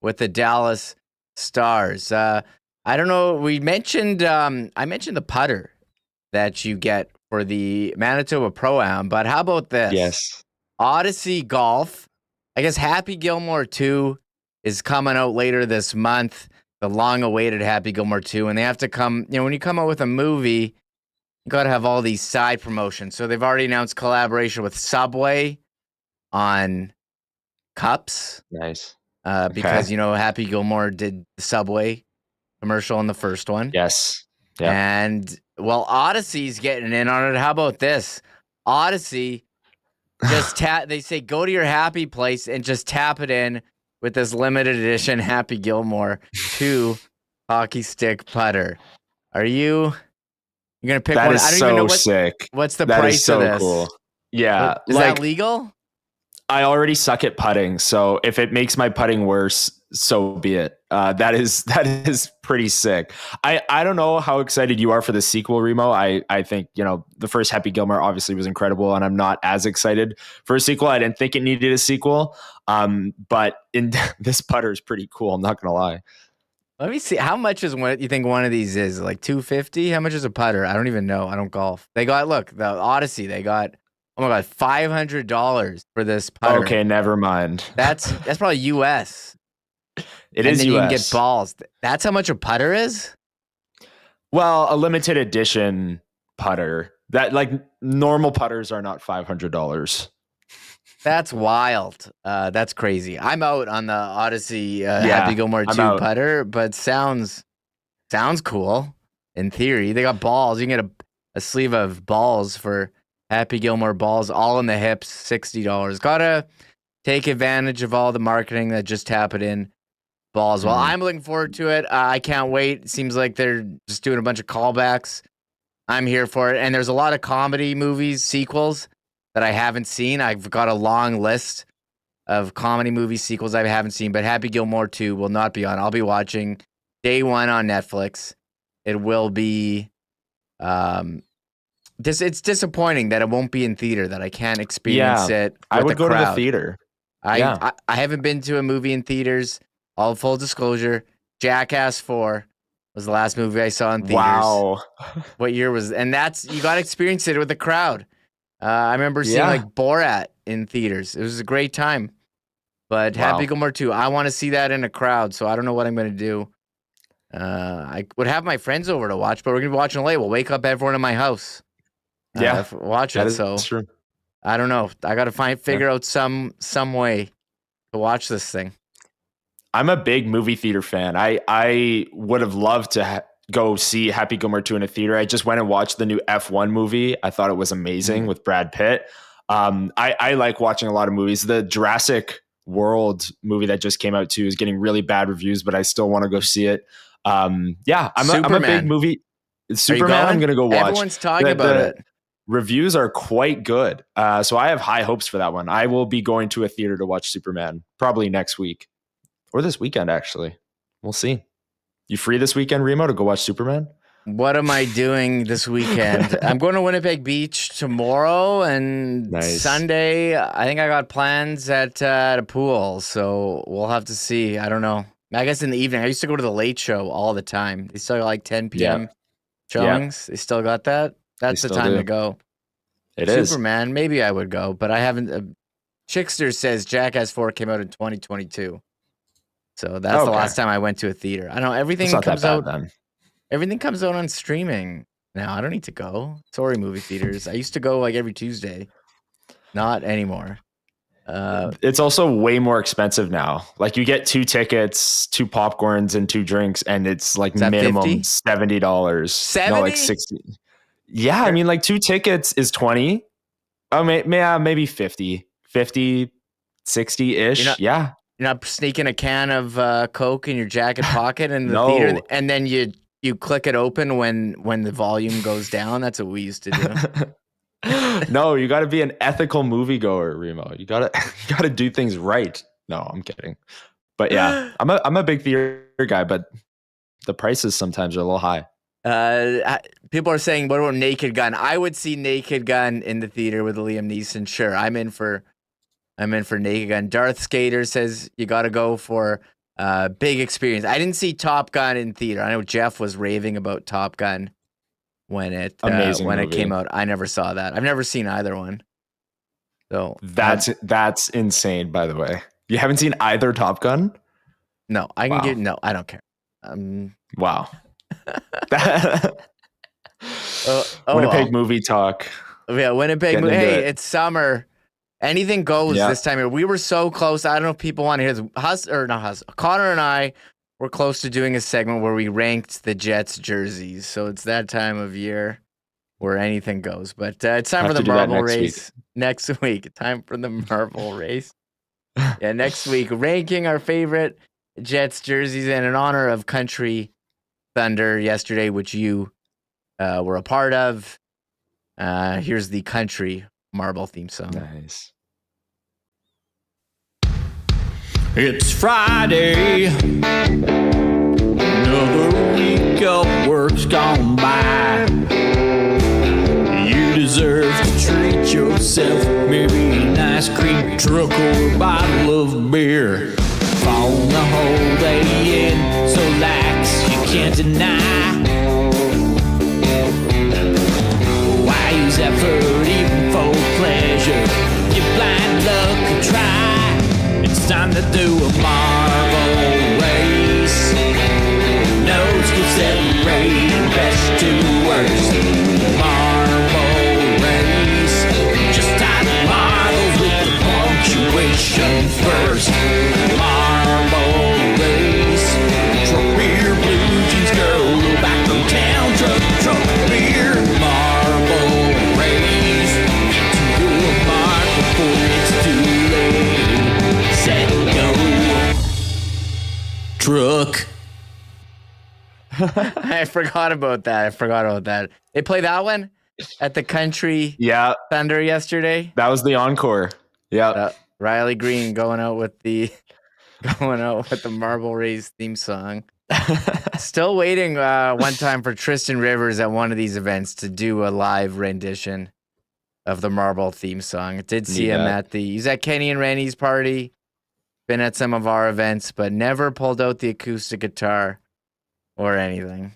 with the Dallas Stars. I don't know. I mentioned the putter that you get for the Manitoba Pro-Am, but how about this? Yes. Odyssey Golf. I guess Happy Gilmore 2 is coming out later this month. The long-awaited Happy Gilmore 2, and they have to come. When you come out with a movie, you got to have all these side promotions. So they've already announced collaboration with Subway on cups. Nice. Because, Happy Gilmore did the Subway commercial in the first one. Yes. Yeah. And Well, Odyssey's getting in on it. How about this? Odyssey just they say go to your happy place and just tap it in with this limited edition Happy Gilmore 2 hockey stick putter. Are you gonna pick That one? is I don't so even know sick. What's the That price is so of this? cool. Yeah, Is that legal? I already suck at putting, so if it makes my putting worse, so be it. That is pretty sick. I don't know how excited you are for the sequel, Remo. I think, the first Happy Gilmore obviously was incredible, and I'm not as excited for a sequel. I didn't think it needed a sequel, but this putter is pretty cool. I'm not gonna lie. Let me see. How much is what you think one of these is? Like $250? How much is a putter? I don't even know. I don't golf. They got the Odyssey. They got oh my god, $500 for this putter. Okay, never mind. That's probably US. It is US. You can get balls. That's how much a putter is? Well, a limited edition putter. That normal putters are not $500. That's wild. That's crazy. I'm out on the Odyssey Happy Gilmore 2 putter, but sounds cool in theory. They got balls. You can get a sleeve of balls for Happy Gilmore balls, all in the hips, $60. Gotta take advantage of all the marketing that just tap it in balls. Well, I'm looking forward to it. I can't wait. It seems like they're just doing a bunch of callbacks. I'm here for it. And there's a lot of comedy movies, sequels that I haven't seen. I've got a long list of comedy movie sequels I haven't seen, but Happy Gilmore 2 will not be on. I'll be watching day one on Netflix. It will be... it's disappointing that it won't be in theater, that I can't experience it with I would go crowd. to the theater. I haven't been to a movie in theaters. All full disclosure, Jackass 4 was the last movie I saw in theaters. Wow. What year was... And you got to experience it with the crowd. I remember seeing Borat in theaters. It was a great time. But Happy Gilmore 2, I want to see that in a crowd, so I don't know what I'm going to do. I would have my friends over to watch, but we're going to be watching late. We'll wake up everyone in my house. Watch it. So true. I don't know. I got to figure out some way to watch this thing. I'm a big movie theater fan. I would have loved to go see Happy Gilmore 2 in a theater. I just went and watched the new F1 movie. I thought it was amazing with Brad Pitt. I like watching a lot of movies. The Jurassic World movie that just came out too is getting really bad reviews, but I still want to go see it. I'm a big movie. Superman, I'm going to go watch. Everyone's talking about it. Reviews are quite good. So I have high hopes for that one. I will be going to a theater to watch Superman probably next week or this weekend, actually. We'll see. You free this weekend, Remo, to go watch Superman? What am I doing this weekend? I'm going to Winnipeg Beach tomorrow and Sunday. I think I got plans at a pool, so we'll have to see. I don't know. I guess in the evening. I used to go to the late show all the time. They still got like 10 p.m. showings. They still got that. That's the time to go. It is. Superman, maybe I would go, but I haven't. Chickster says Jackass 4 came out in 2022. So that's the last time I went to a theater. I don't know. Everything comes out. Everything comes out on streaming now. I don't need to go. Sorry, movie theaters. I used to go like every Tuesday. Not anymore. It's also way more expensive now. Like you get 2 tickets, 2 popcorns, and 2 drinks, and it's like minimum $70. $70? No, like $60. Yeah, I mean, like 2 tickets is $20. Oh, maybe $50, 60-ish. Yeah. You're not sneaking a can of Coke in your jacket pocket in the theater, and then you click it open when the volume goes down. That's what we used to do. No, you got to be an ethical moviegoer, Remo. You got to do things right. No, I'm kidding. But yeah, I'm a big theater guy, but the prices sometimes are a little high. People are saying, what about Naked Gun? I would see Naked Gun in the theater with Liam Neeson. Sure, I'm in for Naked Gun. Darth Skater says you got to go for big experience. I didn't see Top Gun in theater. I know Jeff was raving about Top Gun when it came out. I never saw that. I've never seen either one. So that's insane. By the way, you haven't seen either Top Gun? No, I don't care. Wow. Winnipeg movie talk. Yeah, Winnipeg movie. Hey, it's summer. Anything goes this time of year. We were so close. I don't know if people want to hear this. Connor and I we're close to doing a segment where we ranked the Jets jerseys. So it's that time of year where anything goes. But it's time for the marble race next week. Time for the marble race. Yeah, next week, ranking our favorite Jets jerseys, and in honor of Country Thunder yesterday, which you were a part of. Here's the Country Marble theme song. Nice. It's Friday, another week of work's gone by. You deserve to treat yourself, maybe an ice cream truck or a bottle of beer. Following the whole day in, so lax you can't deny. Why use effort even for pleasure? Give blind luck a try. It's time to do a marble race. No skill separating best to worst. Marble race. Just tie the marbles with the punctuation first. Marble race. Truck beer, blue jeans girl, back from town. Truck beer. Marble race. To your mark before it's too late. Set, go. Truck. I forgot about that. They play that one at the Country Thunder yesterday. That was the encore. Yeah. Riley Green going out with the Marble Race theme song. Still waiting one time for Tristan Rivers at one of these events to do a live rendition of the Marble theme song. I did see him he's at Kenny and Randy's party, been at some of our events, but never pulled out the acoustic guitar or anything.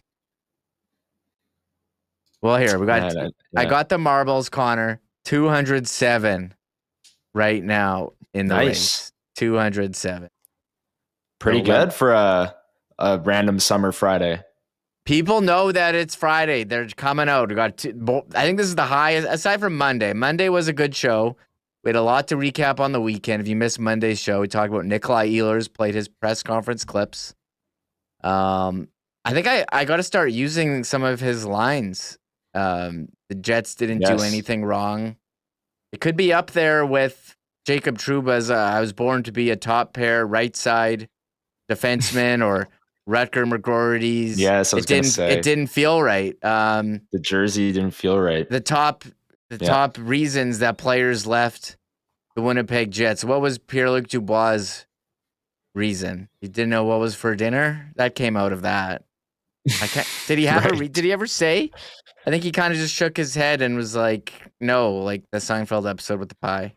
Well, here we got. I got the marbles, Connor. 207 right now in the race. 207. Pretty good for a random summer Friday. People know that it's Friday. They're coming out. We got I think this is the highest, aside from Monday. Monday was a good show. We had a lot to recap on the weekend. If you missed Monday's show, we talked about Nikolai Ehlers, played his press conference clips. I think I got to start using some of his lines. The Jets didn't do anything wrong. It could be up there with Jacob Trouba's I was born to be a top pair right side defenseman, or Rutger McGroarty's. Yes, I was going to say. It didn't feel right. The jersey didn't feel right. The top reasons that players left the Winnipeg Jets. What was Pierre-Luc Dubois' reason? He didn't know what was for dinner? That came out of that. Did he have did he ever say? I think he kind of just shook his head and was like, no, like the Seinfeld episode with the pie.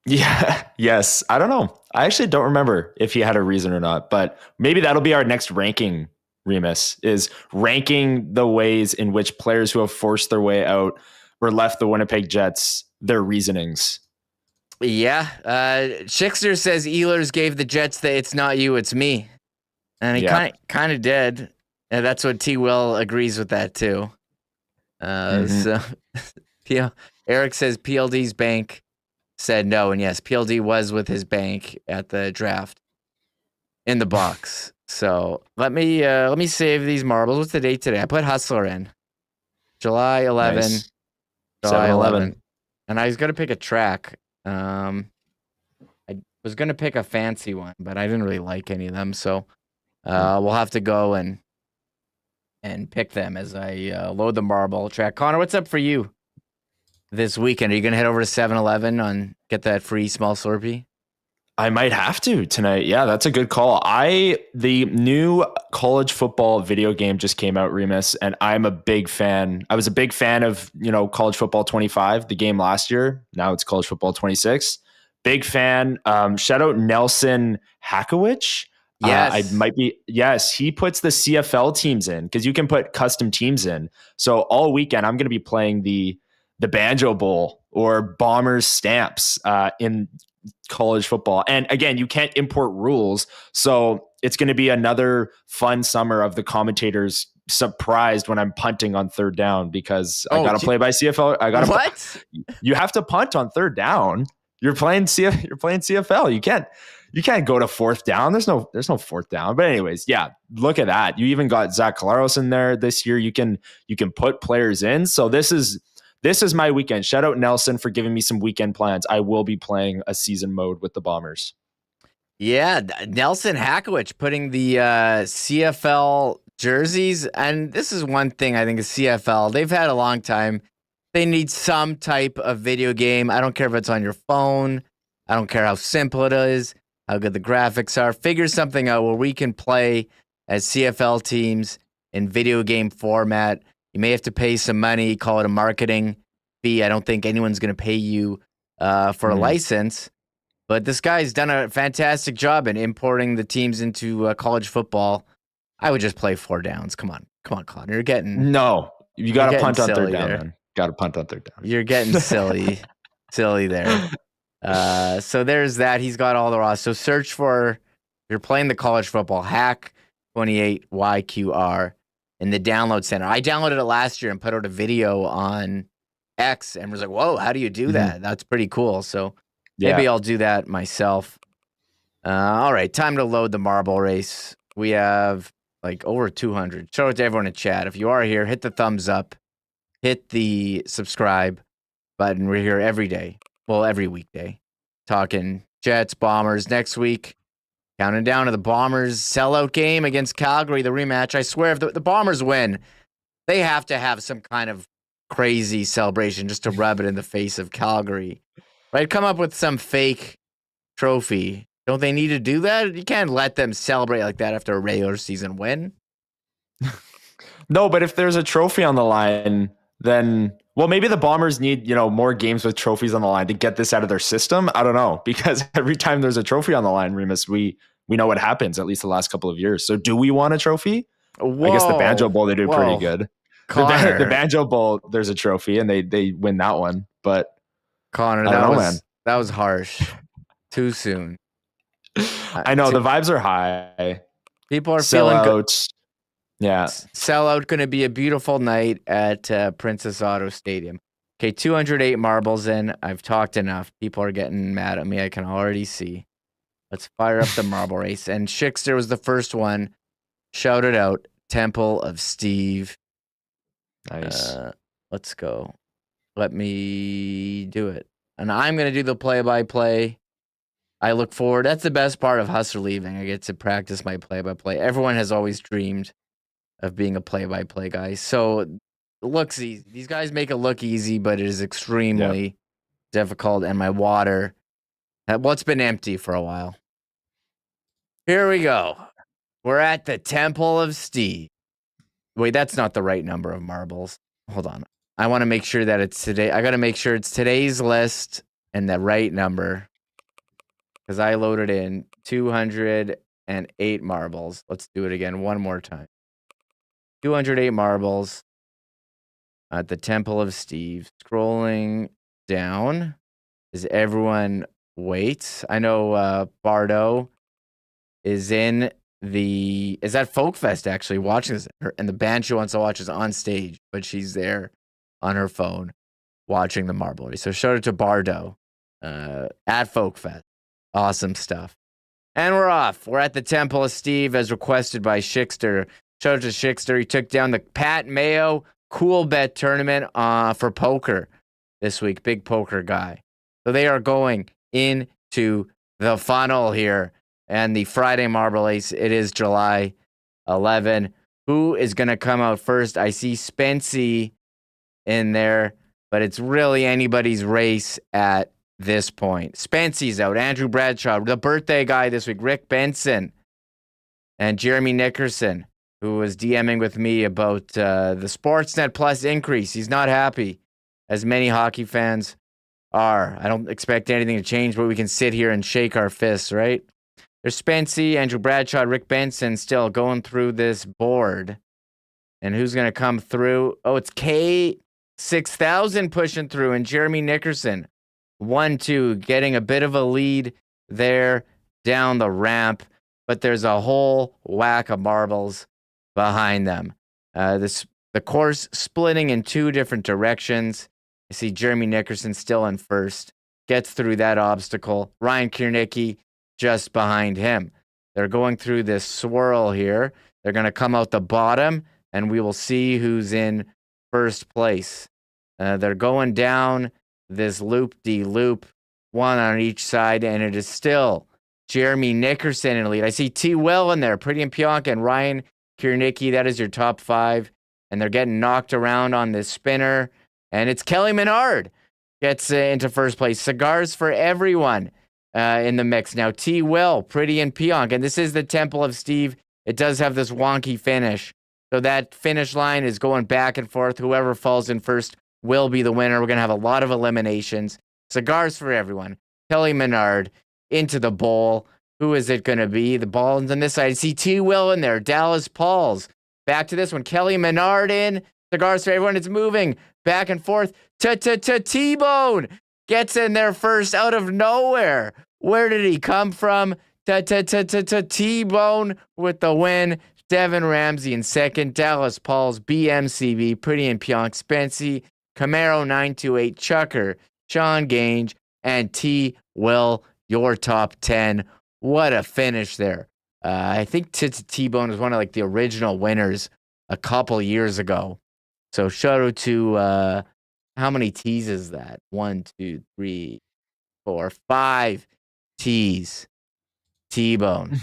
Yeah. Yes. I don't know. I actually don't remember if he had a reason or not, but maybe that'll be our next ranking, Remis, is ranking the ways in which players who have forced their way out or left the Winnipeg Jets, their reasonings. Yeah. Schickster says Ehlers gave the Jets the "it's not you, it's me." And he kind of did. And that's what T. Will agrees with that too. So Eric says PLD's bank said no, and yes, PLD was with his bank at the draft in the box. So let me save these marbles. What's the date today? I put Hustler in July 11. Nice. July 11. And I was gonna pick a track. I was gonna pick a fancy one, but I didn't really like any of them. So we'll have to go and pick them as I load the marble track. Connor, what's up for you this weekend? Are you going to head over to 7-Eleven and get that free small Slurpee? I might have to tonight. Yeah, that's a good call. The new college football video game just came out, Remis, and I'm a big fan. I was a big fan of, college football 25, the game last year. Now it's college football 26. Big fan. Shout out Nelson Hackowich. Yes. He puts the CFL teams in because you can put custom teams in. So all weekend I'm going to be playing the Banjo Bowl or Bombers Stamps in college football. And again, you can't import rules. So it's going to be another fun summer of the commentators surprised when I'm punting on third down because I got to play by CFL. What? You have to punt on third down. You're playing CFL. You can't. you can't go to fourth down. There's no fourth down. But anyways, yeah, look at that. You even got Zach Collaros in there this year. You can put players in. So this is my weekend. Shout out Nelson for giving me some weekend plans. I will be playing a season mode with the Bombers. Yeah, Nelson Hackowich putting the CFL jerseys. And this is one thing I think is CFL. They've had a long time. They need some type of video game. I don't care if it's on your phone. I don't care how simple it is, how good the graphics are. Figure something out where we can play as CFL teams in video game format. You may have to pay some money, call it a marketing fee. I don't think anyone's going to pay you for a license. But this guy's done a fantastic job in importing the teams into college football. I would just play 4 downs. Come on, Claude. You're getting... No, you got to punt on third down, man. Got to punt on third down. You're getting silly there. So there's that. He's got all the raw. So search for, if you're playing the college football, Hack 28YQR in the download center. I downloaded it last year and put out a video on X and was like, whoa, how do you do that? That's pretty cool. So maybe I'll do that myself. All right, time to load the marble race. We have like over 200. Show it to everyone in chat. If you are here, hit the thumbs up, hit the subscribe button. We're here every day. Well, every weekday, talking Jets, Bombers. Next week, counting down to the Bombers' sellout game against Calgary, the rematch. I swear, if the Bombers win, they have to have some kind of crazy celebration just to rub it in the face of Calgary. Right? Come up with some fake trophy. Don't they need to do that? You can't let them celebrate like that after a regular season win. No, but if there's a trophy on the line, then... Well, maybe the Bombers need, more games with trophies on the line to get this out of their system. I don't know, because every time there's a trophy on the line, Remis, we know what happens, at least the last couple of years. So do we want a trophy? Whoa, I guess the Banjo Bowl, they do pretty good. Connor. The Banjo Bowl, there's a trophy, and they win that one. But Connor, that was harsh. Too soon. I know, the vibes are high. People are feeling good. Yeah. Sellout going to be a beautiful night at Princess Auto Stadium. Okay, 208 marbles in. I've talked enough. People are getting mad at me. I can already see. Let's fire up the marble race. And Schickster was the first one. Shout it out. Temple of Steve. Nice. Let's go. Let me do it. And I'm going to do the play-by-play. I look forward. That's the best part of Hustler leaving. I get to practice my play-by-play. Everyone has always dreamed of being a play-by-play guy. So it looks easy. These guys make it look easy, but it is extremely difficult. And my water, it's been empty for a while. Here we go. We're at the Temple of Steve. Wait, that's not the right number of marbles. Hold on. I want to make sure that it's today. I got to make sure it's today's list and the right number, because I loaded in 208 marbles. Let's do it again one more time. 208 marbles at the Temple of Steve. Scrolling down as everyone waits. I know Bardo is in is at Folk Fest actually watching this, and the band she wants to watch is on stage, but she's there on her phone watching the marble race. So shout out to Bardo at Folk Fest. Awesome stuff. And we're off. We're at the Temple of Steve as requested by Schickster. Shout out to Schickster. He took down the Pat Mayo Cool Bet tournament for poker this week. Big poker guy. So they are going into the funnel here. And the Friday marble race, it is July 11. Who is going to come out first? I see Spency in there, but it's really anybody's race at this point. Spency's out. Andrew Bradshaw, the birthday guy this week, Rick Benson, and Jeremy Nickerson, who was DMing with me about the Sportsnet Plus increase. He's not happy, as many hockey fans are. I don't expect anything to change, but we can sit here and shake our fists, right? There's Spency, Andrew Bradshaw, Rick Benson still going through this board. And who's going to come through? Oh, it's K6000 pushing through, and Jeremy Nickerson 1-2, getting a bit of a lead there down the ramp, but there's a whole whack of marbles behind them. The course splitting in two different directions. I see Jeremy Nickerson still in first, gets through that obstacle. Ryan Kiernicki just behind him. They're going through this swirl here. They're going to come out the bottom, and we will see who's in first place. They're going down this loop-de-loop, one on each side, and it is still Jeremy Nickerson in the lead. I see T. Will in there, Pretty and Pionk, and Ryan Kiernicki. That is your top 5, and they're getting knocked around on this spinner, and it's Kelly Menard gets into first place. Cigars for everyone in the mix. Now, T. Will, Pretty and Pionk, and this is the Temple of Steve. It does have this wonky finish. So that finish line is going back and forth. Whoever falls in first will be the winner. We're going to have a lot of eliminations. Cigars for everyone. Kelly Menard into the bowl. Who is it going to be? The ball's on this side. I see T. Will in there. Dallas Pauls. Back to this one. Kelly Menard in. Cigars for everyone. It's moving back and forth. T-Bone gets in there first out of nowhere. Where did he come from? T-Bone with the win. Devin Ramsey in second. Dallas Pauls, BMCB, Pretty and Pionk, Spency, Camaro 928, Chucker, Sean Gange, and T. Will, your top 10. What a finish there. I think T-Bone was one of like the original winners a couple years ago. So shout out to how many T's is that? 1, 2, 3, 4, 5 T's. T-Bone.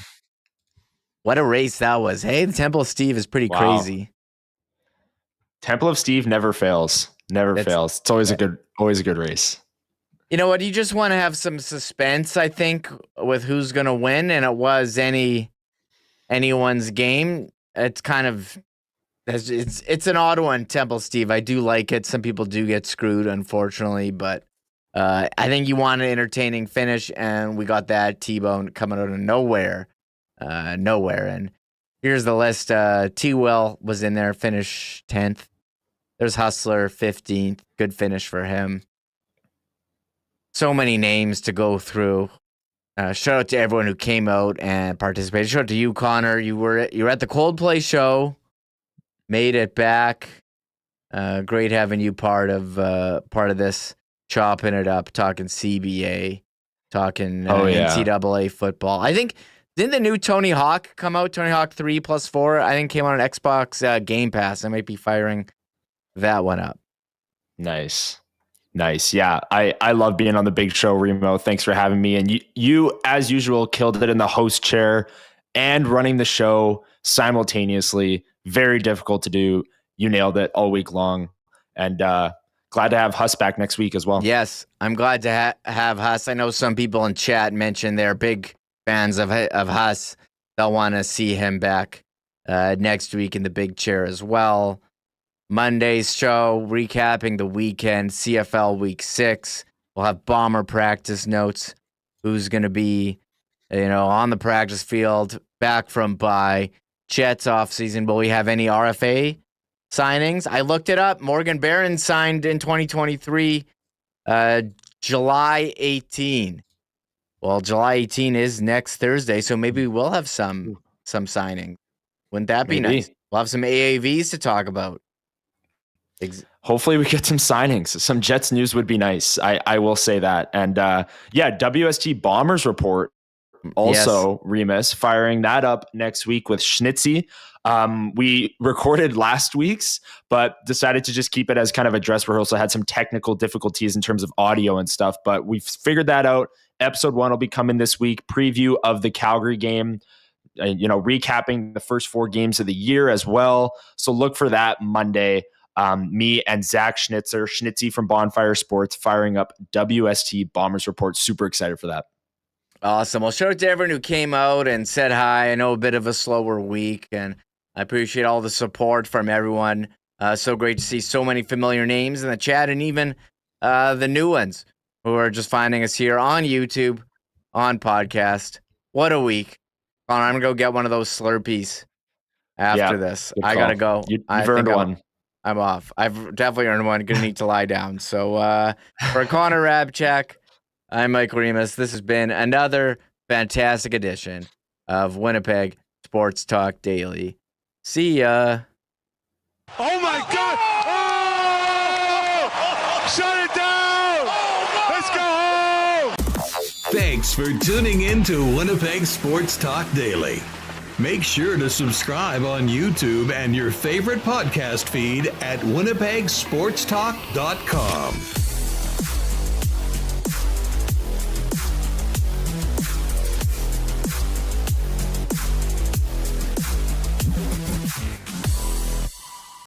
What a race that was. Hey, the Temple of Steve is pretty crazy. Temple of Steve never fails. Never fails. It's always a good race. You know what? You just want to have some suspense, I think, with who's going to win, and it was anyone's game. It's kind of it's an odd one, Temple Steve. I do like it. Some people do get screwed, unfortunately, but I think you want an entertaining finish, and we got that T-Bone coming out of nowhere. And here's the list. T. Will was in there, finished 10th. There's Hustler, 15th. Good finish for him. So many names to go through. Shout out to everyone who came out and participated. Shout out to you, Connor. You were at the Coldplay show. Made it back. Great having you part of this, chopping it up, talking CBA, talking NCAA football. I think, didn't the new Tony Hawk come out? Tony Hawk 3+4, I think came on an Xbox Game Pass. I might be firing that one up. Nice. Yeah, I love being on the big show, Remo. Thanks for having me. And you, as usual, killed it in the host chair and running the show simultaneously. Very difficult to do. You nailed it all week long. And glad to have Huss back next week as well. Yes, I'm glad to have Huss. I know some people in chat mentioned they're big fans of Huss. They'll want to see him back next week in the big chair as well. Monday's show, recapping the weekend, CFL Week 6. We'll have Bomber practice notes. Who's going to be, on the practice field, back from bye. Chet's offseason. Will we have any RFA signings? I looked it up. Morgan Barron signed in 2023, July 18. Well, July 18 is next Thursday, so maybe we'll have some signings. Wouldn't that be nice? We'll have some AAVs to talk about. Hopefully we get some signings. Some Jets news would be nice. I will say that. And WST Bombers report also, Remis, firing that up next week with Schnitzy. We recorded last week's, but decided to just keep it as kind of a dress rehearsal. Had some technical difficulties in terms of audio and stuff, but we've figured that out. Episode 1 will be coming this week. Preview of the Calgary game, recapping the first 4 games of the year as well. So look for that Monday. Me and Zach Schnitzy from Bonfire Sports, firing up WST Bombers report. Super excited for that. Awesome. Well, shout out to everyone who came out and said hi. I know a bit of a slower week, and I appreciate all the support from everyone. So great to see so many familiar names in the chat, and even the new ones who are just finding us here on YouTube, on podcast. What a week. Connor, I'm going to go get one of those Slurpees after this. I got to go. You've earned one. I'm off. I've definitely earned one. Going to need to lie down. So for Connor Hrabchak, I'm Michael Remis. This has been another fantastic edition of Winnipeg Sports Talk Daily. See ya. Oh my God! Oh! Shut it down! Let's go home! Thanks for tuning in to Winnipeg Sports Talk Daily. Make sure to subscribe on YouTube and your favorite podcast feed at winnipegsportstalk.com.